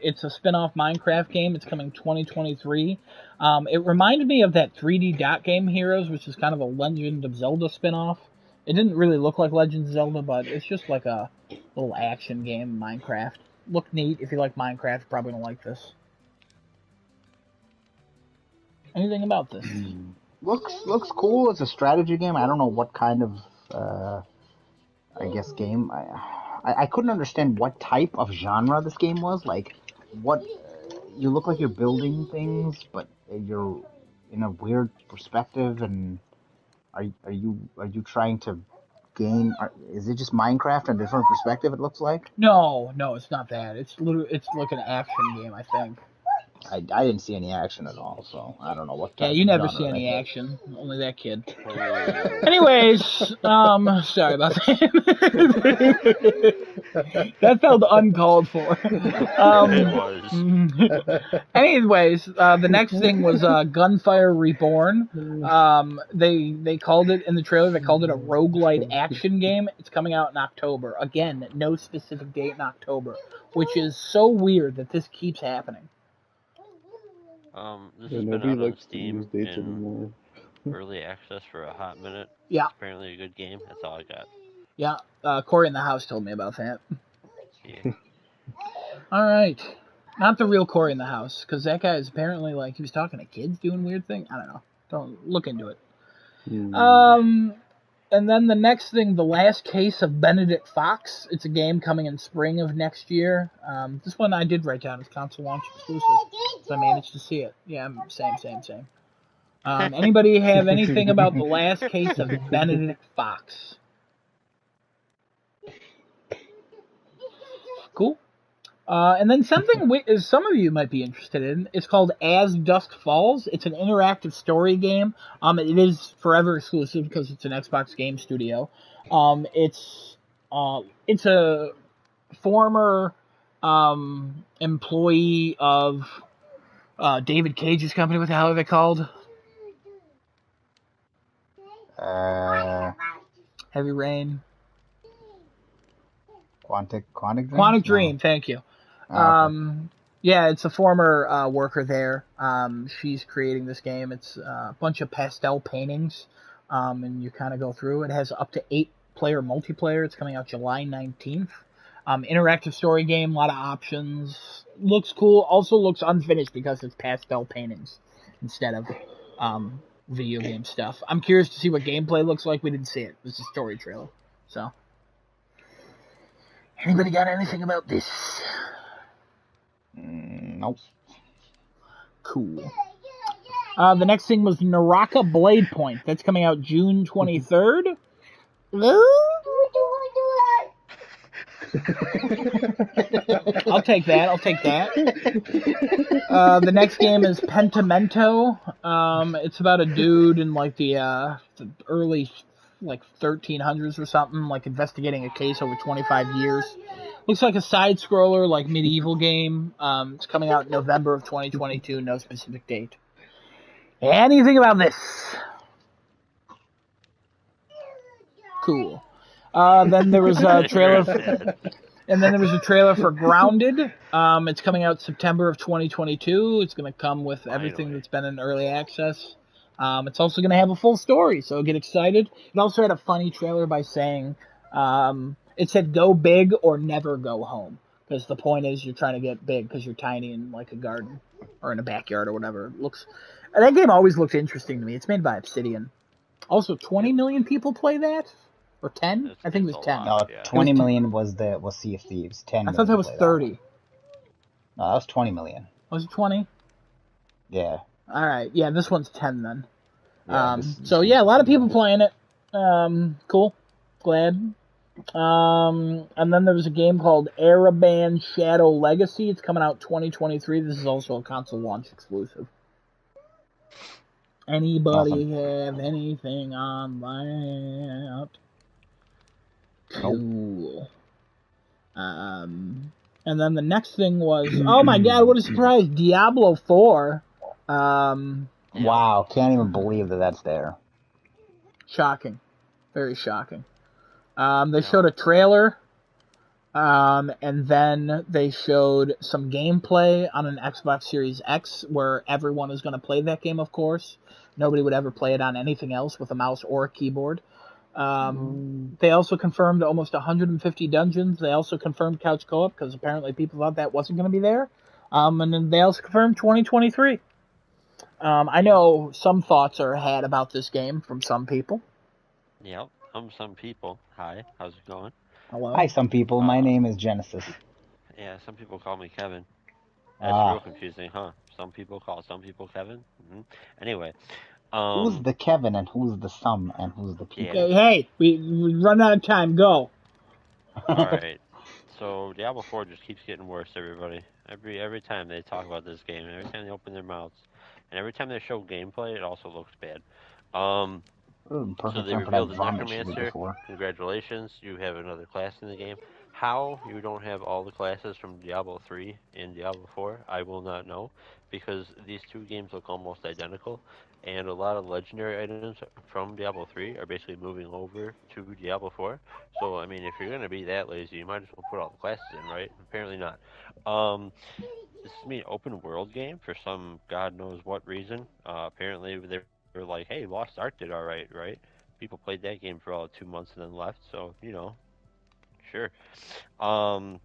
It's a spin-off Minecraft game. It's coming 2023. It reminded me of that 3D Dot Game Heroes, which is kind of a Legend of Zelda spin-off. It didn't really look like Legend of Zelda, but it's just like a little action game, Minecraft. Looked neat. If you like Minecraft, you're probably going to like this. Anything about this? Looks cool. It's a strategy game. I don't know what kind of, game. I couldn't understand what type of genre this game was. Like, what you look like you're building things, but you're in a weird perspective. And are you trying to gain? Is it just Minecraft in a different perspective? It looks like. No, it's not that. It's like an action game, I think. I didn't see any action at all, so I don't know what Yeah, type you of never see genre any that is. action. Only that kid. Oh. Anyways, sorry about that. That felt uncalled for. It was. Anyways, the next thing was Gunfire Reborn. They called it in the trailer. They called it a roguelite action game. It's coming out in October. Again, no specific date in October, which is so weird that this keeps happening. This Yeah, has been nobody out on likes to use Steam dates in anymore. early access for a hot minute. Yeah, It's apparently a good game. That's all I got. yeah. Corey in the house told me about that. Yeah. All right. Not the real Corey in the house, because that guy is apparently like he was talking to kids doing weird things. I don't know. Don't look into it. And then the next thing, The Last Case of Benedict Fox. It's a game coming in spring of next year. This one I did write down as console launch exclusive, so I managed to see it. Yeah, same. Anybody have anything about The Last Case of Benedict Fox? Cool. And then something some of you might be interested in. It's called As Dusk Falls. It's an interactive story game. It is forever exclusive because it's an Xbox Game Studio. It's a former employee of David Cage's company. What the hell are they called? Heavy Rain. Quantic Dream. Thank you. Oh, okay. Yeah, it's a former worker there. She's creating this game. It's a bunch of pastel paintings, and you kind of go through. It has up to 8-player multiplayer. It's coming out July 19th. Interactive story game, a lot of options. Looks cool. Also looks unfinished because it's pastel paintings instead of video game stuff. I'm curious to see what gameplay looks like. We didn't see it. This is a story trailer. So, anybody got anything about this? Nope. Cool. The next thing was Naraka Blade Point. That's coming out June 23rd. I'll take that. The next game is Pentimento. It's about a dude in like the early 1300s or something, like investigating a case over 25 years. Looks like a side-scroller, like medieval game. It's coming out in November of 2022. No specific date. Anything about this? Cool. Then there was a trailer. For Grounded. It's coming out September of 2022. It's going to come with everything that's been in early access. It's also going to have a full story, so get excited. It also had a funny trailer by saying, it said go big or never go home. Because the point is you're trying to get big because you're tiny in like a garden or in a backyard or whatever. That game always looked interesting to me. It's made by Obsidian. Also, 20 million people play that? Or 10? I think it was 10. No, 20 million was Sea of Thieves. 10 I thought that was 30. No, that was 20 million. Was it 20? Yeah. All right. Yeah, this one's 10 then. Yeah, a lot of people playing it. Cool. Glad. And then there was a game called Ereban Shadow Legacy. It's coming out 2023. This is also a console launch exclusive. Anybody have anything on that? Cool. And then the next thing was, oh my god, what a surprise! Diablo 4. Wow, can't even believe that's there. Shocking. Very shocking. They showed a trailer, and then they showed some gameplay on an Xbox Series X, where everyone is going to play that game, of course. Nobody would ever play it on anything else with a mouse or a keyboard. They also confirmed almost 150 dungeons. They also confirmed couch co-op, because apparently people thought that wasn't going to be there. And then they also confirmed 2023. I know some thoughts are had about this game from some people. Yep. some people. Hi, how's it going? Hello. Hi, some people. My Uh, name is Genesis. yeah, some people call me Kevin. That's real Ah, confusing, huh? Some people call some people Kevin. Anyway, who's um, the Kevin and who's the some and who's the yeah. people? Hey, we run out of time. Go. All right. So Diablo 4 just keeps getting worse, everybody. Every time they talk about this game, every time they open their mouths, and every time they show gameplay, it also looks bad. Um, Ooh, So perfect they time for that revealed the vomit she did Necromancer. before. Congratulations, you have another class in the game. How you don't have all the classes from Diablo 3 and Diablo 4, I will not know, because these two games look almost identical, and a lot of legendary items from Diablo 3 are basically moving over to Diablo 4. So, I mean, if you're going to be that lazy, you might as well put all the classes in, right? Apparently not. This is an open world game for some God knows what reason. Apparently, they were like, "Hey, Lost Ark did all right, right?" People played that game for all 2 months and then left. So sure. Um,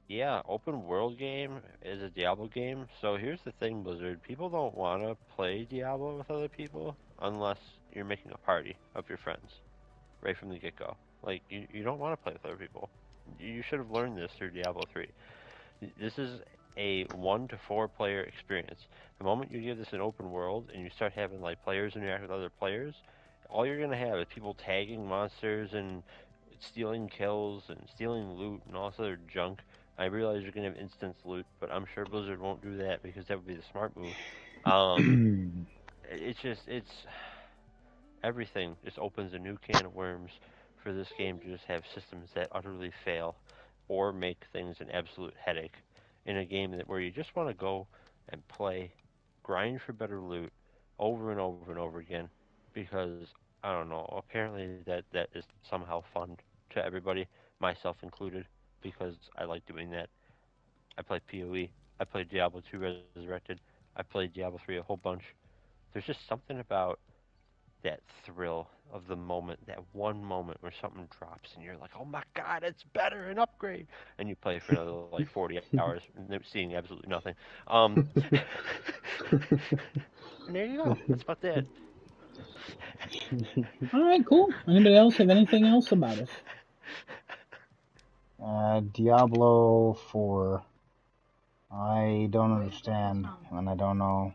yeah, open world game is a Diablo game. So here's the thing, Blizzard. People don't want to play Diablo with other people unless you're making a party of your friends right from the get go. Like you don't want to play with other people. You should have learned this through Diablo 3. This is a 1 to 4 player experience. The moment you give this an open world and you start having like players interact with other players, all you're gonna have is people tagging monsters and stealing kills and stealing loot and all this other junk. I realize you're gonna have instance loot, but I'm sure Blizzard won't do that because that would be the smart move. Um, it's everything just opens a new can of worms for this game to just have systems that utterly fail or make things an absolute headache in a game where you just want to go and play, grind for better loot over and over and over again because I don't know, apparently that is somehow fun to everybody, myself included, because I like doing that. I play PoE, I played Diablo 2 Resurrected, I played Diablo 3 a whole bunch. There's just something about that thrill of the moment, that one moment where something drops and you're like, oh my god, it's better, an upgrade, and you play for another like 40 hours, seeing absolutely nothing. Um, and there you go. That's about that. All right, cool. Anybody else have anything else about it? Diablo 4. I don't understand, and I don't know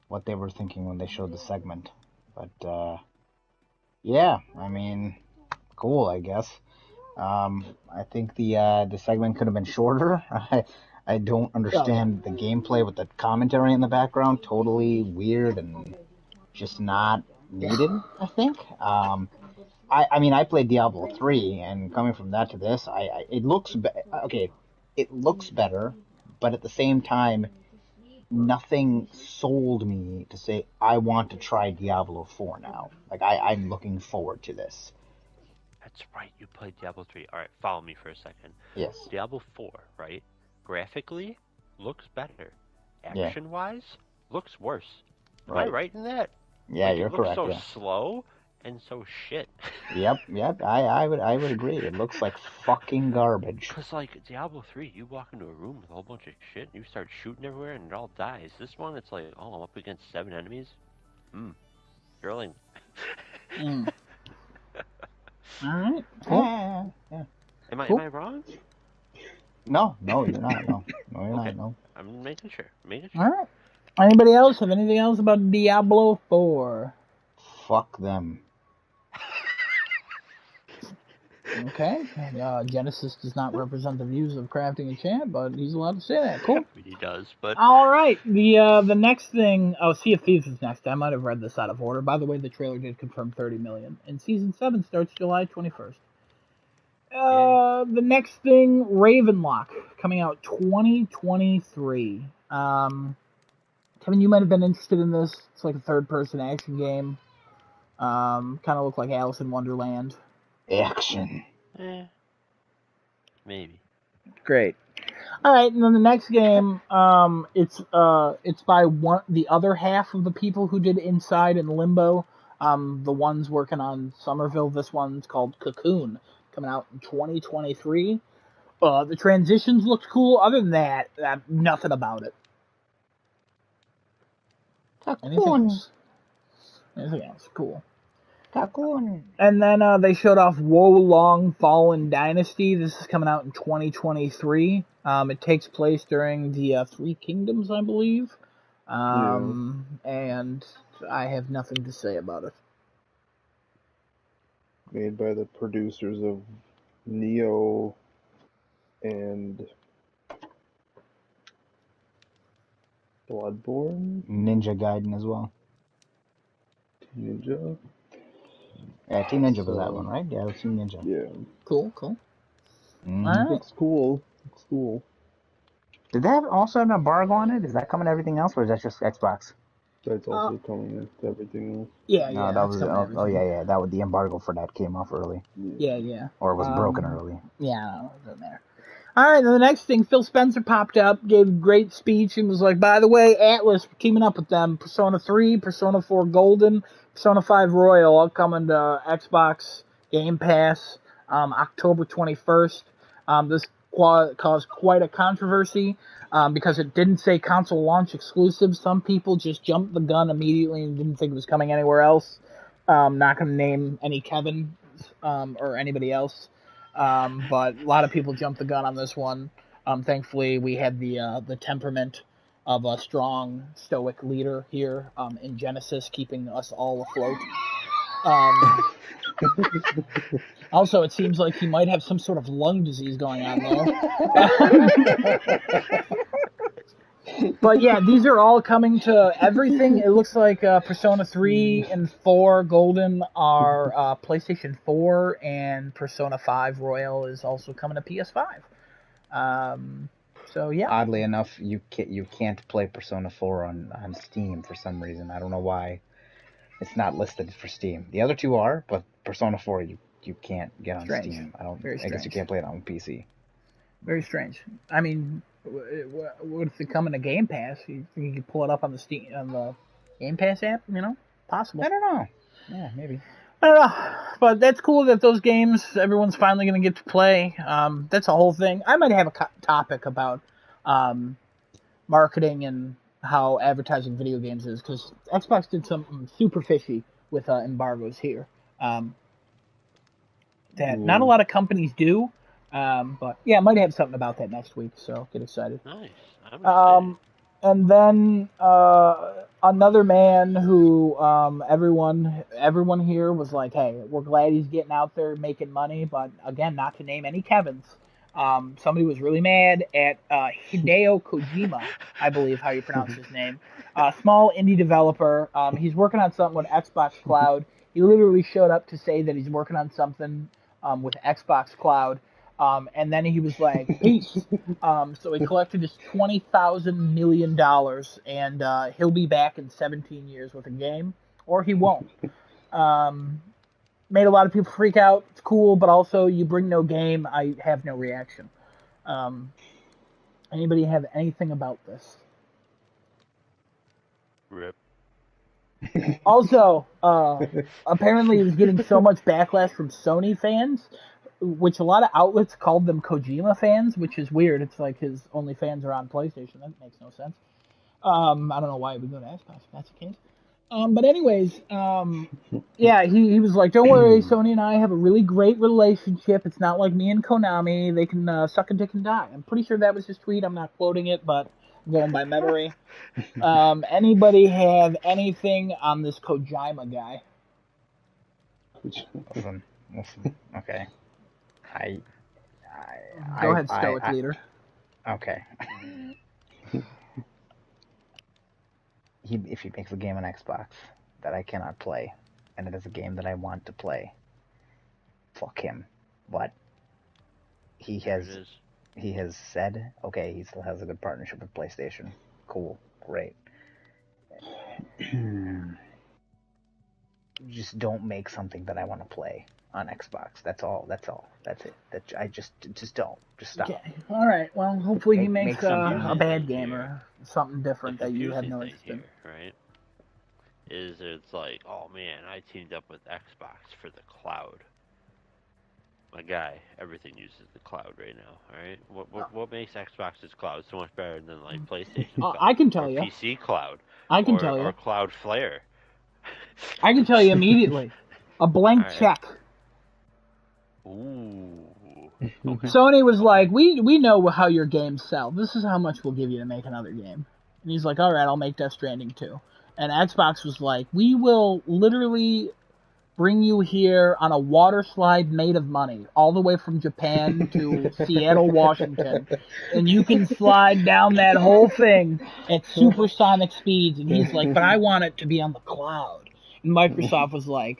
what they were thinking when they showed the segment. But, yeah, I mean, cool, I guess. I think the segment could have been shorter. I don't Oh yeah. understand the gameplay with the commentary in the background. Totally weird and just not needed, I think. I mean, I played Diablo 3, and coming from that to this, it looks okay. It looks better, but at the same time, nothing sold me to say I want to try Diablo 4 now. Like I'm looking forward to this. That's right, you played Diablo 3. All right, follow me for a second. Yes. Diablo 4, right? Graphically, looks better. Yeah. Action wise, looks worse. Am I Right. right in that? Yeah, Like, you're it looks correct. so Yeah. slow and so shit. Yep. I would agree. It looks like fucking garbage. Cause like Diablo 3, you walk into a room with a whole bunch of shit, and you start shooting everywhere, and it all dies. This one, it's like, oh, I'm up against 7 enemies. Hmm, thrilling. Mm. All right, cool, Yeah. Am cool. I wrong? No, you're not. No, you're Okay, not. No. I'm making sure. Making All sure. right. Anybody else have anything else about Diablo 4? Fuck them. Okay. Genesis does not represent the views of Crafting and Chat, but he's allowed to say that. Cool. I mean, he does, but All right. The next thing. Oh, Sea of Thieves is next. I might have read this out of order. By the way, the trailer did confirm 30 million, and season 7 starts July 21st. yay. The next thing, Ravenlock, coming out 2023. Kevin, you might have been interested in this. It's like a third-person action game. Kind of look like Alice in Wonderland. Action. Eh, maybe. Great. All right, and then the next game, it's by the other half of the people who did Inside and Limbo. The ones working on Somerville. This one's called Cocoon, coming out in 2023. The transitions looked cool. Other than that, nothing about it. Anything Cocoon. else? Anything else? Cool. Kakun. And then they showed off Wo Long Fallen Dynasty. This is coming out in 2023. It takes place during the Three Kingdoms, I believe. And I have nothing to say about it. Made by the producers of Neo and Bloodborne, Ninja Gaiden as well. Ninja. Yeah, Team Ninja was that So one, right? Yeah, it was Team Ninja. yeah, Cool. Mm-hmm. All right. looks cool. Looks cool. Did that also have an embargo on it? Is that coming to everything else, or is that just Xbox? That's also coming with everything else. Yeah, No, that that's was. coming to everything. Yeah. That was the embargo for that came off early, Yeah. or it was broken early. Yeah, it doesn't matter. All right, then the next thing, Phil Spencer popped up, gave a great speech, and was like, by the way, Atlas, we're teaming up with them. Persona 3, Persona 4 Golden, Persona 5 Royal, all coming to Xbox Game Pass October 21st. This caused quite a controversy because it didn't say console launch exclusive. Some people just jumped the gun immediately and didn't think it was coming anywhere else. Not going to name any Kevin or anybody else. But a lot of people jumped the gun on this one. Thankfully, we had the temperament of a strong, stoic leader here in Genesis, keeping us all afloat. Also, it seems like he might have some sort of lung disease going on there. But yeah, these are all coming to everything. It looks like Persona 3 and 4 Golden are PlayStation 4, and Persona 5 Royal is also coming to PS5. So yeah. Oddly enough, you can't play Persona 4 on Steam for some reason. I don't know why. It's not listed for Steam. The other two are, but Persona 4 you can't get on Strange. Steam. Very I guess you can't play it on PC. Very strange. I mean, what if it come in a Game Pass? You think you could pull it up on the Game Pass app? You know, possible. I don't know. Yeah, maybe. I don't know, but that's cool that those games everyone's finally going to get to play. That's a whole thing. I might have a topic about marketing and how advertising video games is, because Xbox did something super fishy with embargoes here that not a lot of companies do. But yeah, I might have something about that next week, so get excited. Nice. I'm excited. And then another man who everyone here was like, hey, we're glad he's getting out there making money, but again, not to name any Kevins. Somebody was really mad at Hideo Kojima, I believe how you pronounce his name. Small indie developer. He's working on something with Xbox Cloud. He literally showed up to say that he's working on something with Xbox Cloud. And then he was like, peace. So he collected his $20,000 million, and he'll be back in 17 years with a game, or he won't. Made a lot of people freak out. It's cool, but also you bring no game, I have no reaction. Anybody have anything about this? Rip. Also, apparently he was getting so much backlash from Sony fans, which a lot of outlets called them Kojima fans, which is weird. It's like his only fans are on PlayStation. That makes no sense. I don't know why we go to Xbox if that's the case. But anyways, yeah, he was like, don't worry, Sony and I have a really great relationship. It's not like me and Konami. They can suck a dick and die. I'm pretty sure that was his tweet. I'm not quoting it, but I'm going by memory. Anybody have anything on this Kojima guy? Listen. Okay. Go ahead, stoic leader. Okay. If he makes a game on Xbox that I cannot play, and it is a game that I want to play, fuck him. But he has said, okay, he still has a good partnership with PlayStation. Cool, great. Just don't make something that I want to play on Xbox. That's all. That's it. I just don't. Just stop. Okay. All right. Well, hopefully he makes a bad here. game or something different that you have no interest in. Right? It's like, oh man, I teamed up with Xbox for the cloud. My guy, everything uses the cloud right now. All right. What makes Xbox's cloud so much better than like PlayStation? I can tell or you. PC cloud. I can tell you. Or Cloudflare. I can tell you immediately. A blank All right. check. Ooh. Okay. Sony was Okay. like, we know how your games sell. This is how much we'll give you to make another game. And he's like, all right, I'll make Death Stranding 2. And Xbox was like, we will literally bring you here on a water slide made of money, all the way from Japan to Seattle, Washington. And you can slide down that whole thing at supersonic speeds. And he's like, but I want it to be on the cloud. And Microsoft was like,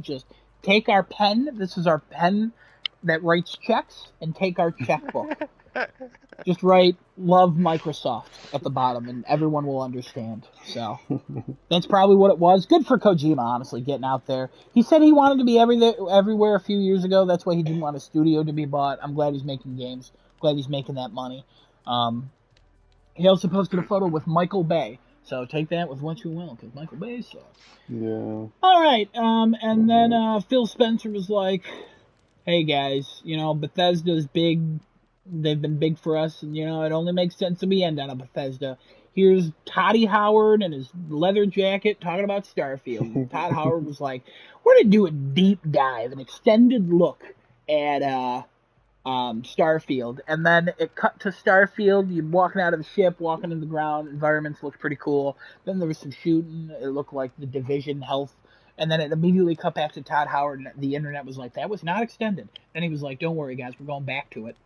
just take our pen. This is our pen that writes checks, and take our checkbook. Just write "Love Microsoft" at the bottom, and everyone will understand. So that's probably what it was. Good for Kojima, honestly, getting out there. He said he wanted to be everywhere a few years ago. That's why he didn't want a studio to be bought. I'm glad he's making games. Glad he's making that money. He also posted a photo with Michael Bay. So take that with what you will, because Michael Bay sucks. Yeah. All right, and then Phil Spencer was like, hey guys, Bethesda's big. They've been big for us, and it only makes sense that we end on a Bethesda. Here's Toddy Howard and his leather jacket talking about Starfield. Todd Howard was like, we're gonna do a deep dive, an extended look at Starfield, and then it cut to Starfield. You're walking out of the ship, walking in the ground. Environments looked pretty cool. Then there was some shooting. It looked like the Division health, and then it immediately cut back to Todd Howard, and the internet was like, "That was not extended." Then he was like, "Don't worry, guys, we're going back to it."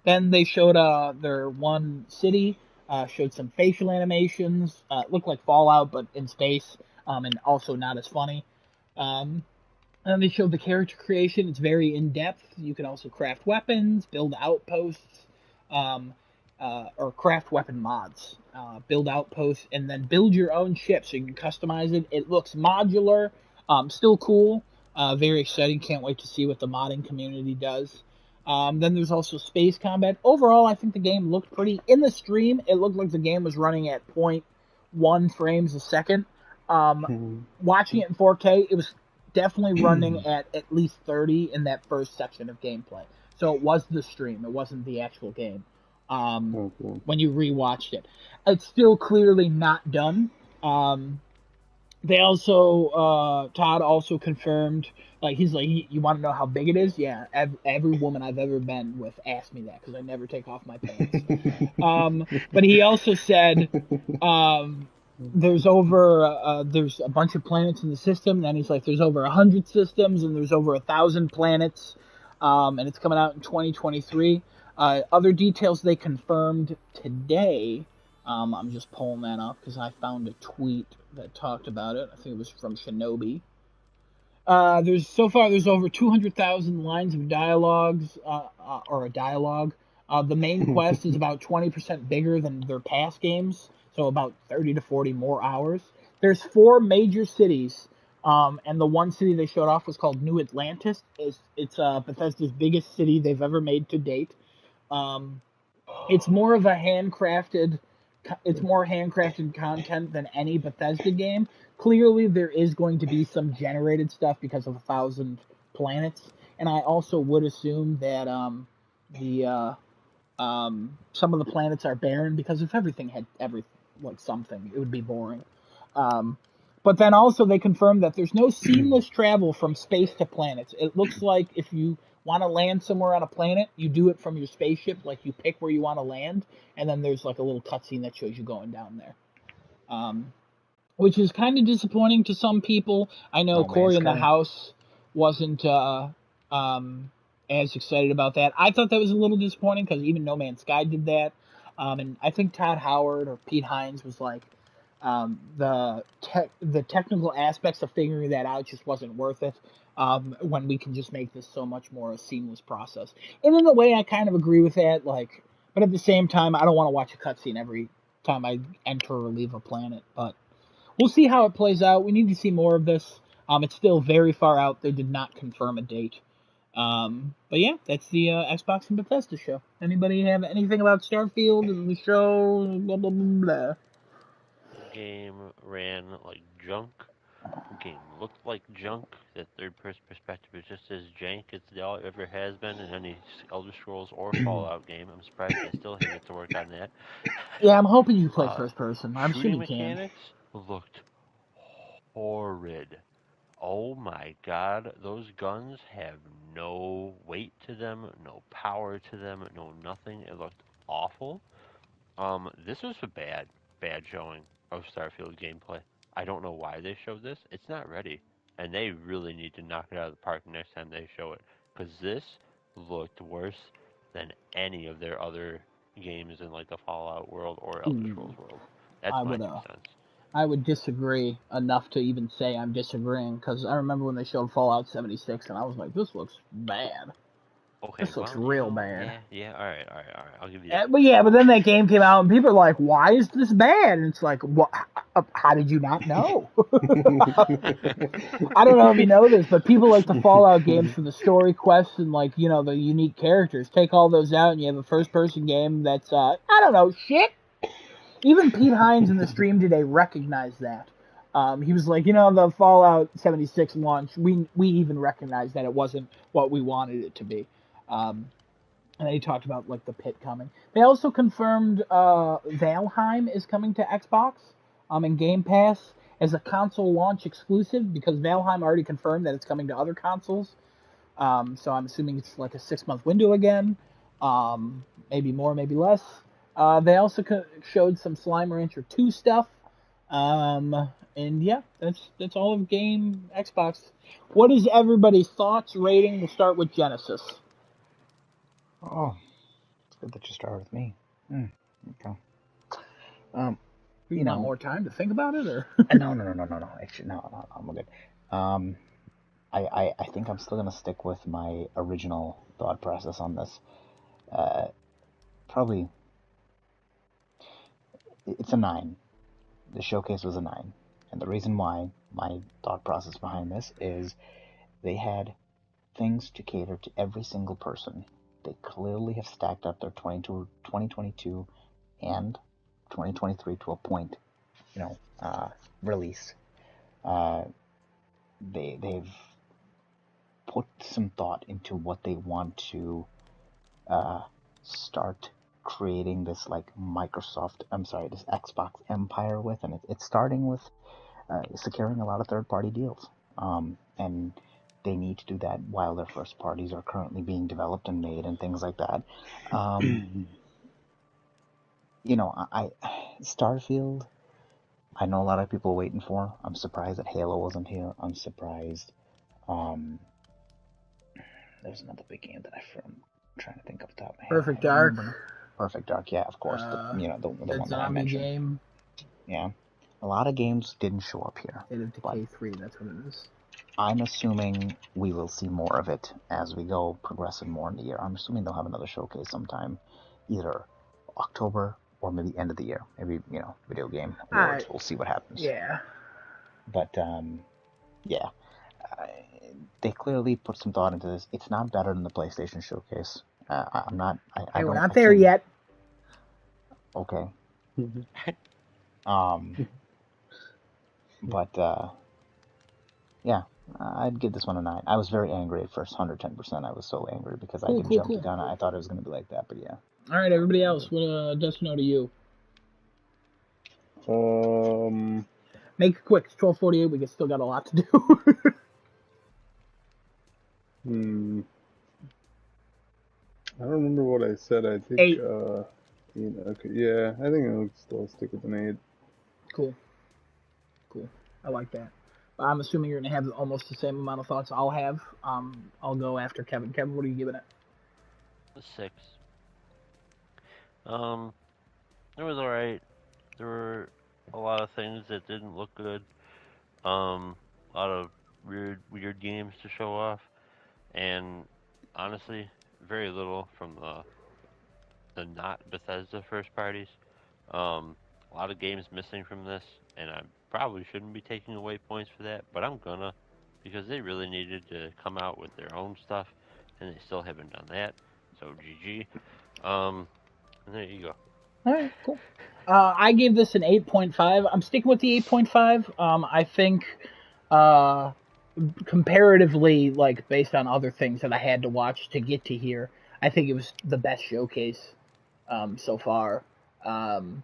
Then they showed their one city, showed some facial animations. It looked like Fallout, but in space, and also not as funny. Um, and they showed the character creation. It's very in depth. You can also craft weapons, build outposts, um, or craft weapon mods, build outposts, and then build your own ship so you can customize it. It looks modular, still cool, very exciting. Can't wait to see what the modding community does. Then there's also space combat. Overall, I think the game looked pretty. In the stream, it looked like the game was running at point 0.1 frames a second. Watching it in 4K, it was definitely running at least 30 in that first section of gameplay. So it was the stream. It wasn't the actual game. Okay. When you rewatched it, it's still clearly not done. They also Todd also confirmed, like, he's like, you want to know how big it is? Yeah, every woman I've ever been with asked me that because I never take off my pants. But he also said there's a bunch of planets in the system. And then he's like, there's over 100 systems and there's over 1,000 planets, and it's coming out in 2023. Other details they confirmed today. I'm just pulling that up because I found a tweet that talked about it. I think it was from Shinobi. There's over 200,000 lines of dialogues, or a dialogue. The main quest is about 20% bigger than their past games, so about 30 to 40 more hours. There's 4 major cities, and the one city they showed off was called New Atlantis. It's Bethesda's biggest city they've ever made to date. Um, it's more of a handcrafted it's more handcrafted content than any Bethesda game. Clearly there is going to be some generated stuff because of 1,000 planets, and I also would assume that the some of the planets are barren, because if everything had something, it would be boring. um, but then also they confirmed that there's no seamless travel from space to planets. It looks like if you want to land somewhere on a planet, you do it from your spaceship. Like, you pick where you want to land, and then there's like a little cutscene that shows you going down there. Which is kind of disappointing to some people. I know No Man's Corey in the Sky. house wasn't as excited about that. I thought that was a little disappointing because even No Man's Sky did that. And I think Todd Howard or Pete Hines was like, the technical aspects of figuring that out just wasn't worth it, when we can just make this so much more a seamless process. And in a way, I kind of agree with that. Like, but at the same time, I don't want to watch a cutscene every time I enter or leave a planet. But we'll see how it plays out. We need to see more of this. It's still very far out. They did not confirm a date. But yeah, that's the Xbox and Bethesda show. Anybody have anything about Starfield and the show? Blah blah blah blah. Game ran like junk. Game looked like junk. That third-person perspective is just as jank as it ever has been in any Elder Scrolls or Fallout game. I'm surprised they still haven't get to work on that. Yeah, I'm hoping you play Uh, first person. I'm sure Shooting you can. mechanics looked horrid. oh my god, those guns have no weight to them, no power to them, no nothing. It looked awful. This was a bad showing of Starfield gameplay. I don't know why they showed this. It's not ready, and they really need to knock it out of the park next time they show it, because this looked worse than any of their other games in like the Fallout world or Elder Scrolls world. That's I my would 2 cents. I would disagree enough to even say I'm disagreeing, because I remember when they showed Fallout 76 and I was like, this looks bad. Okay, This looks well, you real know, bad. yeah, all right, all right, all right. I'll give you that. But yeah, but then that game came out and people are like, why is this bad? And it's like, what? How did you not know? I don't know if you know this, but people like the Fallout games for the story quests and like, you know, the unique characters. Take all those out and you have a first person game that's, I don't know, shit. Even Pete Hines in the stream today recognized that. He was like, you know, the Fallout 76 launch, we even recognized that it wasn't what we wanted it to be. And then he talked about like the pit coming. They also confirmed Valheim is coming to Xbox in Game Pass as a console launch exclusive, because Valheim already confirmed that it's coming to other consoles. So I'm assuming it's like a 6-month window again, maybe more, maybe less. They also showed some Slime Rancher 2 stuff. And yeah, that's all of Game Xbox. What is everybody's thoughts, rating? We'll start with Genesis. Oh, it's good that you start with me. Okay. You You want know, more time to think about it, or? no. Actually, no, I'm good. Um, I think I'm still gonna stick with my original thought process on this. Probably, it's a 9. The showcase was a 9. And the reason why, my thought process behind this, is they had things to cater to every single person. They clearly have stacked up their 2022 and 2023 to a point, release. Uh, they've put some thought into what they want to start creating this like this Xbox empire with, and it's starting with securing a lot of third-party deals. And they need to do that while their first parties are currently being developed and made and things like that. I Starfield, I know a lot of people are waiting for. I'm surprised that Halo wasn't here. I'm surprised. Um, there's another big game that I'm trying to think off the top of my head. Perfect Dark. Perfect Dark, yeah, of course. The one that I zombie mentioned. game. Yeah, a lot of games didn't show up here. State of Decay 3, that's what it is. I'm assuming we will see more of it as we go progressing more in the year. I'm assuming they'll have another showcase sometime, either October or maybe end of the year. Maybe, video game awards. We'll see what happens. Yeah. But, yeah. They clearly put some thought into this. It's not better than the PlayStation showcase. I'm not. Hey, we're not there yet. Okay. But, yeah, I'd give this one a 9. I was very angry at first, 110%. I was so angry because I didn't jump the gun. I thought it was going to be like that, but yeah. All right, everybody else, what does know to you? Make it quick. It's 12:48. We still got a lot to do. I don't remember what I said. I think 8. okay, yeah, I think I'll still stick with an 8. Cool. I like that. I'm assuming you're gonna have almost the same amount of thoughts I'll have. I'll go after Kevin. Kevin, what are you giving it? 6. It was alright. There were a lot of things that didn't look good. A lot of weird games to show off, and honestly, very little from the not Bethesda first parties. A lot of games missing from this, and I probably shouldn't be taking away points for that, but I'm gonna, because they really needed to come out with their own stuff, and they still haven't done that. So GG. And there you go. All right, cool. I gave this an 8.5. I'm sticking with the 8.5. I think, comparatively, like based on other things that I had to watch to get to here, I think it was the best showcase so far. And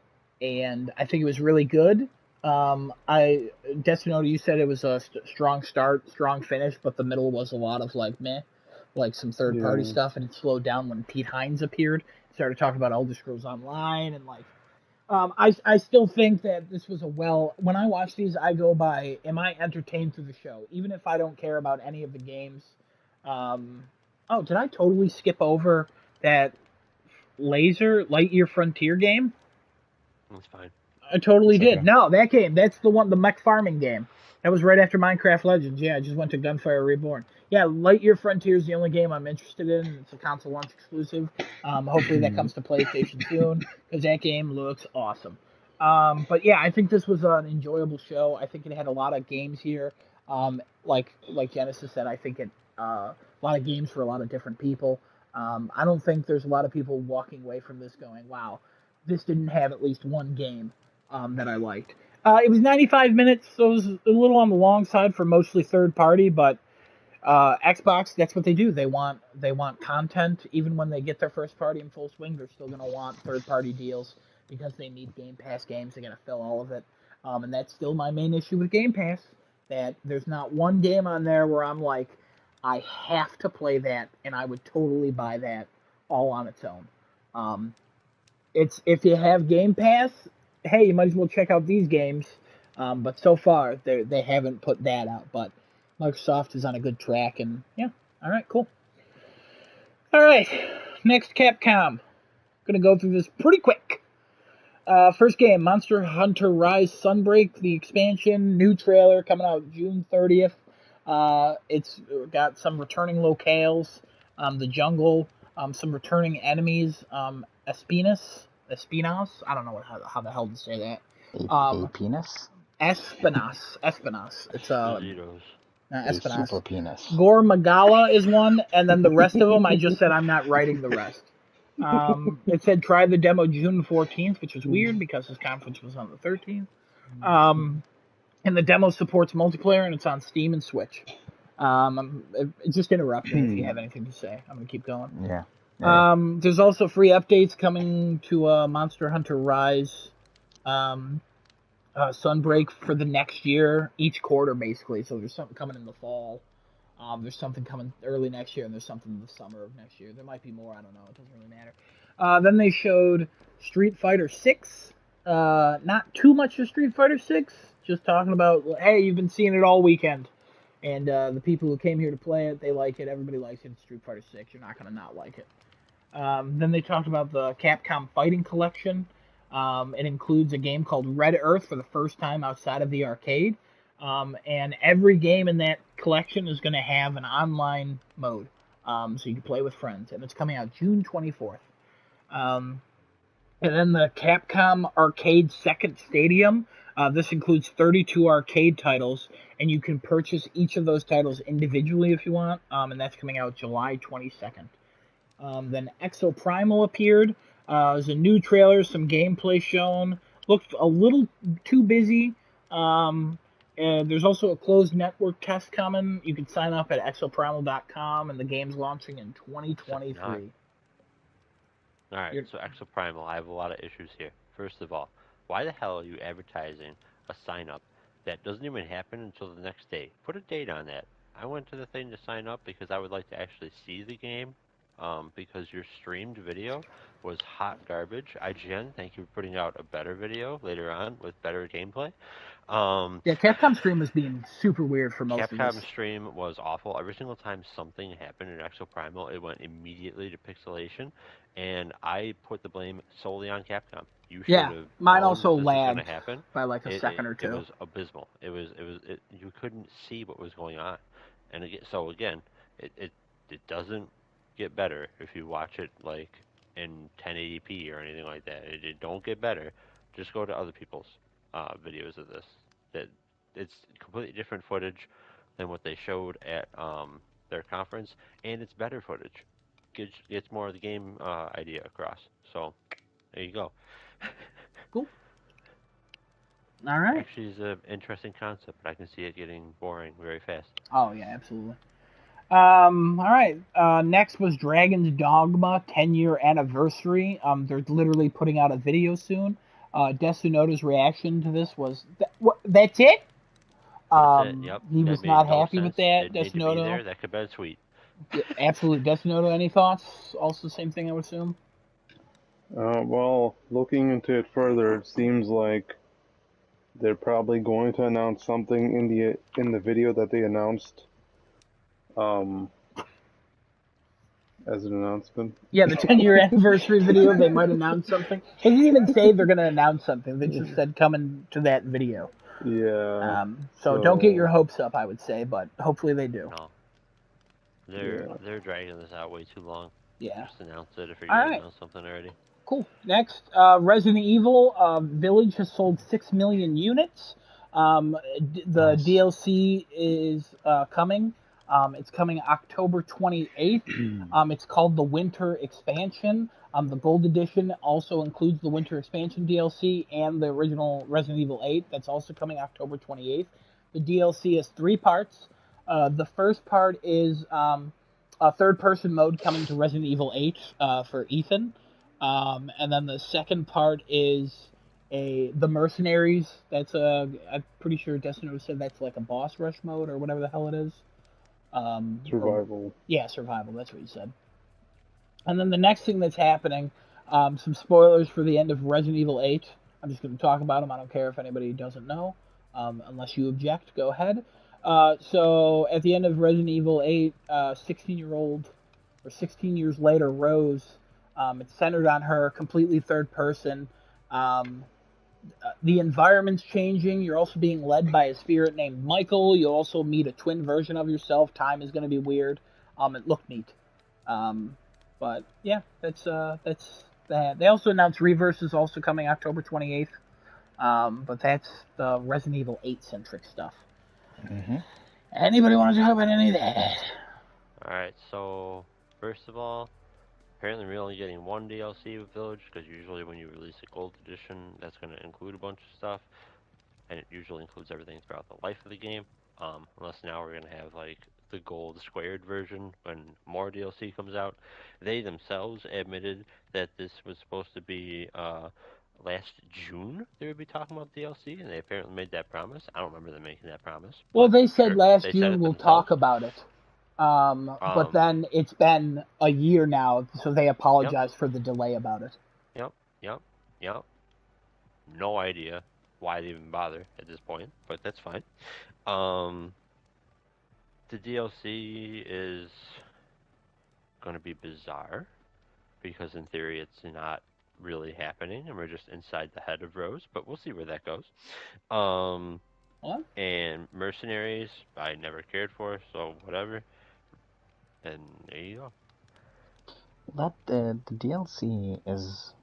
I think it was really good. Destiny, you said it was a strong start, strong finish, but the middle was a lot of like meh, like some third party Yeah. stuff, and it slowed down when Pete Hines appeared, started talking about Elder Scrolls Online, and like, I still think that this was when I watch these, I go by, am I entertained through the show, even if I don't care about any of the games. Um, oh, did I totally skip over that Lightyear Frontier game? That's fine. I totally It's did. okay. No, that game. That's the mech farming game. That was right after Minecraft Legends. Yeah, I just went to Gunfire Reborn. Yeah, Lightyear Frontier is the only game I'm interested in. It's a console launch exclusive. Hopefully that comes to PlayStation soon because that game looks awesome. But yeah, I think this was an enjoyable show. I think it had a lot of games here. Like Genesis said, I think a lot of games for a lot of different people. I don't think there's a lot of people walking away from this going, "Wow, this didn't have at least one game that I liked." It was 95 minutes, so it was a little on the long side for mostly third party, but Xbox, that's what they do. They want content. Even when they get their first party in full swing, they're still going to want third party deals because they need Game Pass games. They're going to fill all of it. And that's still my main issue with Game Pass, that there's not one game on there where I'm like, I have to play that, and I would totally buy that all on its own. Um, it's if you have Game Pass, hey, you might as well check out these games. But so far, they haven't put that out. But Microsoft is on a good track, and yeah, all right, cool. All right, next Capcom. Gonna go through this pretty quick. First game, Monster Hunter Rise Sunbreak, the expansion, new trailer coming out June 30th. It's got some returning locales, the jungle, some returning enemies, Espinas. I don't know how the hell to say that. A penis? Espinas. It's Espositos. A Espinas. super penis. Gore Magala is one, and then the rest of them, I just said I'm not writing the rest. It said try the demo June 14th, which was weird because his conference was on the 13th. And the demo supports multiplayer, and it's on Steam and Switch. Just interrupt me if you have anything to say. I'm going to keep going. Yeah. Yeah. There's also free updates coming to Monster Hunter Rise Sunbreak for the next year, each quarter basically. So there's something coming in the fall. There's something coming early next year, and there's something in the summer of next year. There might be more. I don't know. It doesn't really matter. Then they showed Street Fighter 6. Not too much of Street Fighter 6. Just talking about, hey, you've been seeing it all weekend. And the people who came here to play it, they like it. Everybody likes it. It's Street Fighter 6. You're not going to not like it. Then they talked about the Capcom Fighting Collection. It includes a game called Red Earth for the first time outside of the arcade. And every game in that collection is going to have an online mode, so you can play with friends. And it's coming out June 24th. And then the Capcom Arcade Second Stadium. This includes 32 arcade titles, and you can purchase each of those titles individually if you want. And that's coming out July 22nd. Then Exoprimal appeared. There's a new trailer, some gameplay shown. Looked a little too busy. And there's also a closed network test coming. You can sign up at exoprimal.com, and the game's launching in 2023. Alright, so Exoprimal, I have a lot of issues here. First of all, why the hell are you advertising a sign up that doesn't even happen until the next day? Put a date on that. I went to the thing to sign up because I would like to actually see the game. Because your streamed video was hot garbage. IGN, thank you for putting out a better video later on with better gameplay. Yeah, Capcom stream was being super weird for most of Capcom this. stream was awful. Every single time something happened in Exoprimal, it went immediately to pixelation, and I put the blame solely on Capcom. You should Yeah, have mine known also this was going to lagged happen. by like a second or It two. was abysmal. You couldn't see what was going on, and again, it doesn't get better if you watch it like in 1080p or anything like that. It don't get better. Just go to other people's videos of this. That it's completely different footage than what they showed at their conference, and it's better footage. Gets more of the game idea across. So there you go. Cool. All right. Actually, it's an interesting concept, but I can see it getting boring very fast. Oh yeah, absolutely. All right. Next was Dragon's Dogma 10-year anniversary. They're literally putting out a video soon. Desunota's reaction to this was, "That's it." That's it. Yep. He That was made not no happy with sense. that. Didn't need to be Desunoto, there. That could have been sweet. yeah, absolutely. Desunoto, any thoughts? Also, the same thing, I would assume. Well, looking into it further, it seems like they're probably going to announce something in the video that they announced um, as an announcement. Yeah, the 10-year anniversary video. They might announce something. They didn't even say they're going to announce something. They just said coming to that video. Yeah. So don't get your So hopes up, I would say, but hopefully they do. No, yeah. they're dragging this out way too long. Yeah. Just announce it if you're All gonna right. announce something already. Cool. Next, Resident Evil Village has sold 6 million units. The Nice. DLC is coming. It's coming October 28th. It's called the Winter Expansion. The Gold Edition also includes the Winter Expansion DLC and the original Resident Evil 8. That's also coming October 28th. The DLC has 3 parts. The first part is a third-person mode coming to Resident Evil 8 for Ethan. And then the second part is the mercenaries. That's I'm pretty sure Destino said that's like a boss rush mode or whatever the hell it is. Survival. Yeah, survival. That's what he said. And then the next thing that's happening, some spoilers for the end of Resident Evil 8. I'm just going to talk about them. I don't care if anybody doesn't know, unless you object. Go ahead. So at the end of Resident Evil 8, 16-year-old or 16 years later, Rose. It's centered on her, completely third person. Um, the environment's changing. You're also being led by a spirit named Michael. You'll also meet a twin version of yourself. Time is going to be weird. It looked neat. Um, but yeah, that's that. They also announced Reverse is also coming October 28th. But that's the Resident Evil 8 centric stuff. Mm-hmm. Anybody want to talk about any of that? All right. So first of all, apparently we're only getting one DLC with Village because usually when you release a Gold Edition, that's going to include a bunch of stuff, and it usually includes everything throughout the life of the game. Unless now we're going to have like the Gold Squared version when more DLC comes out. They themselves admitted that this was supposed to be last June they would be talking about DLC, and they apparently made that promise. I don't remember them making that promise, Well, but they said sure, last they said June it we'll themselves. talk about it. But Um, then it's been a year now, so they yep, apologize for the delay about it. yep, yep, yep. No idea why they even bother at this point, but that's fine. Um, the DLC is going to be bizarre because in theory it's not really happening and we're just inside the head of Rose, but we'll see where that goes. Um, What? and Mercenaries, I never cared for, so whatever. And there you go. That the DLC is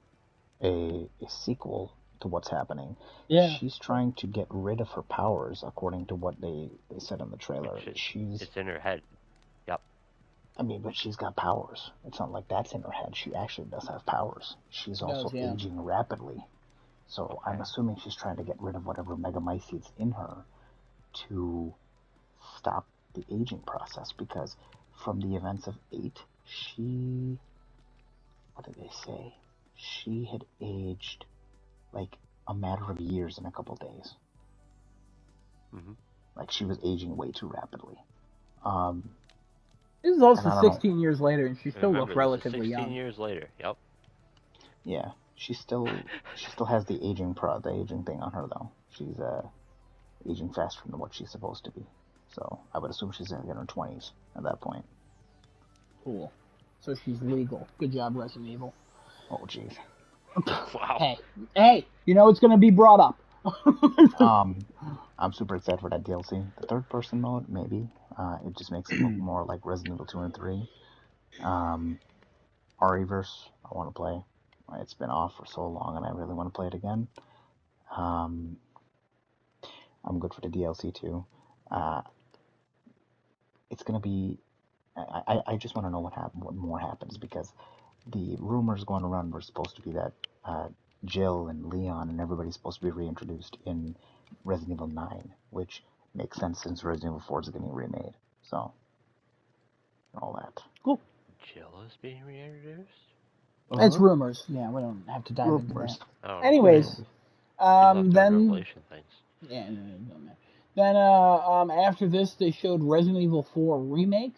a sequel to what's happening. Yeah. She's trying to get rid of her powers, according to what they said in the trailer. It's in her head. Yep. I mean, but she's got powers. It's not like that's in her head. She actually does have powers. She's She does, also yeah. aging rapidly. So Okay. I'm assuming she's trying to get rid of whatever megamycetes in her to stop the aging process, because from the events of 8, what did they say? She had aged like a matter of years in a couple days. Mm-hmm. Like she was aging way too rapidly. This is And also I don't know. 16 years later, and she still Remember, looks this is relatively 16 young. years later. Yep. Yeah, she still has the aging thing on her though. She's aging faster than what she's supposed to be. So I would assume she's in her 20s at that point. Cool. So she's legal. Good job, Resident Evil. Oh jeez. Wow. Hey, you know it's going to be brought up. I'm super excited for that DLC. The third person mode, maybe. It just makes it look more like Resident Evil 2 and 3. REverse, I want to play. It's been off for so long and I really want to play it again. I'm good for the DLC too. It's gonna be. I just want to know what more happens, because the rumors going around were supposed to be that Jill and Leon and everybody's supposed to be reintroduced in Resident Evil 9, which makes sense since Resident Evil 4 is getting remade. So, all that. Cool. Jill is being reintroduced? It's rumors. Yeah, we don't have to dive into Rumors. that. I don't know. Anyways, You love doing Then Revelation things. yeah, no, it doesn't matter. Then after this, they showed Resident Evil 4 remake.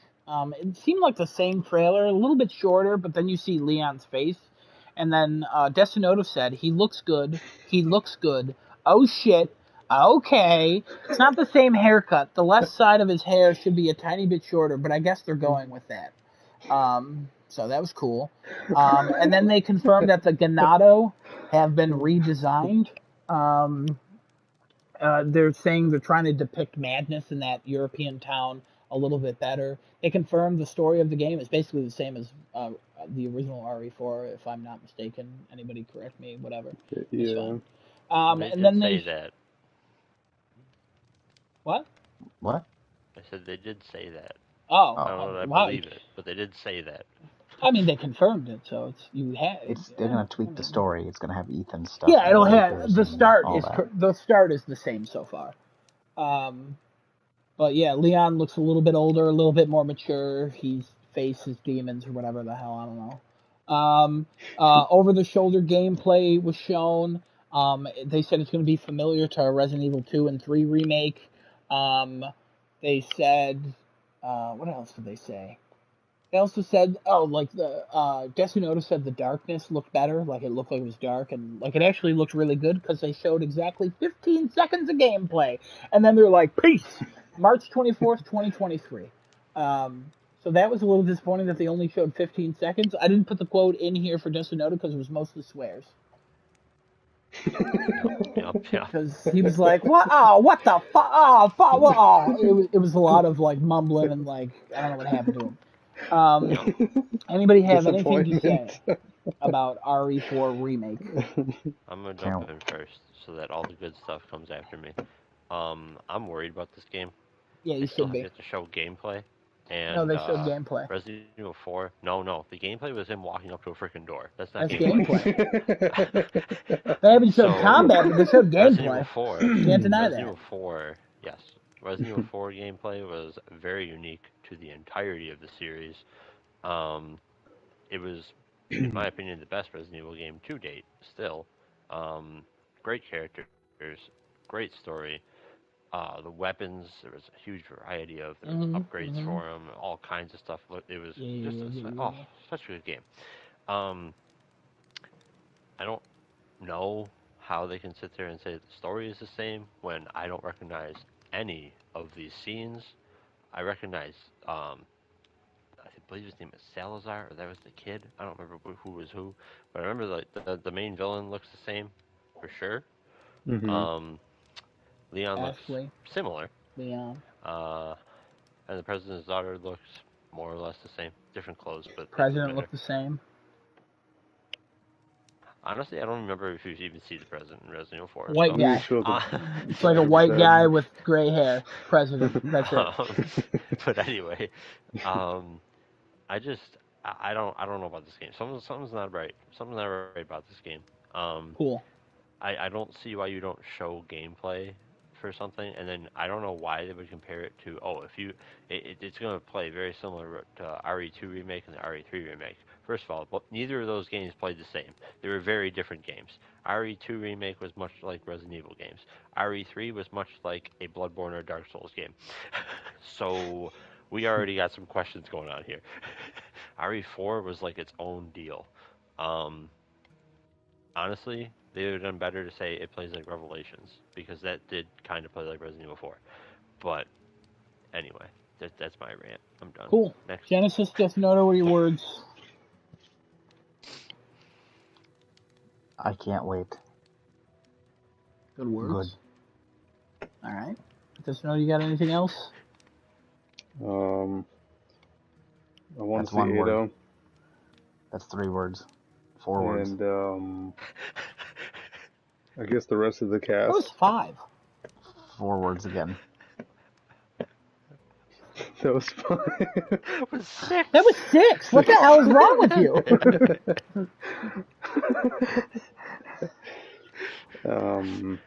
It seemed like the same trailer, a little bit shorter, but then you see Leon's face, and then Destinoto said he looks good. He looks good. Oh shit. Okay. It's not the same haircut. The left side of his hair should be a tiny bit shorter, but I guess they're going with that. So that was cool. And then they confirmed that the Ganado have been redesigned. They're saying they're trying to depict madness in that European town a little bit better. They confirmed the story of the game is basically the same as the original RE4, if I'm not mistaken. Anybody correct me, whatever. It's Yeah. fine. They And did then say they... that. What? What? I said they did say that. Oh, I Oh, don't know that I wow. believe it, but they did say that. I mean, they confirmed it, so it's you had. they're Yeah, gonna tweak the story. It's gonna have Ethan's stuff yeah, and it'll have Lakers the and start all is that. the start is the same so far. Um, But yeah, Leon looks a little bit older, a little bit more mature. He's faces demons or whatever the hell, I don't know. Over the shoulder gameplay was shown. They said it's going to be familiar to Resident Evil 2 and 3 remake. They said, what else did they say? They also said, like the Desunoto said the darkness looked better, like it looked like it was dark, and like it actually looked really good because they showed exactly 15 seconds of gameplay, and then they're like, "Peace, March 24th, 2023." So that was a little disappointing that they only showed 15 seconds. I didn't put the quote in here for Desunoto because it was mostly swears. Yep. Because he was like, "What? Oh, what the fuck? Oh, fuck! Oh!" It was a lot of like mumbling and like I don't know what happened to him. Yep. Anybody have anything to Disappointment. say about RE4 remake? I'm gonna jump Can't. in first so that all the good stuff comes after me. I'm worried about this game. Yeah, They you still should have be. yet to show gameplay, No, and they showed gameplay. Resident Evil 4. No, the gameplay was him walking up to a freaking door. That's not That's gameplay. gameplay. They haven't showed So, combat, but they showed Resident Evil gameplay. 4, Can't deny Resident that. Evil 4, yes, Resident Evil 4 gameplay was very unique to the entirety of the series. Um, it was, in my opinion, the best Resident Evil game to date. Still, great characters, great story. The weapons, there was a huge variety of. There was Mhm. upgrades Mhm. for them, all kinds of stuff. It was Yeah, just yeah, yeah, yeah, oh, yeah. such a good game. Um, I don't know how they can sit there and say the story is the same when I don't recognize any of these scenes. I recognize, I believe his name is Salazar, or that was the kid. I don't remember who was who, but I remember the main villain looks the same for sure. Hmm. Um, Leon looks Ashley, similar, Leon, uh, and the president's daughter looks more or less the same. Different clothes, but that doesn't president matter. looked the same. Honestly, I don't remember if you even see the president in Resident Evil 4. White So, You guy. show the uh, It's like a white guy 100%. with gray hair. President. That's it. um, but anyway, um, I don't know about this game. Something's not right. Something's not right about this game. Um, Cool. I don't see why you don't show gameplay for something, and then I don't know why they would compare it to. Oh, if you, it's going to play very similar to RE2 remake and the RE3 remake. First of all, but neither of those games played the same. They were very different games. RE2 remake was much like Resident Evil games. RE3 was much like a Bloodborne or Dark Souls game. So we already got some questions going on here. RE4 was like its own deal. Um, Honestly, they would have done better to say it plays like Revelations because that did kind of play like Resident Evil 4. But anyway, that's my rant. I'm done. Cool. Next. Genesis, just note what your words. I can't wait. Good Good. words. All right. Just know you got anything else? Um, I want That's to see one word. Ada, That's 3 words. 4 words. and I guess the rest of the That was cast. 5. 4 words again. That was fun. That was 6. That was 6. What the hell is wrong with you? um,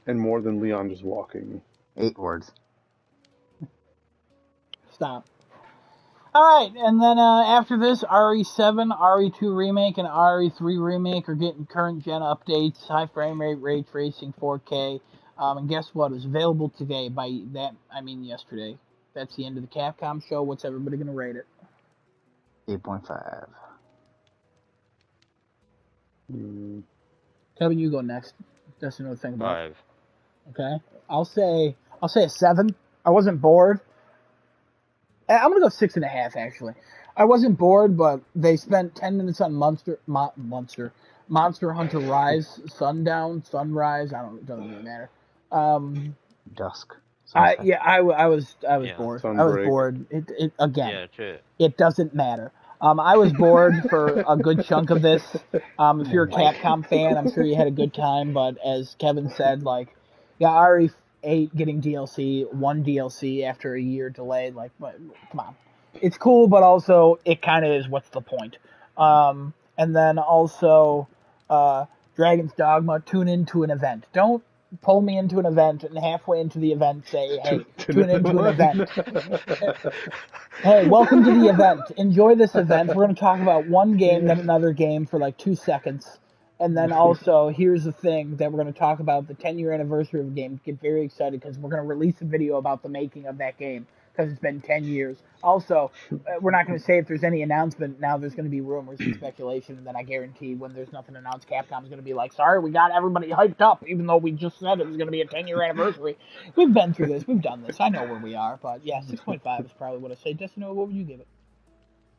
and more than Leon just walking. 8 words. Stop. All right, and then after this, RE7, RE2 remake, and RE3 remake are getting current gen updates, high frame rate, ray tracing, 4K. And guess what? It was available today. By that I mean yesterday. That's the end of the Capcom show. What's everybody gonna rate it? 8.5. Kevin, you go next. That's another thing about. 5. Okay, I'll say a 7. I wasn't bored. I'm gonna go 6.5 actually. I wasn't bored, but they spent 10 minutes on Monster Hunter Rise, Sunrise. It doesn't really matter. Dusk. Sunset. I was Yeah. bored. I was Sunbreak. bored. It again. Yeah, true. It doesn't matter. I was bored for a good chunk of this. If you're a Capcom fan, I'm sure you had a good time. But as Kevin said, like, yeah, RE8 getting DLC, one DLC after a year delay. Like, come on, it's cool, but also it kind of is. What's the point? And then also, Dragon's Dogma. Tune into an event. Don't pull me into an event and halfway into the event say, "Hey, tune into an event." Hey, welcome to the event. Enjoy this event. We're going to talk about one game, then another game for like 2 seconds. And then also, here's the thing that we're going to talk about the 10-year anniversary of the game. Get very excited because we're going to release a video about the making of that game because it's been 10 years. Also, we're not going to say if there's any announcement. Now there's going to be rumors and speculation. And then I guarantee when there's nothing announced, Capcom's going to be like, sorry, we got everybody hyped up, even though we just said it was going to be a 10-year anniversary. We've been through this. We've done this. I know where we are. But yeah, 6.5 is probably what I say. Destino, what would you give it?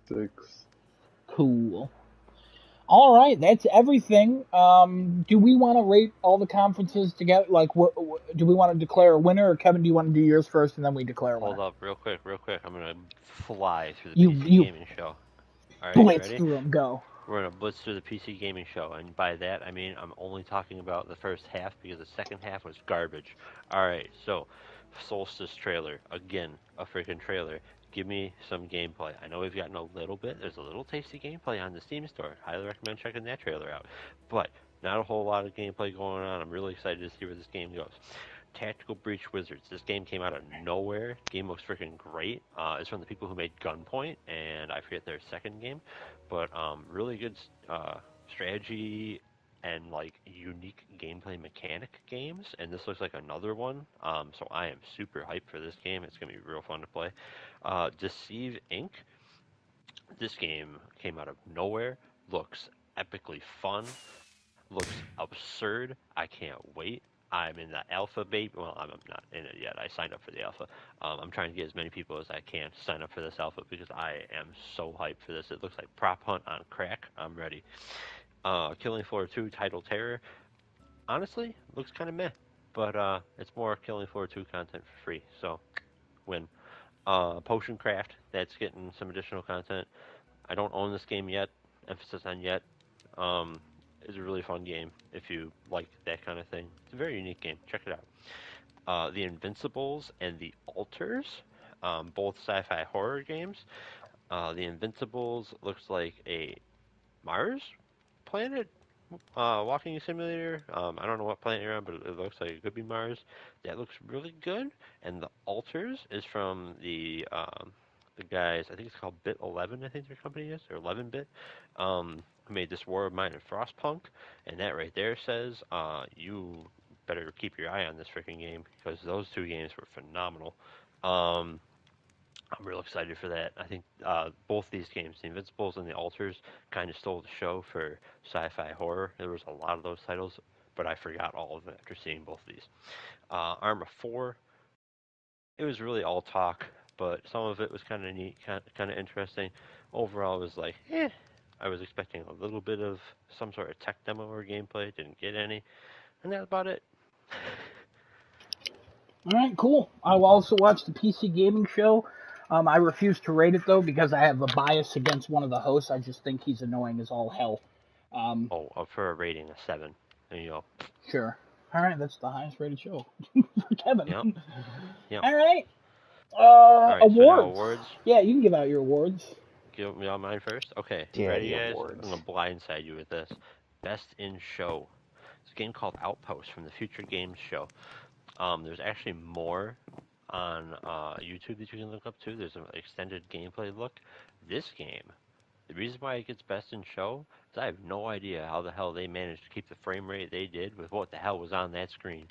6. Cool. All right, that's everything. Do we want to rate all the conferences together? Like, do we want to declare a winner, or Kevin, do you want to do yours first and then we declare a winner? Hold up, real quick. I'm gonna fly through the You PC you gaming show. All right, you blitz ready? through them. Go. We're gonna blitz through the PC gaming show, and by that I mean I'm only talking about the first half because the second half was garbage. All right, so Solstice trailer again, a freaking trailer. Give me some gameplay. I know we've gotten a little bit. There's a little tasty gameplay on the Steam store. Highly recommend checking that trailer out. But not a whole lot of gameplay going on. I'm really excited to see where this game goes. Tactical Breach Wizards. This game came out of nowhere. Game looks freaking great. It's from the people who made Gunpoint, and I forget their second game, but really good strategy and like unique gameplay mechanic games. And this looks like another one. So I am super hyped for this game. It's gonna be real fun to play. Deceive Inc. This game came out of nowhere. Looks epically fun. Looks absurd. I can't wait. I'm in the alpha beta. Well, I'm not in it yet. I signed up for the alpha. I'm trying to get as many people as I can to sign up for this alpha because I am so hyped for this. It looks like Prop Hunt on crack. I'm ready. Killing Floor 2 Title Terror. Honestly, looks kind of meh, but it's more Killing Floor 2 content for free, so win. Potion Craft. That's getting some additional content. I don't own this game yet. Emphasis on yet. It's a really fun game if you like that kind of thing. It's a very unique game. Check it out. The Invincibles and the Alters, both sci-fi horror games. The Invincibles looks like a Mars planet walking simulator. I don't know what planet you're on, but it looks like it could be Mars. That looks really good. And the Alters is from the guys. I think it's called Bit 11. I think their company is, or 11-bit. Who made this War of Mine and Frostpunk, and that right there says you better keep your eye on this freaking game because those two games were phenomenal. Um, I'm real excited for that. I think both these games, the Invincibles and the Alters, kind of stole the show for sci-fi horror. There was a lot of those titles, but I forgot all of them after seeing both of these. Arma 4, it was really all talk, but some of it was kind of neat, kind of interesting. Overall, it was like, eh. I was expecting a little bit of some sort of tech demo or gameplay. Didn't get any, and that's about it. All right, cool. I will also watch the PC gaming show. I refuse to rate it though because I have a bias against one of the hosts. I just think he's annoying as all hell. Oh, for a rating of 7. There you go. Sure. All right, that's the highest rated show for Kevin. Yep. Yep. All right. All right. So now Awards. awards. Yeah, you can give out your awards. Give me all mine first. Okay. Yeah, Ready, the guys? awards. I'm gonna blindside you with this. Best in show. It's a game called Outpost from the Future Games Show. There's actually more on YouTube that you can look up too. There's an extended gameplay look. This game, the reason why it gets best in show is I have no idea how the hell they managed to keep the frame rate they did with what the hell was on that screen.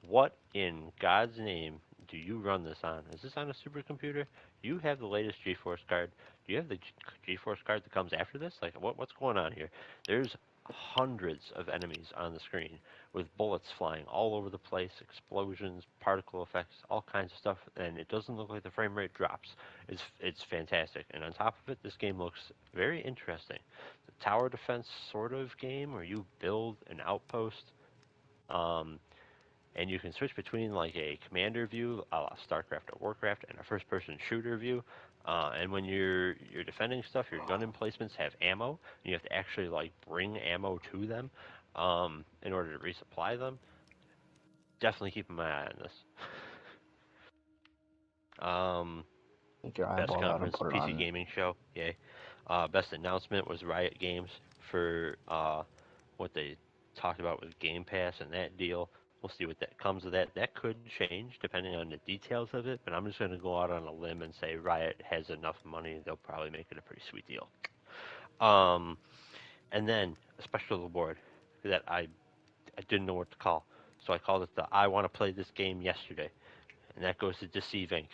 What in God's name do you run this on? Is this on a supercomputer? Do you have the latest GeForce card? Do you have the GeForce card that comes after this? Like, what's going on here? There's hundreds of enemies on the screen with bullets flying all over the place, explosions, particle effects, all kinds of stuff, and it doesn't look like the frame rate drops. It's fantastic, and on top of it, this game looks very interesting. It's a tower defense sort of game where you build an outpost. Um, and you can switch between like a commander view, a la StarCraft or Warcraft, and a first-person shooter view. And when you're defending stuff, your gun emplacements have ammo, and you have to actually like bring ammo to them in order to resupply them. Definitely keeping my eye on this. Take your Best eyeball out and conference put it PC on. gaming show, yay. Best announcement was Riot Games for what they talked about with Game Pass and that deal. We'll see what that comes of that. That could change depending on the details of it, but I'm just going to go out on a limb and say Riot has enough money; they'll probably make it a pretty sweet deal. Um, and then a special award that I didn't know what to call, so I called it the I Want to Play This Game Yesterday, and that goes to Deceive Inc.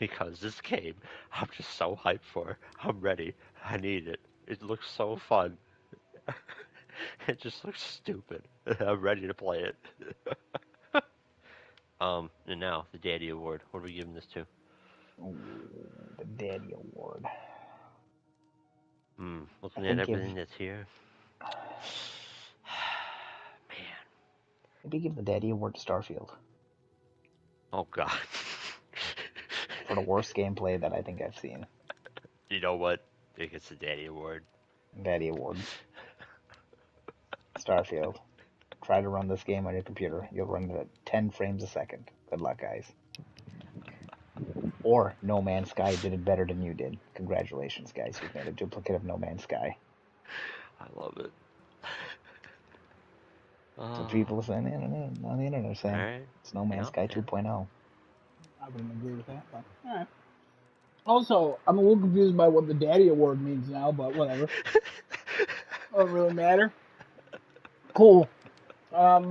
Because this game, I'm just so hyped for. I'm ready. I need it. It looks so fun. It just looks stupid. I'm ready to play it. And now the Daddy Award. What are we giving this to? Ooh, the Daddy Award. I Looking at think everything that's here. Man. maybe give the Daddy Award to Starfield Oh God. for the worst gameplay that I think I've seen. You know what? I think it's the Daddy Award. Daddy Award. Starfield. Try to run this game on your computer. You'll run it at 10 frames a second. Good luck, guys. Or No Man's Sky did it better than you did. Congratulations, guys. You've made a duplicate of No Man's Sky. I love it. That's what people are saying on the internet are saying. Alright. It's No Man's Sky 2.0. I wouldn't agree with that, but alright. Also, I'm a little confused by what the Daddy Award means now, but whatever. Doesn't really matter. Cool. I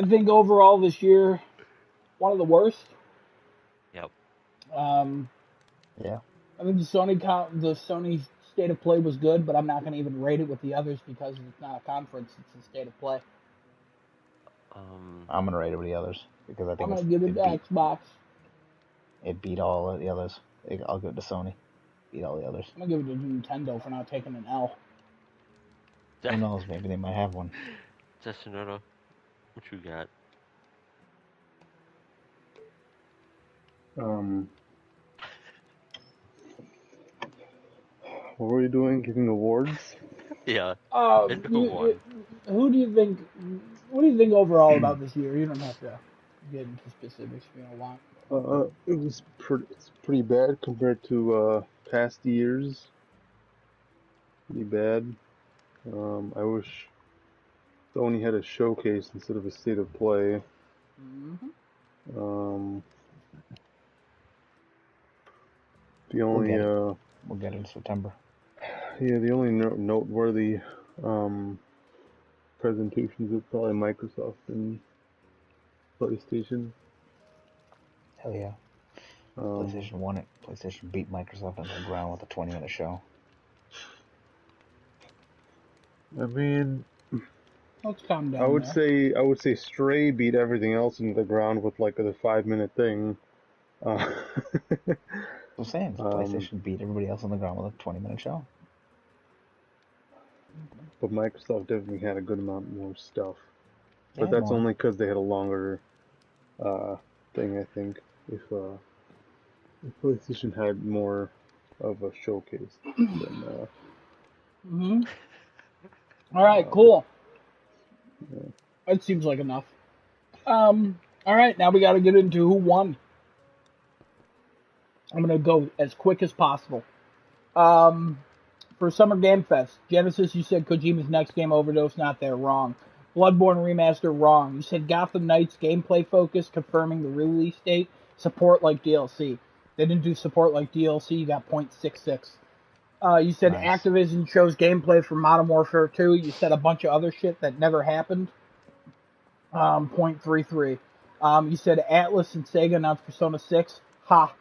think overall this year, one of the worst. Yep. Yeah. I think the Sony state of play was good, but I'm not going to even rate it with the others because it's not a conference; it's a state of play. I'm gonna rate it with the others because I I'm think going to give it to Xbox. it beat all of the others. I'll give it to Sony. Beat all the others. I'm going to give it to Nintendo for not taking an L. Who knows? Maybe they might have one. Destinado, what you got? What were you doing? Giving awards? Yeah. Who do you think? What do you think overall about this year? You don't have to get into specifics if you don't want. It's pretty bad compared to past years. Pretty bad. I wish Sony had a showcase instead of a state of play. The only we'll get it in September. Yeah, the only noteworthy presentations are probably Microsoft and PlayStation. Hell yeah. PlayStation won it. PlayStation beat Microsoft on the ground with a 20-minute show. I mean, Let's calm down. I would say Stray beat everything else into the ground with like the 5-minute thing. I'm saying PlayStation beat everybody else on the ground with a 20-minute show. But Microsoft definitely had a good amount more stuff. Yeah, But that's more. only because they had a longer thing, I think. If PlayStation had more of a showcase than All right, cool. Yeah. That seems like enough. All right, now we got to get into who won. I'm gonna go as quick as possible. For Summer Game Fest, Genesis, you said Kojima's Next Game Overdose. Not there, wrong. Bloodborne Remaster, wrong. You said Gotham Knights gameplay focus, confirming the release date. Support like DLC. They didn't do support like DLC. You got 0.66. You said Nice. Activision shows gameplay for Modern Warfare 2. You said a bunch of other shit that never happened. 0.33. You said Atlas and Sega announced Persona 6. Ha.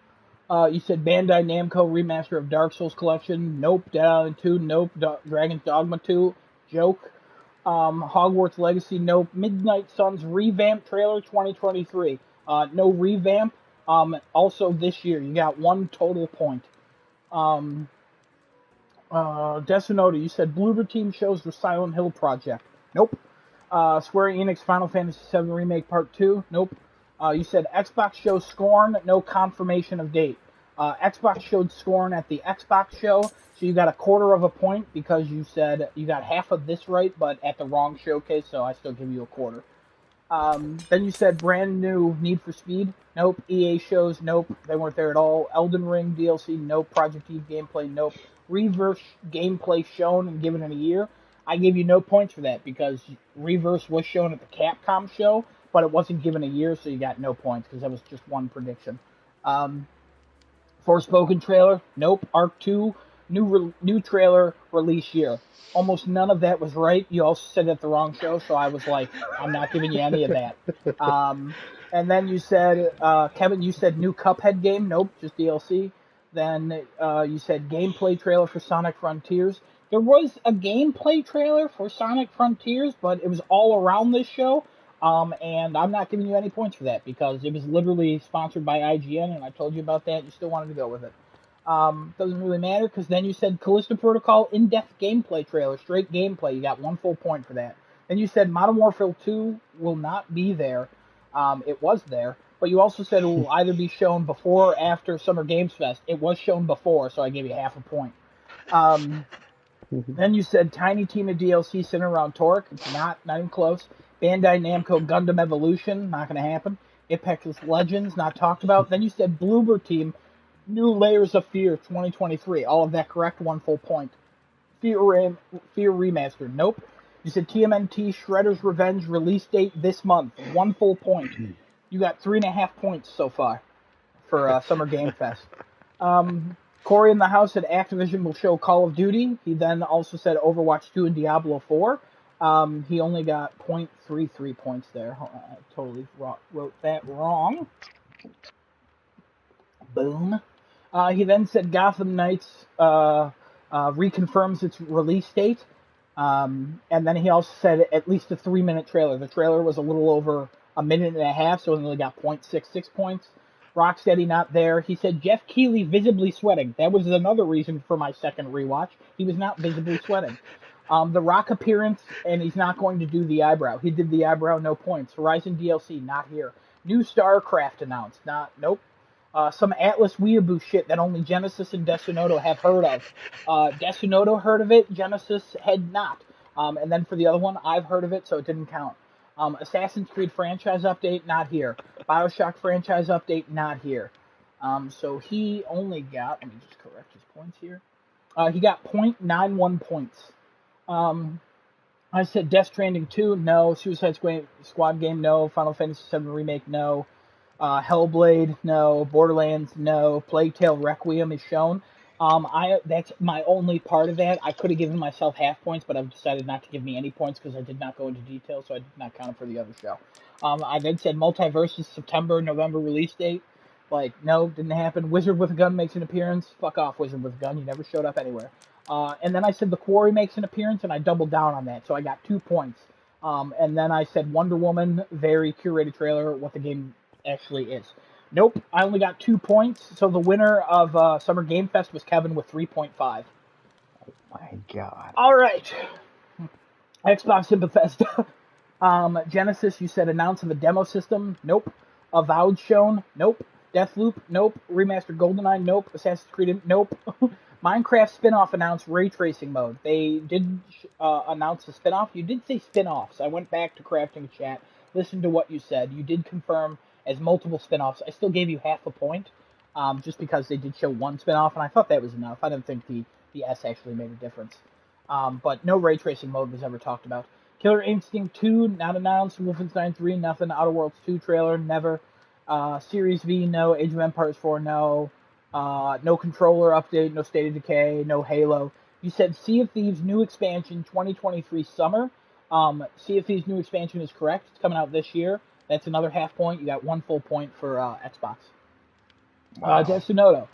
You said Bandai Namco remaster of Dark Souls collection. Nope. Dead Island 2. Nope. Dragon's Dogma 2. Joke. Hogwarts Legacy. Nope. Midnight Suns revamp trailer 2023. No revamp. Also this year, you got 1 total point. Desonoda, you said Bloober Team shows the Silent Hill project. Nope. Square Enix Final Fantasy VII Remake Part 2. Nope. You said Xbox shows Scorn. No confirmation of date. Xbox showed Scorn at the Xbox show, so you got a quarter of a point because you said you got half of this right, but at the wrong showcase, so I still give you a quarter. Then you said brand new Need for Speed. Nope. EA shows. Nope. They weren't there at all. Elden Ring DLC. Nope. Project Eve gameplay. Nope. Reverse gameplay shown and given in a year. I gave you no points for that because Reverse was shown at the Capcom show, but it wasn't given a year, so you got no points because that was just one prediction. Forspoken trailer. Nope. Arc 2. New trailer release year. Almost none of that was right. You also said it at the wrong show, so I was like, I'm not giving you any of that. And then you said, Kevin, you said new Cuphead game. Nope, just DLC. Then you said gameplay trailer for Sonic Frontiers. There was a gameplay trailer for Sonic Frontiers, but it was all around this show. And I'm not giving you any points for that because it was literally sponsored by IGN, and I told you about that. And you still wanted to go with it. Doesn't really matter because then you said Callisto Protocol in-depth gameplay trailer, straight gameplay. You got 1 full point for that. Then you said Modern Warfare 2 will not be there. It was there, but you also said it will either be shown before or after Summer Games Fest. It was shown before, so I gave you half a point. Then you said Tiny Tina DLC centered around Torque. It's not even close. Bandai Namco Gundam Evolution, not going to happen. Apex Legends, not talked about. Then you said Bloober Team, New Layers of Fear 2023. All of that correct, 1 full point. Fear Remastered, nope. You said TMNT Shredder's Revenge release date this month, 1 full point. You got 3.5 points so far for Summer Game Fest. Corey in the house said Activision will show Call of Duty. He then also said Overwatch 2 and Diablo 4. He only got 0.33 points there. I totally wrote that wrong. Boom. He then said Gotham Knights reconfirms its release date. And then he also said at least a 3-minute trailer. The trailer was a little over a minute and a half, so it only got 0.66 points. Rocksteady not there. He said Jeff Keighley visibly sweating. That was another reason for my second rewatch. He was not visibly sweating. The Rock appearance, and he's not going to do the eyebrow. He did the eyebrow, no points. Horizon DLC, not here. New StarCraft announced, nope. Some Atlas Weeaboo shit that only Genesis and Desonodo have heard of. Desonodo heard of it, Genesis had not. And then for the other one, I've heard of it, so it didn't count. Assassin's Creed franchise update, not here. Bioshock franchise update, not here. So he only got, let me just correct his points here. He got 0.91 points. I said Death Stranding 2, no. Suicide Squad game, no. Final Fantasy VII Remake, no. Hellblade, no. Borderlands, no. Plague Tale Requiem is shown. That's my only part of that. I could have given myself half points, but I've decided not to give me any points because I did not go into detail, so I did not count for the other show. I then said Multiverse's September, November release date. Like, no, didn't happen. Wizard with a Gun makes an appearance. Fuck off, Wizard with a Gun. You never showed up anywhere. And then I said The Quarry makes an appearance, and I doubled down on that, so I got 2 points. And then I said Wonder Woman, very curated trailer, what the game actually is. Nope, I only got 2 points, so the winner of Summer Game Fest was Kevin with 3.5. My God. All right. Xbox and Bethesda. Genesis, you said announce of a demo system. Nope. Avowed shown. Nope. Deathloop. Nope. Remastered GoldenEye. Nope. Assassin's Creed. Nope. Minecraft spin-off announced ray tracing mode. They did announce a spin-off. You did say spin-offs. I went back to crafting chat, listened to what you said. You did confirm as multiple spin-offs. I still gave you half a point, just because they did show one spin-off, and I thought that was enough. I didn't think the S actually made a difference. But no ray tracing mode was ever talked about. Killer Instinct 2, not announced. Wolfenstein 3, nothing. Outer Worlds 2 trailer, never. Series V, no. Age of Empires 4, no. No controller update, no State of Decay, no Halo. You said Sea of Thieves new expansion 2023 summer. Sea of Thieves new expansion is correct. It's coming out this year. That's another half point. You got 1 full point for Xbox. Wow. Destinoto.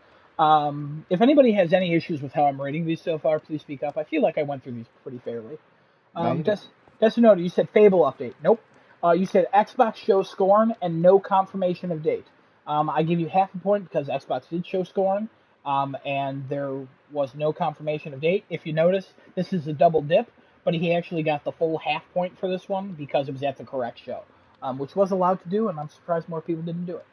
If anybody has any issues with how I'm rating these so far, please speak up. I feel like I went through these pretty fairly. No, you did. Destinoto, you said Fable update. Nope. You said Xbox show Scorn and no confirmation of date. I give you half a point because Xbox did show Scorn, and there was no confirmation of date. If you notice, this is a double dip, but he actually got the full half point for this one because it was at the correct show, which was allowed to do, and I'm surprised more people didn't do it.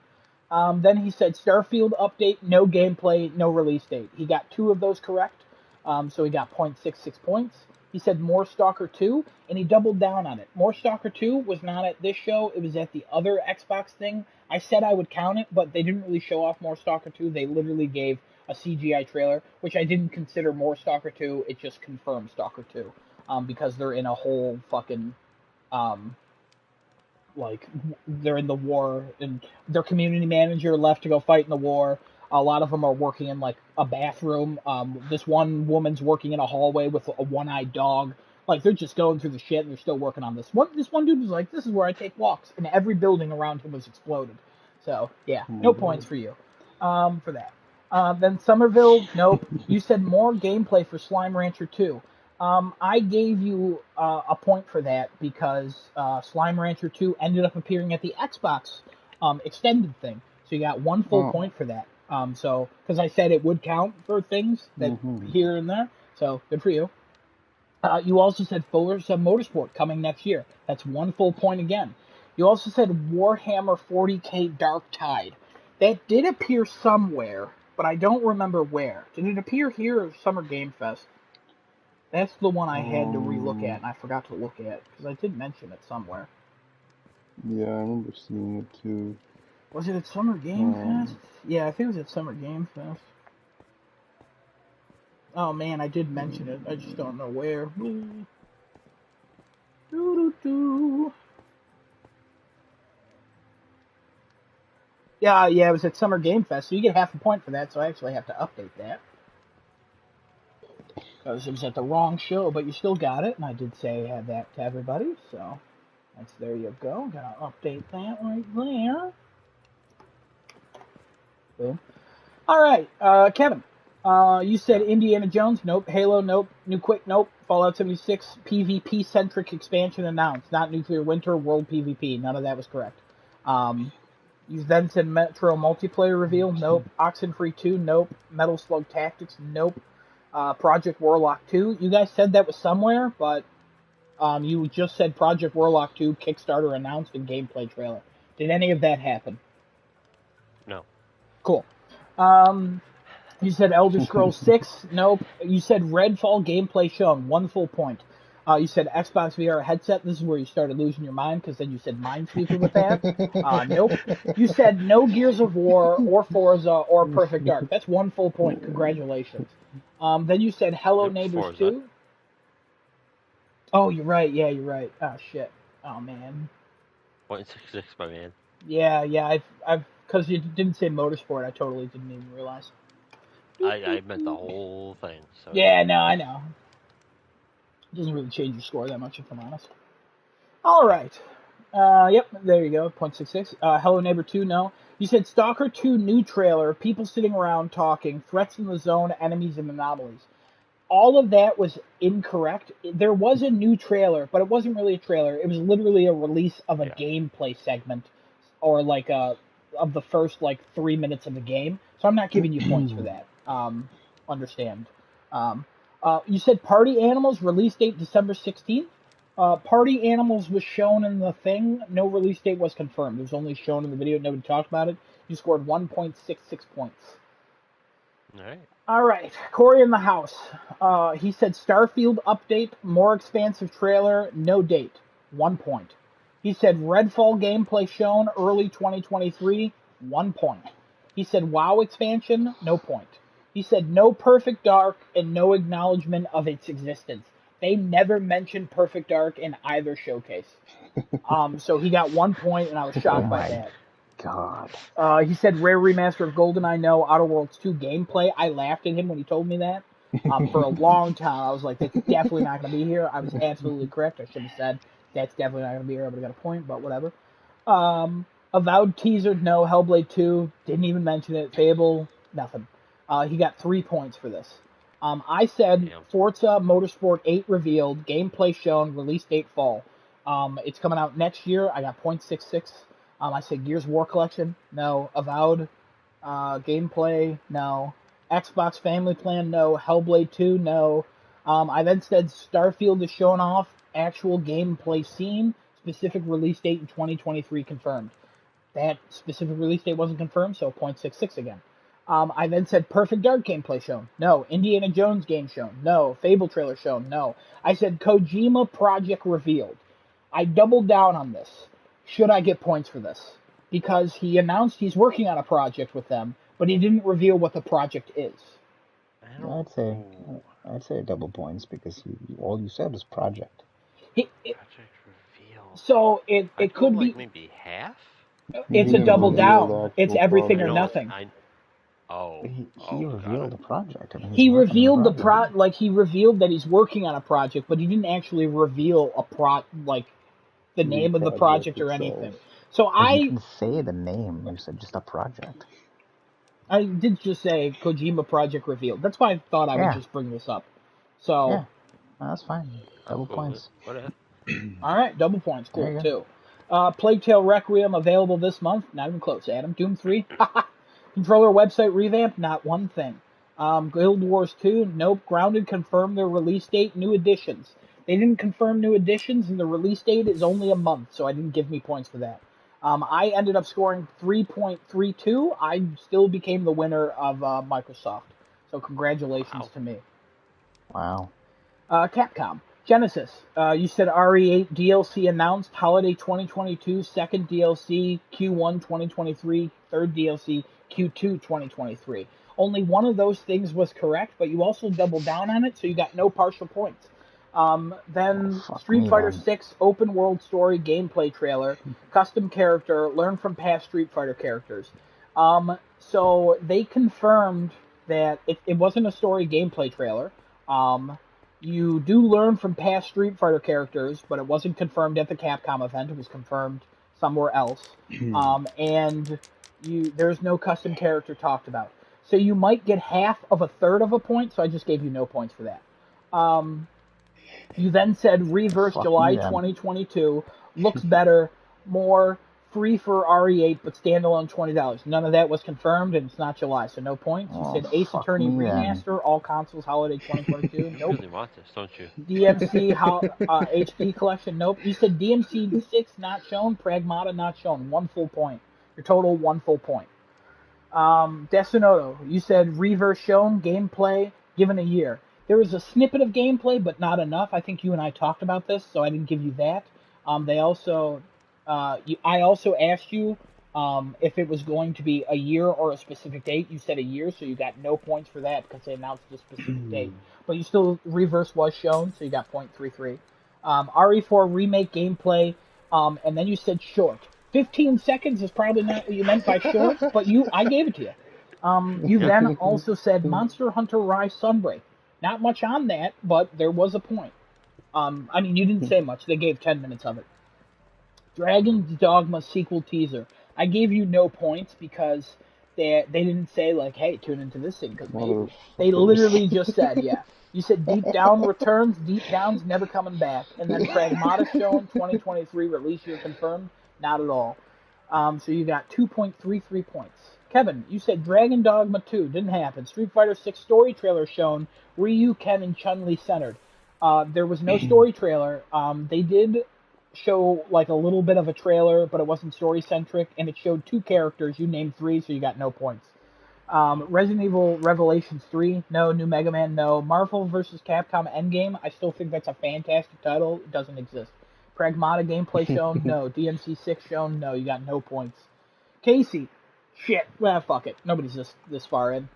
Then he said Starfield update, no gameplay, no release date. He got 2 of those correct, so he got 0.66 points. He said More Stalker 2, and he doubled down on it. More Stalker 2 was not at this show, it was at the other Xbox thing. I said I would count it, but they didn't really show off More Stalker 2. They literally gave a CGI trailer, which I didn't consider More Stalker 2. It just confirmed Stalker 2, because they're in a whole fucking... like they're in the war and their community manager left to go fight in the war. A lot of them are working in like a bathroom. This one woman's working in a hallway with a one-eyed dog. Like they're just going through the shit and they're still working on this. This one dude was like, "This is where I take walks," and every building around him was exploded. So yeah, no points for you, for that. Then Somerville, nope. You said more gameplay for Slime Rancher 2. I gave you a point for that because Slime Rancher 2 ended up appearing at the Xbox extended thing. So you got 1 full point for that. So, because I said it would count for things that here and there. So, good for you. You also said Forza Motorsport coming next year. That's 1 full point again. You also said Warhammer 40k Dark Tide. That did appear somewhere, but I don't remember where. Did it appear here or Summer Game Fest? That's the one I had to relook at, and I forgot to look at, because I did mention it somewhere. Yeah, I remember seeing it too. Was it at Summer Game Fest? Yeah, I think it was at Summer Game Fest. Oh man, I did mention it. I just don't know where. Yeah, it was at Summer Game Fest, so you get half a point for that, so I actually have to update that. Because it was at the wrong show, but you still got it, and I did say I had that to everybody, so there you go. Gotta update that right there. Boom. Alright, Kevin. You said Indiana Jones, nope. Halo, nope. New Quake, nope. Fallout 76, PvP-centric expansion announced. Not Nuclear Winter, World PvP. None of that was correct. You then said Metro multiplayer reveal, nope. Oxenfree 2, nope. Metal Slug Tactics, nope. Project Warlock 2. You guys said that was somewhere, but you just said Project Warlock 2 Kickstarter announced and gameplay trailer. Did any of that happen? No. Cool. You said Elder Scrolls 6. Nope. You said Redfall gameplay shown. 1 full point. You said Xbox VR headset. This is where you started losing your mind because then you said Minesweeper with that. Nope. You said no Gears of War or Forza or Perfect Dark. That's 1 full point. Congratulations. Then you said Hello Neighbors Forza. 2. Oh, you're right. Yeah, you're right. Oh, shit. Oh, man. 0.66, my man. Yeah. I've because you didn't say Motorsport. I totally didn't even realize. I meant the whole thing. So Yeah, no, I know. It doesn't really change your score that much, if I'm honest. All right. Yep, there you go, 0.66. Hello Neighbor 2, no. You said Stalker 2 new trailer, people sitting around talking, threats in the zone, enemies and anomalies. All of that was incorrect. There was a new trailer, but it wasn't really a trailer. It was literally a release of a gameplay segment, or like of the first 3 minutes of the game. So I'm not giving you points for that. Understand. You said Party Animals release date December 16th. Party Animals was shown in the thing. No release date was confirmed. It was only shown in the video. Nobody talked about it. You scored 1.66 points. All right. Corey in the house. He said Starfield update, more expansive trailer, no date. 1 point. He said Redfall gameplay shown early 2023. 1 point. He said WoW expansion, no point. He said no Perfect Dark and no acknowledgement of its existence. They never mentioned Perfect Dark in either showcase. So he got 1 point, and I was Oh shocked by my that. god. He said Rare Remaster of GoldenEye, no. Outer Worlds 2 gameplay. I laughed at him when he told me that. For a long time, I was like, that's definitely not going to be here. I was absolutely correct. I should have said, that's definitely not going to be here. I would have got a point, but whatever. Avowed teaser, no. Hellblade 2, didn't even mention it. Fable, nothing. He got 3 points for this. I said Damn. Forza Motorsport 8 revealed, gameplay shown, release date fall. It's coming out next year. I got .66. I said Gears of War Collection, no. Avowed gameplay, no. Xbox Family Plan, no. Hellblade 2, no. I then said Starfield is showing off, actual gameplay scene, specific release date in 2023 confirmed. That specific release date wasn't confirmed, so .66 again. I then said Perfect Dark gameplay shown. No. Indiana Jones game shown. No. Fable trailer shown. No. I said Kojima project revealed. I doubled down on this. Should I get points for this? Because he announced he's working on a project with them, but he didn't reveal what the project is. I don't I'd say know. I'd say double points because all you said was project. Project reveal. So it I'd could go like be. maybe half. It's He a didn't double reveal down. the It's actual everything I or know. project. nothing. He Got revealed it. the project. I mean, he's He working on revealed the project. he revealed that he's working on a project, but he didn't actually reveal the The name of the project project or itself. anything. So But you didn't say the name. You said just a project. I did just say Kojima project revealed. That's why I thought I would Yeah, just bring this up. So, yeah. No, that's fine. I'm Double cool with it. points. Whatever. all right, double points, There cool you go. too. Plague Tale Requiem available this month. Not even close. Adam, Doom 3. Controller website revamp. Not one thing. Guild Wars 2. Nope. Grounded confirmed their release date. New additions. They didn't confirm new additions, and the release date is only a month, so I didn't give me points for that. I ended up scoring 3.32. I still became the winner of Microsoft. So congratulations Wow. to me. Wow. Capcom. Genesis. You said RE8 DLC announced, holiday 2022, second DLC Q1 2023, third DLC Q2 2023. Only one of those things was correct, but you also doubled down on it, so you got no partial points. Well, Then fuck Street me Fighter then. 6 open world story gameplay trailer, custom character, learn from past Street Fighter characters. So they confirmed that it wasn't a story gameplay trailer. You do learn from past Street Fighter characters, but it wasn't confirmed at the Capcom event. It was confirmed somewhere else. And there's no custom character talked about. So you might get half of a third of a point, so I just gave you no points for that. You then said Reverse Fuck July me then. 2022 looks better, more free for RE8, but standalone $20. None of that was confirmed, and it's not July, so no points. You Oh, said Ace fuck Attorney me then. Remaster, all consoles, holiday 2022. You Nope. really want this, don't you? DMC HD collection. Nope. You said DMC 6 not shown, Pragmata not shown. 1 full point. Your total 1 full point. Destinoto. You said Reverse shown, gameplay given a year. There was a snippet of gameplay, but not enough. I think you and I talked about this, so I didn't give you that. They also, I also asked you if it was going to be a year or a specific date. You said a year, so you got no points for that because they announced a specific date. But you still, Reverse was shown, so you got .33. RE4 remake gameplay, and then you said short. 15 seconds is probably not what you meant by short, but I gave it to you. You then also said Monster Hunter Rise Sunbreak. Not much on that, but there was a point. I mean, you didn't say much. They gave 10 minutes of it. Dragon's Dogma sequel teaser. I gave you no points because they didn't say, like, hey, tune into this thing, because maybe. They literally just said, yeah. You said Deep Down returns, Deep Down's never coming back. And then Pragmata shown, 2023 release year confirmed. Not at all. So you got 2.33 points. Kevin, you said Dragon Dogma 2 didn't happen. Street Fighter 6 story trailer shown. Ryu, Ken, and Chun-Li centered. There was no story trailer. They did show like a little bit of a trailer, but it wasn't story centric, and it showed 2 characters. You named 3, so you got no points. Resident Evil Revelations 3, no. New Mega Man, no. Marvel vs. Capcom Endgame, I still think that's a fantastic title. It doesn't exist. Pragmata gameplay shown, no. DMC 6 shown, no. You got no points. Casey, shit. Well, fuck it. Nobody's this far in.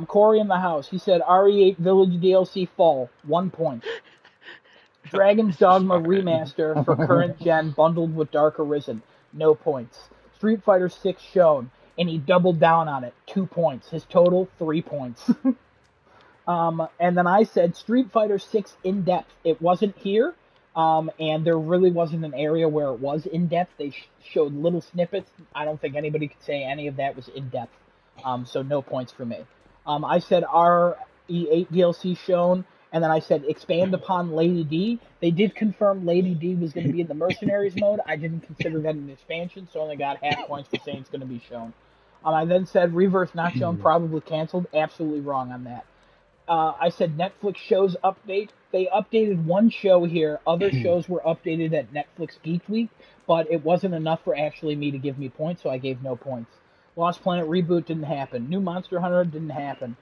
Corey in the house, he said RE8 Village DLC fall, 1 point. Dragon's So Dogma smart. Remaster for current gen bundled with Dark Arisen. No points. Street Fighter 6 shown, and he doubled down on it. 2 points. His total, 3 points. And then I said Street Fighter 6 in depth. It wasn't here, and there really wasn't an area where it was in depth. They showed little snippets. I don't think anybody could say any of that was in depth. So no points for me. I said RE8 DLC shown, and then I said expand upon Lady D. They did confirm Lady D was going to be in the Mercenaries mode. I didn't consider that an expansion, so I only got half points for saying it's going to be shown. I then said Reverse not shown, probably canceled. Absolutely wrong on that. I said Netflix shows update. They updated one show here. Other shows were updated at Netflix Geek Week, but it wasn't enough for actually me to give me points, so I gave no points. Lost Planet reboot didn't happen. New Monster Hunter didn't happen.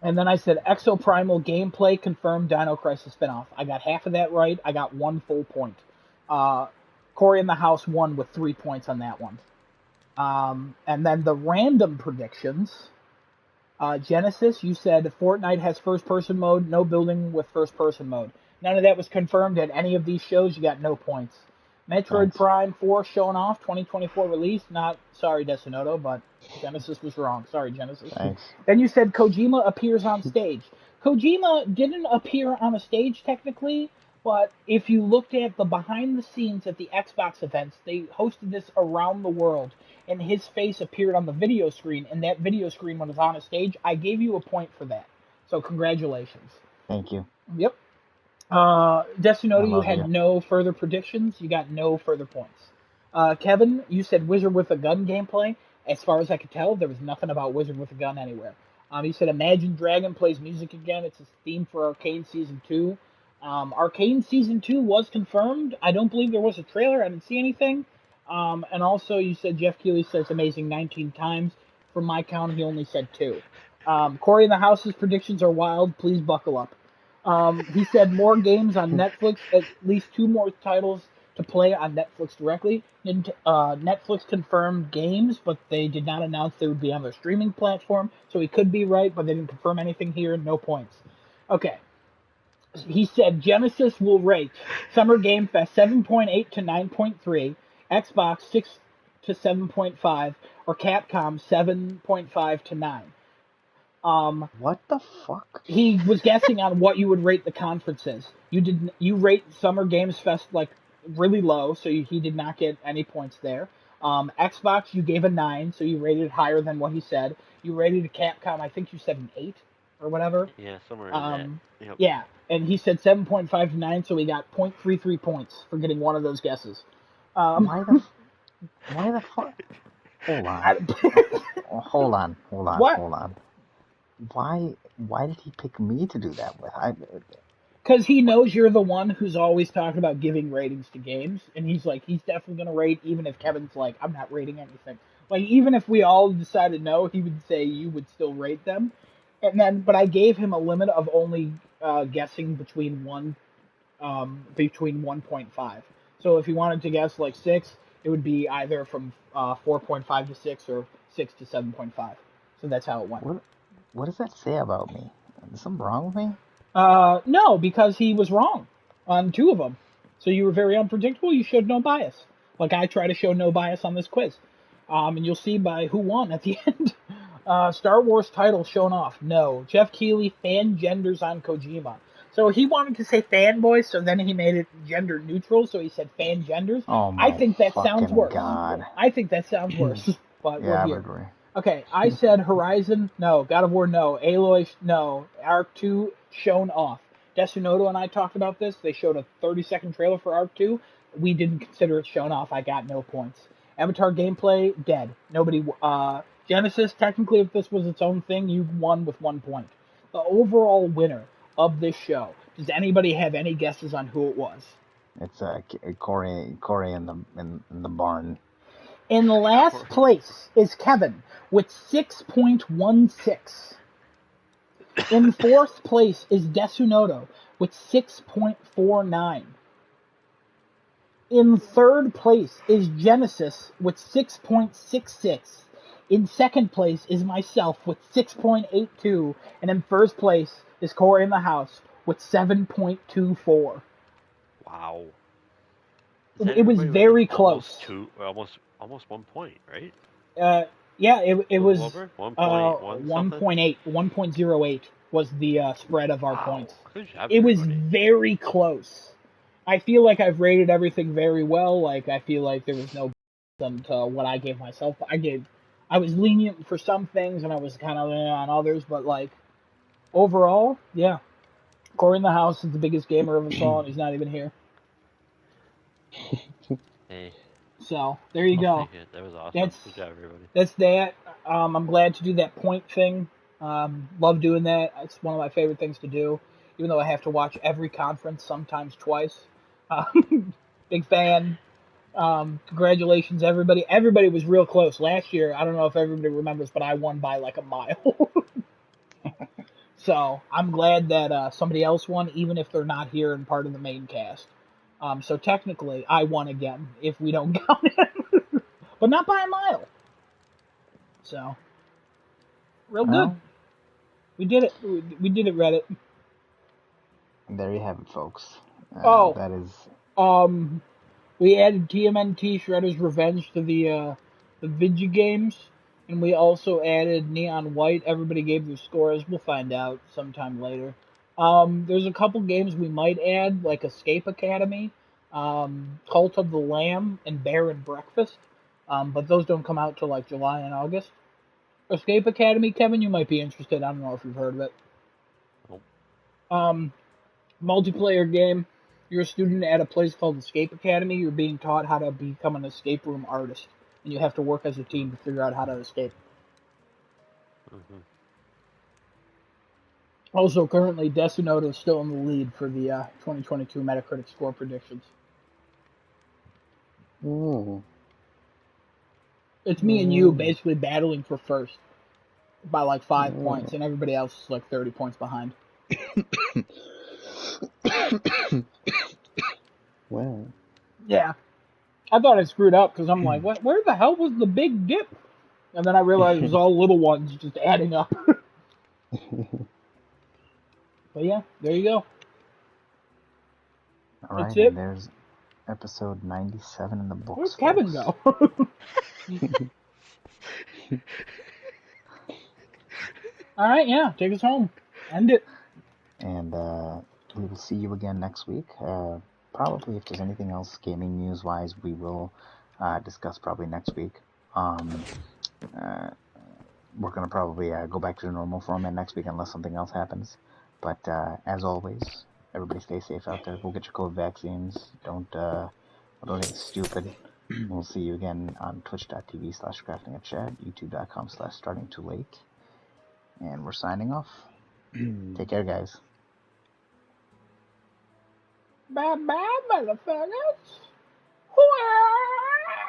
And then I said Exoprimal gameplay confirmed Dino Crisis spinoff. I got half of that right. I got 1 full point. Corey in the House won with 3 points on that one. And then the random predictions. Genesis, you said Fortnite has first-person mode, no building with first-person mode. None of that was confirmed at any of these shows. You got no points. Metroid Thanks. Prime 4 shown off, 2024 release. Sorry, Desinoto, but Genesis was wrong. Sorry, Genesis. Thanks. Then you said Kojima appears on stage. Kojima didn't appear on a stage technically, but if you looked at the behind the scenes at the Xbox events, they hosted this around the world, and his face appeared on the video screen, and that video screen when it was on a stage, I gave you a point for that. So congratulations. Thank you. Yep. Desinoto, you love had you. no further predictions. You got no further points. Kevin, you said Wizard with a Gun gameplay. As far as I could tell, there was nothing about Wizard with a Gun anywhere. You said Imagine Dragon plays music again. It's a theme for Arcane Season 2. Arcane Season 2 was confirmed. I don't believe there was a trailer. I didn't see anything. And also, you said Jeff Keighley says amazing 19 times. From my count, he only said 2. Corey in the House's predictions are wild. Please buckle up. He said more games on Netflix, at least 2 more titles to play on Netflix directly. Netflix confirmed games, but they did not announce they would be on their streaming platform, so he could be right, but they didn't confirm anything here. No points. Okay. He said Genesis will rate Summer Game Fest 7.8 to 9.3, Xbox 6 to 7.5, or Capcom 7.5 to 9. What the fuck? He was guessing on what you would rate the conferences. You rate Summer Games Fest like really low, so he did not get any points there. Xbox you gave a 9, so you rated it higher than what he said. You rated Capcom, I think you said an 8 or whatever. Yeah, somewhere in that. Yep. Yeah, and he said 7.5 to 9, so he got 0.33 points for getting one of those guesses. Why the fuck? Hold on. Hold on. What? Hold on. Why did he pick me to do that with? Because he knows you're the one who's always talking about giving ratings to games, and he's definitely going to rate, even if Kevin's like, I'm not rating anything. Like, even if we all decided no, he would say you would still rate them. But I gave him a limit of only guessing between 1.5. So if he wanted to guess like 6, it would be either from 4.5 to 6 or 6 to 7.5. So that's how it went. What does that say about me? Is something wrong with me? No, because he was wrong on 2 of them. So you were very unpredictable. You showed no bias. Like I try to show no bias on this quiz. And you'll see by who won at the end. Star Wars title shown off. No. Jeff Keighley fan genders on Kojima. So he wanted to say fanboys, so then he made it gender neutral, so he said fan genders. Oh my I think that sounds worse. God. I think that sounds worse. But Yeah, we're I here. would agree. Okay, I said Horizon, no. God of War, no. Aloy, no. Arc 2, shown off. Desinoto and I talked about this. They showed a 30-second trailer for Arc 2. We didn't consider it shown off. I got no points. Avatar gameplay, dead. Nobody, Genesis, technically if this was its own thing, you won with 1 point. The overall winner of this show, does anybody have any guesses on who it was? It's Corey in the barn. In last place is Kevin with 6.16. In 4th place is Desunoto with 6.49. In 3rd place is Genesis with 6.66. In 2nd place is myself with 6.82. And in 1st place is Corey in the House with with 7.24. Wow. Is that It was everybody with very almost close. almost 1 point, right? Yeah, it A little was over 1.1 something. 1.08 was the spread of our points. Wow. Good job, It was everybody. very close. I feel like I've rated everything very well. Like I feel like there was no to what I gave myself. I was lenient for some things and I was kind of on others, but like overall, yeah. Corey in the house is the biggest gamer of us all, and he's not even here. Hey, So there you I'll go. take it. That was awesome. That's Good job, everybody. that's that. I'm glad to do that point thing. Love doing that. It's one of my favorite things to do, even though I have to watch every conference, sometimes twice. Big fan. Congratulations, everybody. Everybody was real close last year. I don't know if everybody remembers, but I won by like a mile. So I'm glad that somebody else won, even if they're not here and part of the main cast. So technically, I won again if we don't count it, but not by a mile. So real good. Well, We did it. We did it, Reddit. there you have it, folks. Oh, That is um, we added TMNT Shredder's Revenge to the Vigi games, and we also added Neon White. Everybody gave their scores. We'll find out sometime later. There's a couple games we might add, like Escape Academy, Cult of the Lamb, and Bear and Breakfast. But those don't come out till like July and August. Escape Academy, Kevin, you might be interested. I don't know if you've heard of it. Nope. Um, Multiplayer game. You're a student at a place called Escape Academy. You're being taught how to become an escape room artist, and you have to work as a team to figure out how to escape. Mm-hmm. Also, currently, Desunoto is still in the lead for the 2022 Metacritic score predictions. Oh. It's me and you Oh. basically battling for first by like 5 points, Oh. and everybody else is like 30 points behind. Wow. Yeah, I thought I screwed up because I'm like, what? Where the hell was the big dip? And then I realized it was all little ones just adding up. But yeah, there you go. all That's right, it. and there's episode 97 in the Where'd books, Kevin folks. go? All right, yeah, take us home. End it. And we will see you again next week. Probably, if there's anything else gaming news wise, we will discuss probably next week. We're going to probably go back to the normal format next week unless something else happens. But as always, everybody stay safe out there. Go get your COVID vaccines. Don't get stupid. We'll see you again on twitch.tv/craftingachat, youtube.com/startingtoolate. And we're signing off. Take care, guys. Bye bye, motherfuckers. Hooah!